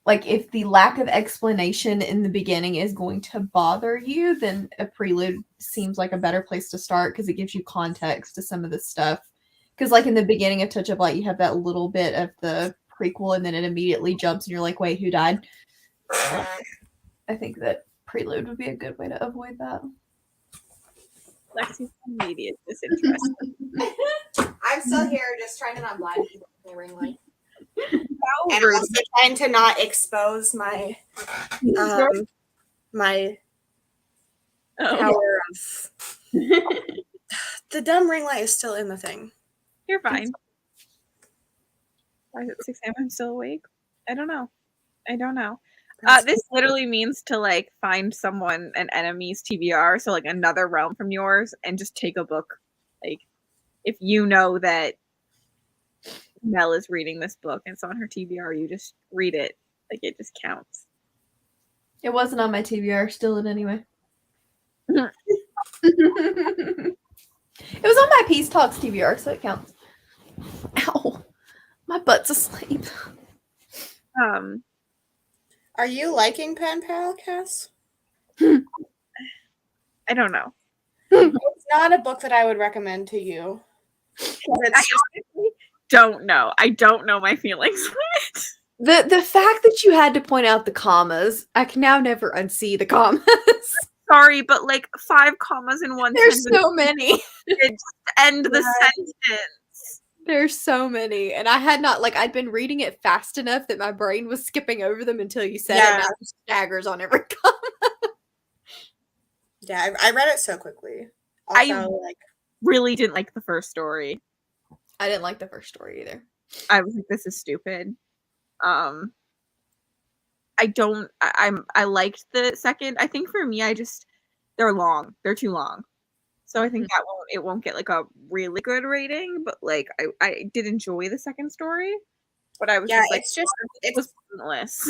like, if the lack of explanation in the beginning is going to bother you, then a prelude seems like a better place to start because it gives you context to some of this stuff. Because, like, in the beginning of Touch of Light, you have that little bit of the prequel, and then it immediately jumps, and you're like, wait, who died? I think that prelude would be a good way to avoid that. Lexi's immediate disinterest. I'm still here just trying to not blind people with my ring light. And Rude. also trying to not expose my my power of the dumb ring light is still in the thing. You're fine. Why is it 6 a.m.? I'm still awake. I don't know. This literally means to like find someone, an enemy's TBR, so like another realm from yours, and just take a book. Like, if you know that Mel is reading this book and it's on her TBR, you just read it. Like, it just counts. It wasn't on my TBR, still in anyway. It was on my Peace Talks TBR, so it counts. Ow. My butt's asleep. Are you liking Pen Pal, Cass? I don't know. It's not a book that I would recommend to you. I honestly don't know. I don't know my feelings on it. The fact that you had to point out the commas, I can now never unsee the commas. Sorry, but like 5 commas in one There's sentence. so many. Just end the sentence. There's so many. And I had not, like, I'd been reading it fast enough that my brain was skipping over them until you said it. Now it staggers on every comma. Yeah, I read it so quickly. I really didn't like the first story. I didn't like the first story either. I was like, this is stupid. I liked the second. I think for me, they're long. They're too long. So I think it won't get like a really good rating, but like I did enjoy the second story. But I was just like, it was pointless.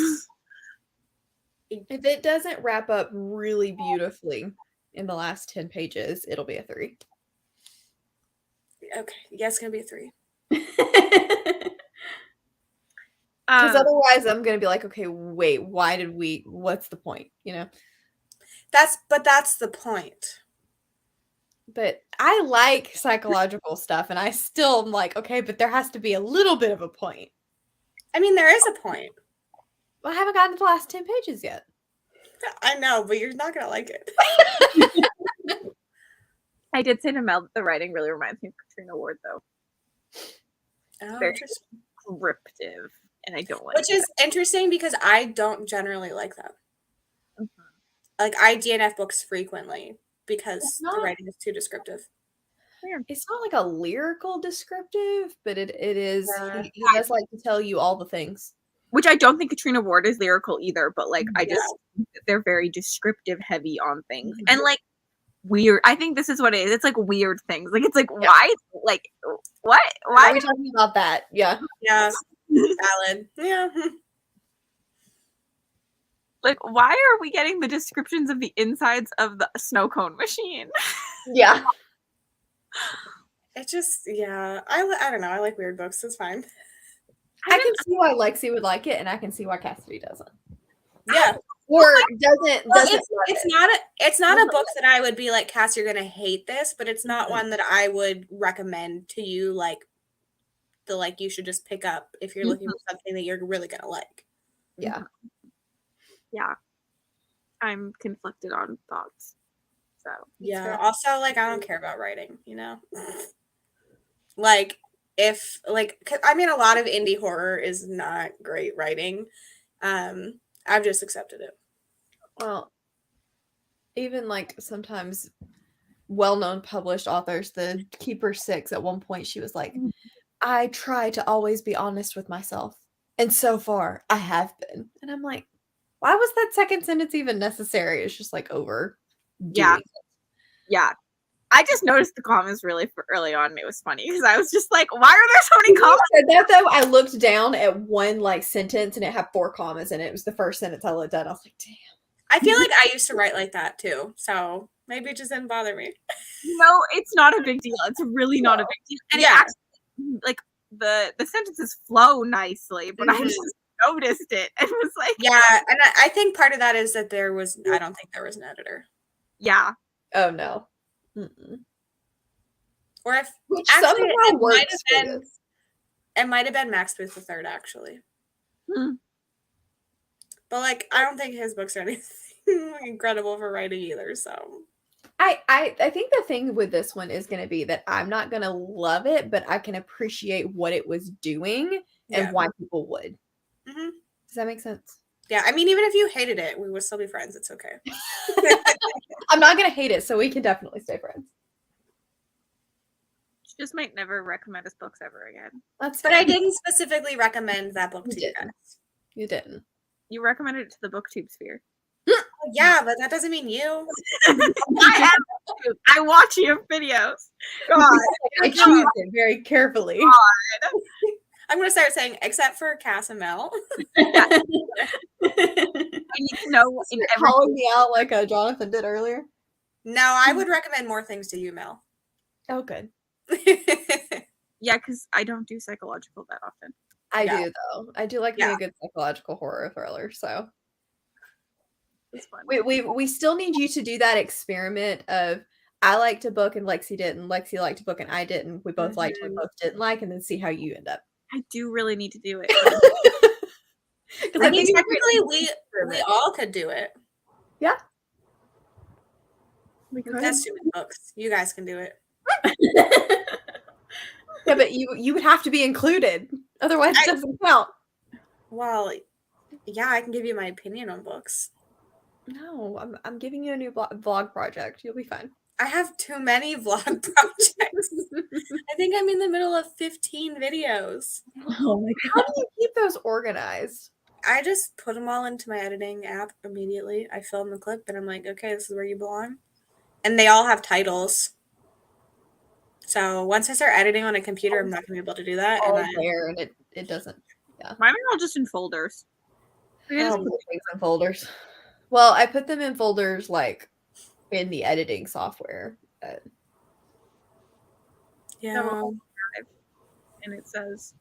If it doesn't wrap up really beautifully in the last 10 pages, it'll be a 3. Okay, yeah, it's gonna be a 3. Because otherwise I'm gonna be like, okay, wait, what's the point? You know? That's the point. But I like psychological stuff, and I still am like, okay, but there has to be a little bit of a point. I mean, there is a point. Well, I haven't gotten to the last 10 pages yet. I know, but you're not gonna like it. I did say to Mel that the writing really reminds me of Katrina Ward, though. Oh, very descriptive, and I don't like Which is interesting because I don't generally like that. Mm-hmm. Like, I DNF books frequently because the writing is too descriptive. It's not like a lyrical descriptive, but it is. He does like to tell you all the things. Which I don't think Katrina Ward is lyrical either, but like I just think that they're very descriptive heavy on things. And like weird. I think this is what it is. It's like weird things. Like it's like why? Like what? Why are we talking about that? Yeah. Yeah. Valid. Yeah. Like, why are we getting the descriptions of the insides of the snow cone machine? Yeah. It just, yeah. I don't know. I like weird books. It's fine. I can see why Lexi would like it, and I can see why Cassidy doesn't. Yeah. or doesn't Well, love it's it. not a book that I would be like, Cass, you're gonna hate this, but it's not one that I would recommend to you, like you should just pick up if you're looking for something that you're really gonna like. Yeah. Yeah. I'm conflicted on thoughts. So Yeah. fair. Also, like, I don't care about writing, you know? Like, if, like, 'cause, I mean, a lot of indie horror is not great writing. I've just accepted it. Well, even like sometimes well-known published authors, the Keeper 6, at one point she was like, I try to always be honest with myself. And so far, I have been. And I'm like, why was that second sentence even necessary? It's just like over. Yeah. Yeah. I just noticed the comments really early on, and it was funny because I was just like, why are there so many When you comments? said that though, I looked down at one like sentence and it had 4 commas in it. It was the first sentence I looked at. I was like, damn. I feel like I used to write like that too, so maybe it just didn't bother me. No, it's not a big deal. It's really not a big deal. And Yeah. it actually, like, the sentences flow nicely, but I just noticed it and was like, Yeah, and I think part of that is that I don't think there was an editor. yeah. Oh no. Mm-mm. Or if Which actually, somehow it might works have for been this. it might have been Max Booth the Third, actually. But like, I don't think his books are anything incredible for writing either. So I think the thing with this one is going to be that I'm not going to love it, but I can appreciate what it was doing and Yeah. why people would. Mhm. Does that make sense? Yeah, I mean, even if you hated it, we would still be friends. It's okay. I'm not going to hate it, so we can definitely stay friends. She just might never recommend his books ever again. That's But I fine. didn't specifically recommend that book to you didn't. guys. You didn't. You recommended it to the BookTube sphere. Yeah, but that doesn't mean you. I watch your videos. God. I choose it very carefully. I'm gonna start saying, except for Cass and Mel. I need to know in You're every calling me out like Jonathan did earlier. No, I would recommend more things to you, Mel. Oh, good. Yeah, because I don't do psychological that often. I do though. I do like me Yeah. a good psychological horror thriller. So It's fun. we still need you to do that experiment of I liked a book and Lexi didn't. Lexi liked a book and I didn't. We both liked, we both didn't like, and then see how you end up. I do really need to do it. Because I mean, technically, we all could do it. Yeah. We could. That's too many books. You guys can do it. Yeah, but you would have to be included. Otherwise, it doesn't count. Well, yeah, I can give you my opinion on books. No, I'm giving you a new vlog project. You'll be fine. I have too many vlog projects. I think I'm in the middle of 15 videos. Oh my How do you keep those organized? I just put them all into my editing app immediately. I film the clip and I'm like, okay, this is where you belong. And they all have titles. So once I start editing on a computer, I'm not going to be able to do that. All And there, and it doesn't. Mine are all just in folders. I don't put things in folders. Well, I put them in folders like in the editing software. yeah. And it says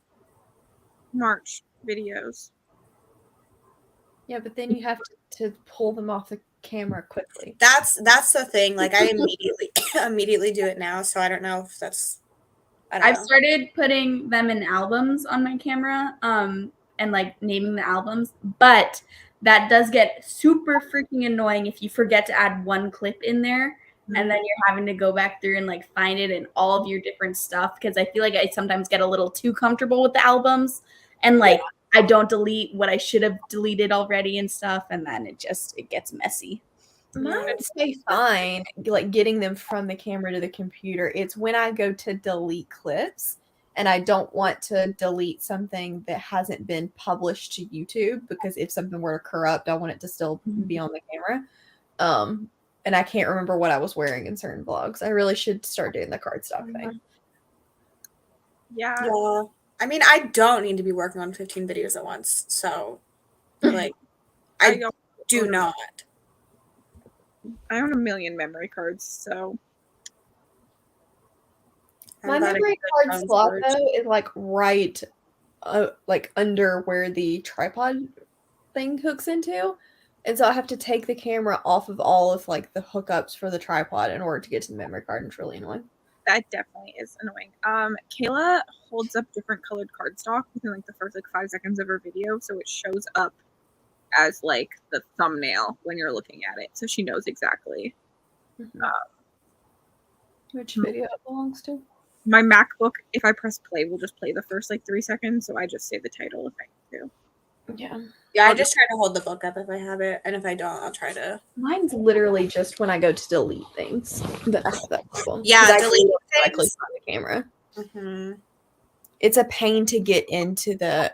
March videos. Yeah, but then you have to pull them off the camera quickly. That's the thing. Like I immediately do it now. So I don't know if that's. I've started putting them in albums on my camera, and like naming the albums, but that does get super freaking annoying if you forget to add one clip in there, and then you're having to go back through and like find it in all of your different stuff, because I feel like I sometimes get a little too comfortable with the albums, and like I don't delete what I should have deleted already and stuff, and then it gets messy. Mine stay fine, like getting them from the camera to the computer. It's when I go to delete clips and I don't want to delete something that hasn't been published to YouTube, because if something were to corrupt, I want it to still be on the camera. And I can't remember what I was wearing in certain vlogs. I really should start doing the cardstock thing. Yeah. I mean, I don't need to be working on 15 videos at once. So, like, I do not. I own a million memory cards, so. My memory card slot though is like right, like under where the tripod thing hooks into. And so I have to take the camera off of all of like the hookups for the tripod in order to get to the memory card, and it's really annoying. That definitely is annoying. Kayla holds up different colored cardstock within like the first like 5 seconds of her video, so it shows up as like the thumbnail when you're looking at it, so she knows exactly. Which video it belongs to? My MacBook, if I press play, will just play the first like 3 seconds, so I just say the title if I need to. Yeah. Yeah, I just try to hold the book up if I have it, and if I don't, I'll try to. Mine's literally just when I go to delete things. That's the problem. Yeah, 'Cause I delete directly things. on the camera. Mm-hmm. It's a pain to get into the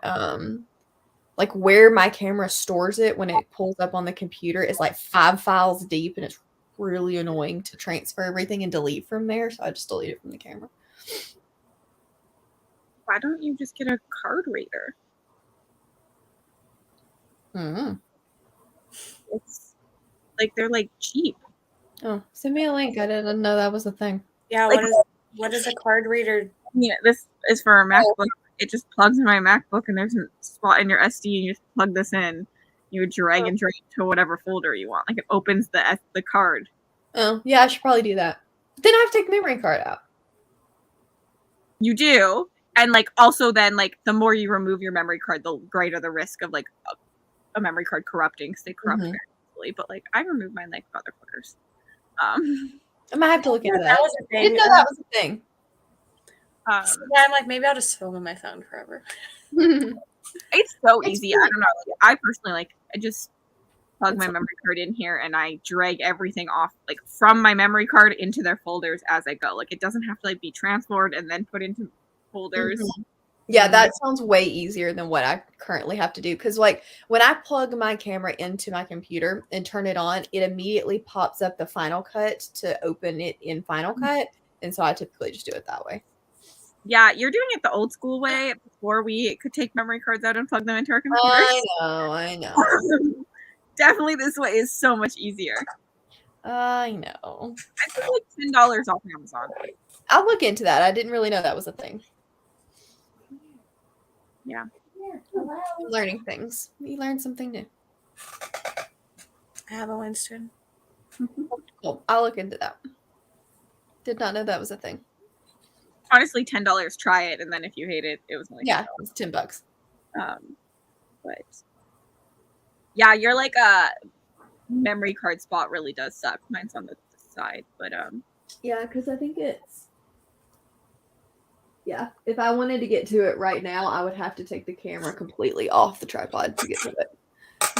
like where my camera stores it when it pulls up on the computer is like 5 files deep, and it's really annoying to transfer everything and delete from there. So I just delete it from the camera. Why don't you just get a card reader? Mm-hmm. It's like they're like cheap. Oh, send me a link. I didn't know that was a thing. Yeah, Like- what is a card reader? Yeah, this is for a MacBook. It just plugs in my MacBook, and there's a spot in your SD, and you just plug this in. You drag and drag to whatever folder you want. Like it opens the card. Oh, yeah, I should probably do that. Then I have to take the memory card out. You do, and like also then like the more you remove your memory card, the greater the risk of like a memory card corrupting, because they corrupt very easily. But like I remove mine like motherfuckers. I might have to look into that. That was a I thing. didn't know that was a thing. Yeah, I'm like, maybe I'll just film on my phone forever. It's so It's easy. I don't know. Like, I personally like. I just plug my memory card in here, and I drag everything off like from my memory card into their folders as I go. Like it doesn't have to like be transferred and then put into folders. Yeah, that sounds way easier than what I currently have to do. Because, like, when I plug my camera into my computer and turn it on, it immediately pops up the Final Cut to open it in Final Cut. And so I typically just do it that way. Yeah, you're doing it the old school way before we could take memory cards out and plug them into our computers. I know. Definitely this way is so much easier. I know. I think like $10 off Amazon. I'll look into that. I didn't really know that was a thing. Yeah. Learning things. You learn something new. I have a Winston. Cool. I'll look into that. Did not know that was a thing. Honestly, $10. Try it, and then if you hate it, it was only Yeah, it's $10. But yeah, you're like a memory card spot really does suck. Mine's on the side, but Yeah, because I think it's. Yeah, if I wanted to get to it right now, I would have to take the camera completely off the tripod to get to it.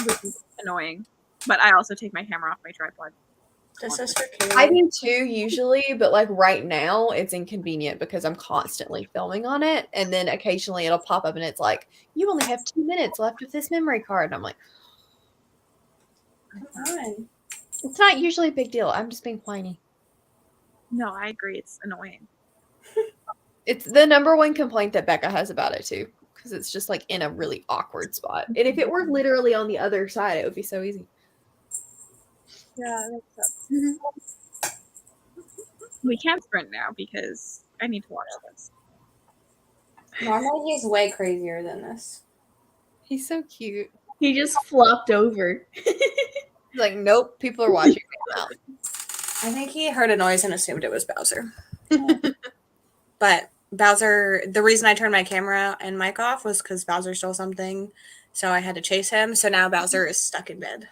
which is annoying. But I also take my camera off my tripod. This is for I Kayla. do too, usually, but like right now, it's inconvenient because I'm constantly filming on it, and then occasionally it'll pop up and it's like, "You only have 2 minutes left with this memory card," and I'm like, Come on. "It's not usually a big deal. I'm just being whiny." No, I agree. It's annoying. It's the number one complaint that Becca has about it too, because it's just like in a really awkward spot. And if it were literally on the other side, it would be so easy. Yeah, that sucks. We can't sprint now because I need to watch this. Normally he's way crazier than this. He's so cute. He just flopped over. He's like, nope, people are watching me now. I think he heard a noise and assumed it was Bowser. But Bowser, the reason I turned my camera and mic off was because Bowser stole something. So I had to chase him. So now Bowser is stuck in bed.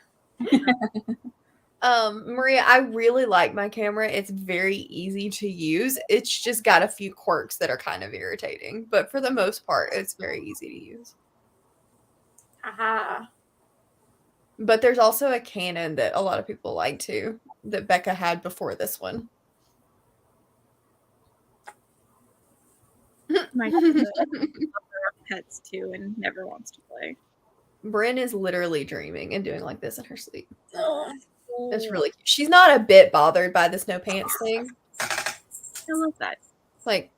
Maria, I really like my camera. It's very easy to use. It's just got a few quirks that are kind of irritating, but for the most part, it's very easy to use. Aha. But there's also a Canon that a lot of people like too, that Becca had before this one. My husband loves pets too and never wants to play. Bryn is literally dreaming and doing like this in her sleep. Oh. It's really cute. She's not a bit bothered by this no pants thing. I love that. Like,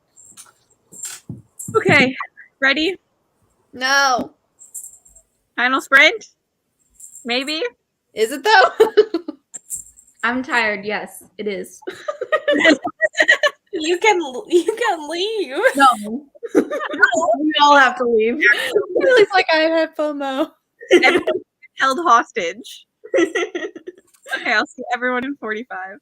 Okay, ready? no. Final sprint? Maybe? Is it though? I'm tired. Yes, it is. You can leave. No. We all have to leave. It's like I had FOMO. Everyone's held hostage. Okay, I'll see everyone in 45.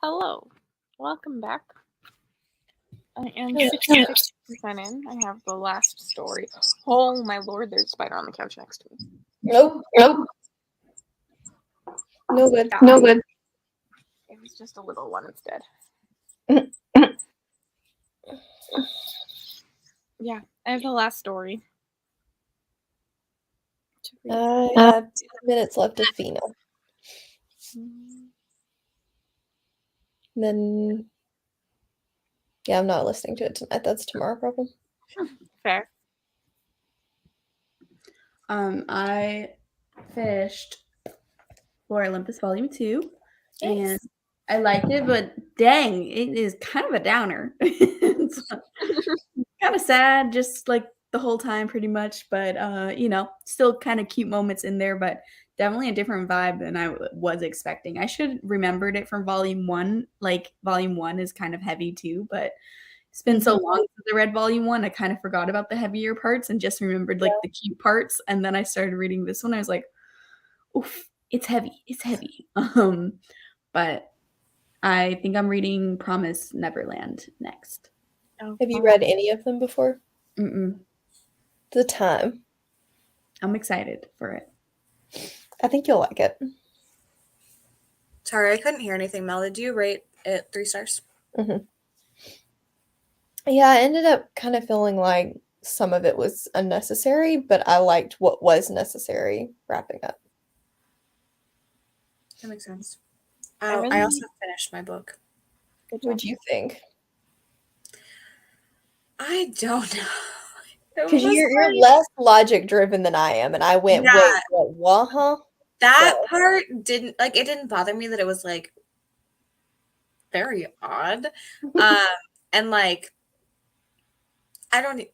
Hello. Welcome back. I am 66% in. I have the last story. Oh my lord, there's a spider on the couch next to me. Nope. No good. Yeah. No good. It was just a little one instead. Yeah, I have the last story. I have 2 minutes left of Fina. Then, yeah, I'm not listening to it tonight. That's tomorrow problem. Fair. I finished For Olympus Volume 2, and I liked it, but dang, it is kind of a downer. It's kind of sad, just like the whole time, pretty much. But still kind of cute moments in there, but definitely a different vibe than I was expecting. I should remembered it from Volume 1. Like Volume 1 is kind of heavy too, but it's been so long since I read Volume 1, I kind of forgot about the heavier parts and just remembered like the cute parts. And then I started reading this one. I was like, oof, it's heavy. It's heavy. But I think I'm reading Promise Neverland next. Oh, Have you read any of them before? Mm-mm. The time. I'm excited for it. I think you'll like it. Sorry, I couldn't hear anything, Mel. Did you rate it 3 stars? Mm-hmm. Yeah, I ended up kind of feeling like some of it was unnecessary, but I liked what was necessary wrapping up. That makes sense. I Oh, really- I also finished my book. Good What job. do you think? I don't know. It Because was you're like- less logic driven than I am, and I went, Yeah. wait, what, huh? that So- part didn't like it didn't bother me that it was like very odd. And like I don't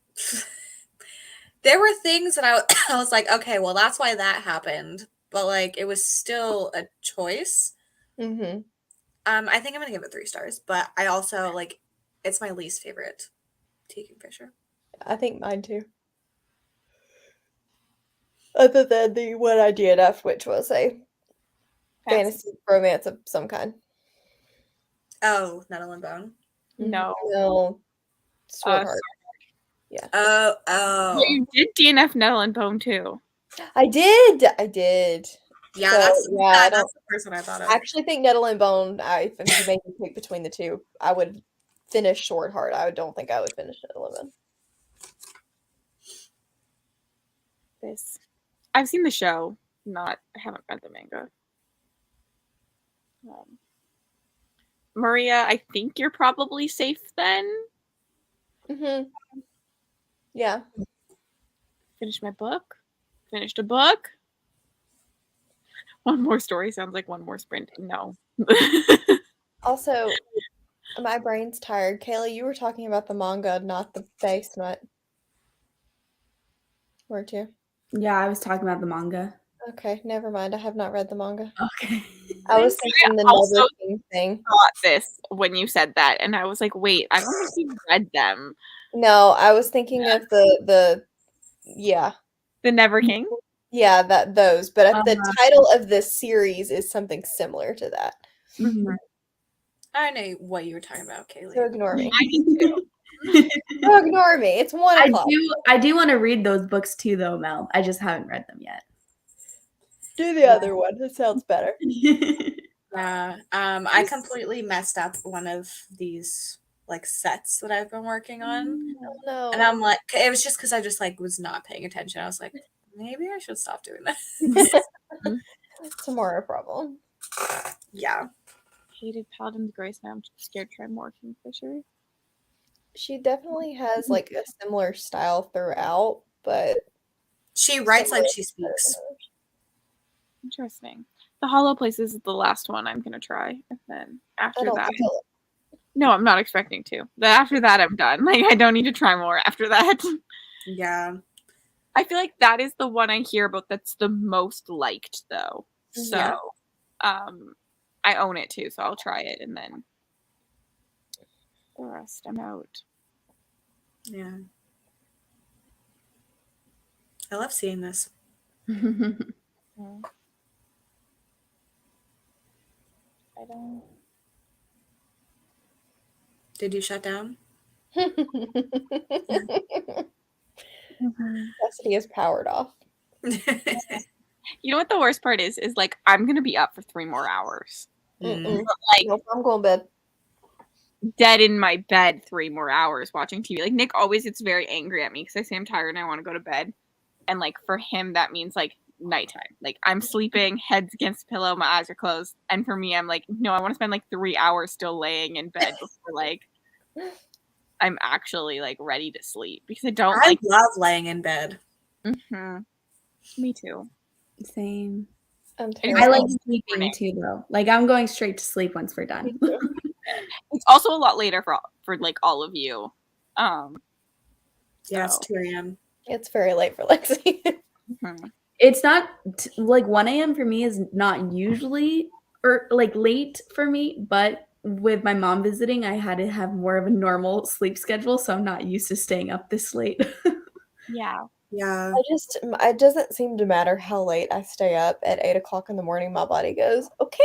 there were things that I was like, okay, well that's why that happened. But like it was still a choice. Mm-hmm. I think I'm gonna give it 3 stars, but I also like it's my least favorite T. Kingfisher. I think mine too. Other than the one I DNF'd, which was a fantasy romance of some kind. Oh, Nettle and Bone. No. No. Sweetheart. Oh. Yeah, you did DNF Nettle and Bone too. I did. Yeah, So, that's I that's the first one I thought of. I actually think Nettle and Bone, if you made me pick between the two, I would finish Short Heart. I don't think I would finish Nettle and Bone. I've seen the show. I haven't read the manga. Maria, I think you're probably safe then. Mm-hmm. Yeah. Finished my book. Finished a book. One more story sounds like one more sprint. No. Also, my brain's tired. Kayla, you were talking about the manga, not the basement. Weren't you? Yeah, I was talking about the manga. Okay, never mind. I have not read the manga. Okay. I was thinking the also Never King thing. thought this when you said that, and I was like, wait, I don't think you've read them. No, I was thinking of the yeah. The Never King? Yeah, those. But the title of this series is something similar to that. Mhm. I know what you were talking about, Kaylee. So ignore me. I did too. So ignore me. It's 1 o'clock. I do want to read those books too, though, Mel. I just haven't read them yet. Do the other one. It sounds better. Yeah. I completely messed up one of these like sets that I've been working on. Oh, no. And I'm like, it was just because I just like was not paying attention. I was like, maybe I should stop doing this. Tomorrow problem. Yeah. Hated Paladin's Grace, now I'm scared to try more Kingfisher. She definitely has like a similar style throughout, but She writes like she speaks. Interesting. The Hollow Places is the last one I'm gonna try, and then I after don't that, think I'll- no, I'm not expecting to. After that, I'm done. Like I don't need to try more after that. Yeah. I feel like that is the one I hear about that's the most liked, though. So, Yeah. I own it too, so I'll try it, and then the rest I'm out. Yeah. I love seeing this. I don't. Did you shut down? Cassidy is powered off. You know what the worst part is? Is like I'm gonna be up for 3 more hours. Mm-mm. Like Nope, I'm going to bed. dead in my bed 3 more hours watching TV. Like Nick always gets very angry at me because I say I'm tired and I want to go to bed. And like for him, that means like nighttime. Like I'm sleeping, heads against the pillow, my eyes are closed. And for me, I'm like, no, I want to spend like 3 hours still laying in bed before like I'm actually like ready to sleep because I don't I like. love laying in bed. Mm-hmm. Me too. Same. I'm It's I like also sleeping morning. too, though. Like I'm going straight to sleep once we're done. It's also a lot later for like all of you. Yeah, it's So. 2 a.m. It's very late for Lexi. Mhm. It's not like 1 a.m. for me is not usually or like late for me, but with my mom visiting, I had to have more of a normal sleep schedule, so I'm not used to staying up this late. Yeah. Yeah. It doesn't seem to matter how late I stay up at 8 o'clock in the morning. My body goes, okay,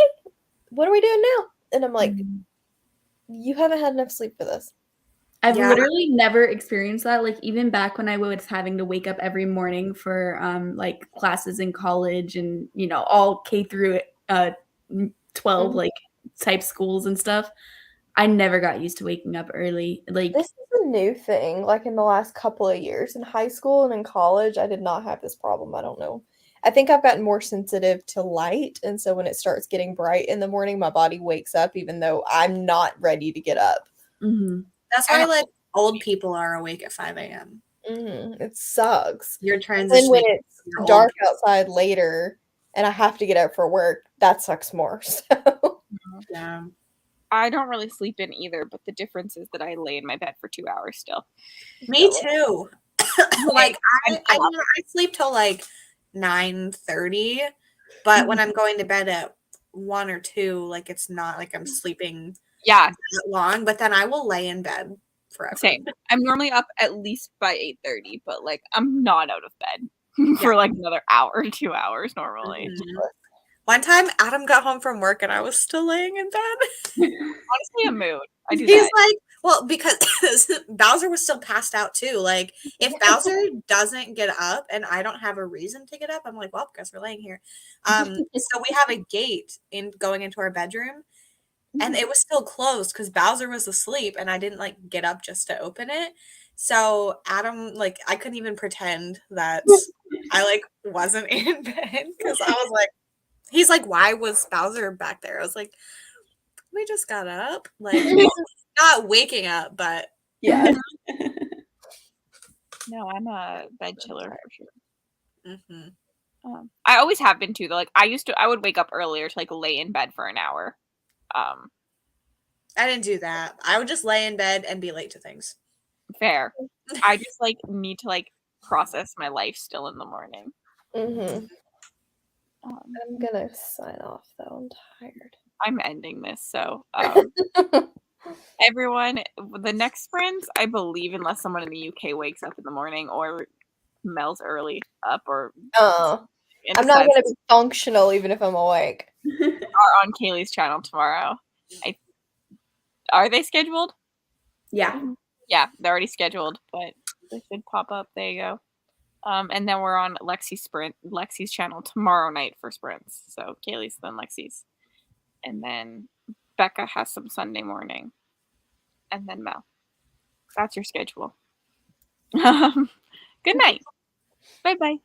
what are we doing now? And I'm like, you haven't had enough sleep for this. I've Yeah. literally never experienced that. Like even back when I was having to wake up every morning for like classes in college and all K through 12 Mhm. like type schools and stuff. I never got used to waking up early. Like This is a new thing, like in the last couple of years. In high school and in college, I did not have this problem. I don't know. I think I've gotten more sensitive to light. And so when it starts getting bright in the morning, my body wakes up even though I'm not ready to get up. mhm. That's why like old people are awake at 5 a.m. It sucks. You're And then when transitioning. it's dark outside later and I have to get up for work, that sucks more. So Yeah. I don't really sleep in either, but the difference is that I lay in my bed for 2 hours still. Me too. Like I'm I still up. sleep till like 9:30, but when I'm going to bed at 1 or 2, like it's not like I'm sleeping Yeah, that long, but then I will lay in bed forever. same. I'm normally up at least by 8:30, but like I'm not out of bed for like another hour or 2 hours normally. Mhm. One time Adam got home from work and I was still laying in bed. Honestly, a mood. I do He's that. like, well, because Bowser was still passed out too. Like, if Bowser doesn't get up and I don't have a reason to get up, I'm like, well, because we're laying here. So we have a gate in going into our bedroom, and it was still closed because Bowser was asleep, and I didn't like get up just to open it. So Adam, like, I couldn't even pretend that I like wasn't in bed because I was like, he's like, why was Bowser back there? I was like, we just got up, like not waking up, but yeah. No, I'm a bed chiller for sure. mhm. I always have been too though. Like I would wake up earlier to like lay in bed for an hour. I didn't do that. I would just lay in bed and be late to things. Fair. I just like need to like process my life still in the morning. I'm Um, gonna sign off though. I'm tired. I'm ending this. So, everyone, the next sprints, I believe, unless someone in the UK wakes up in the morning or Mel's early up or I'm not gonna be functional even if I'm awake. are on Kaylee's channel tomorrow. Are they scheduled? Yeah. Yeah, they're already scheduled, but they should pop up. There you go. And then we're on Lexi's channel tomorrow night for sprints. So Kaylee's, then Lexi's, and then Becca has some Sunday morning, and then Mel. That's your schedule. Good night. Bye bye.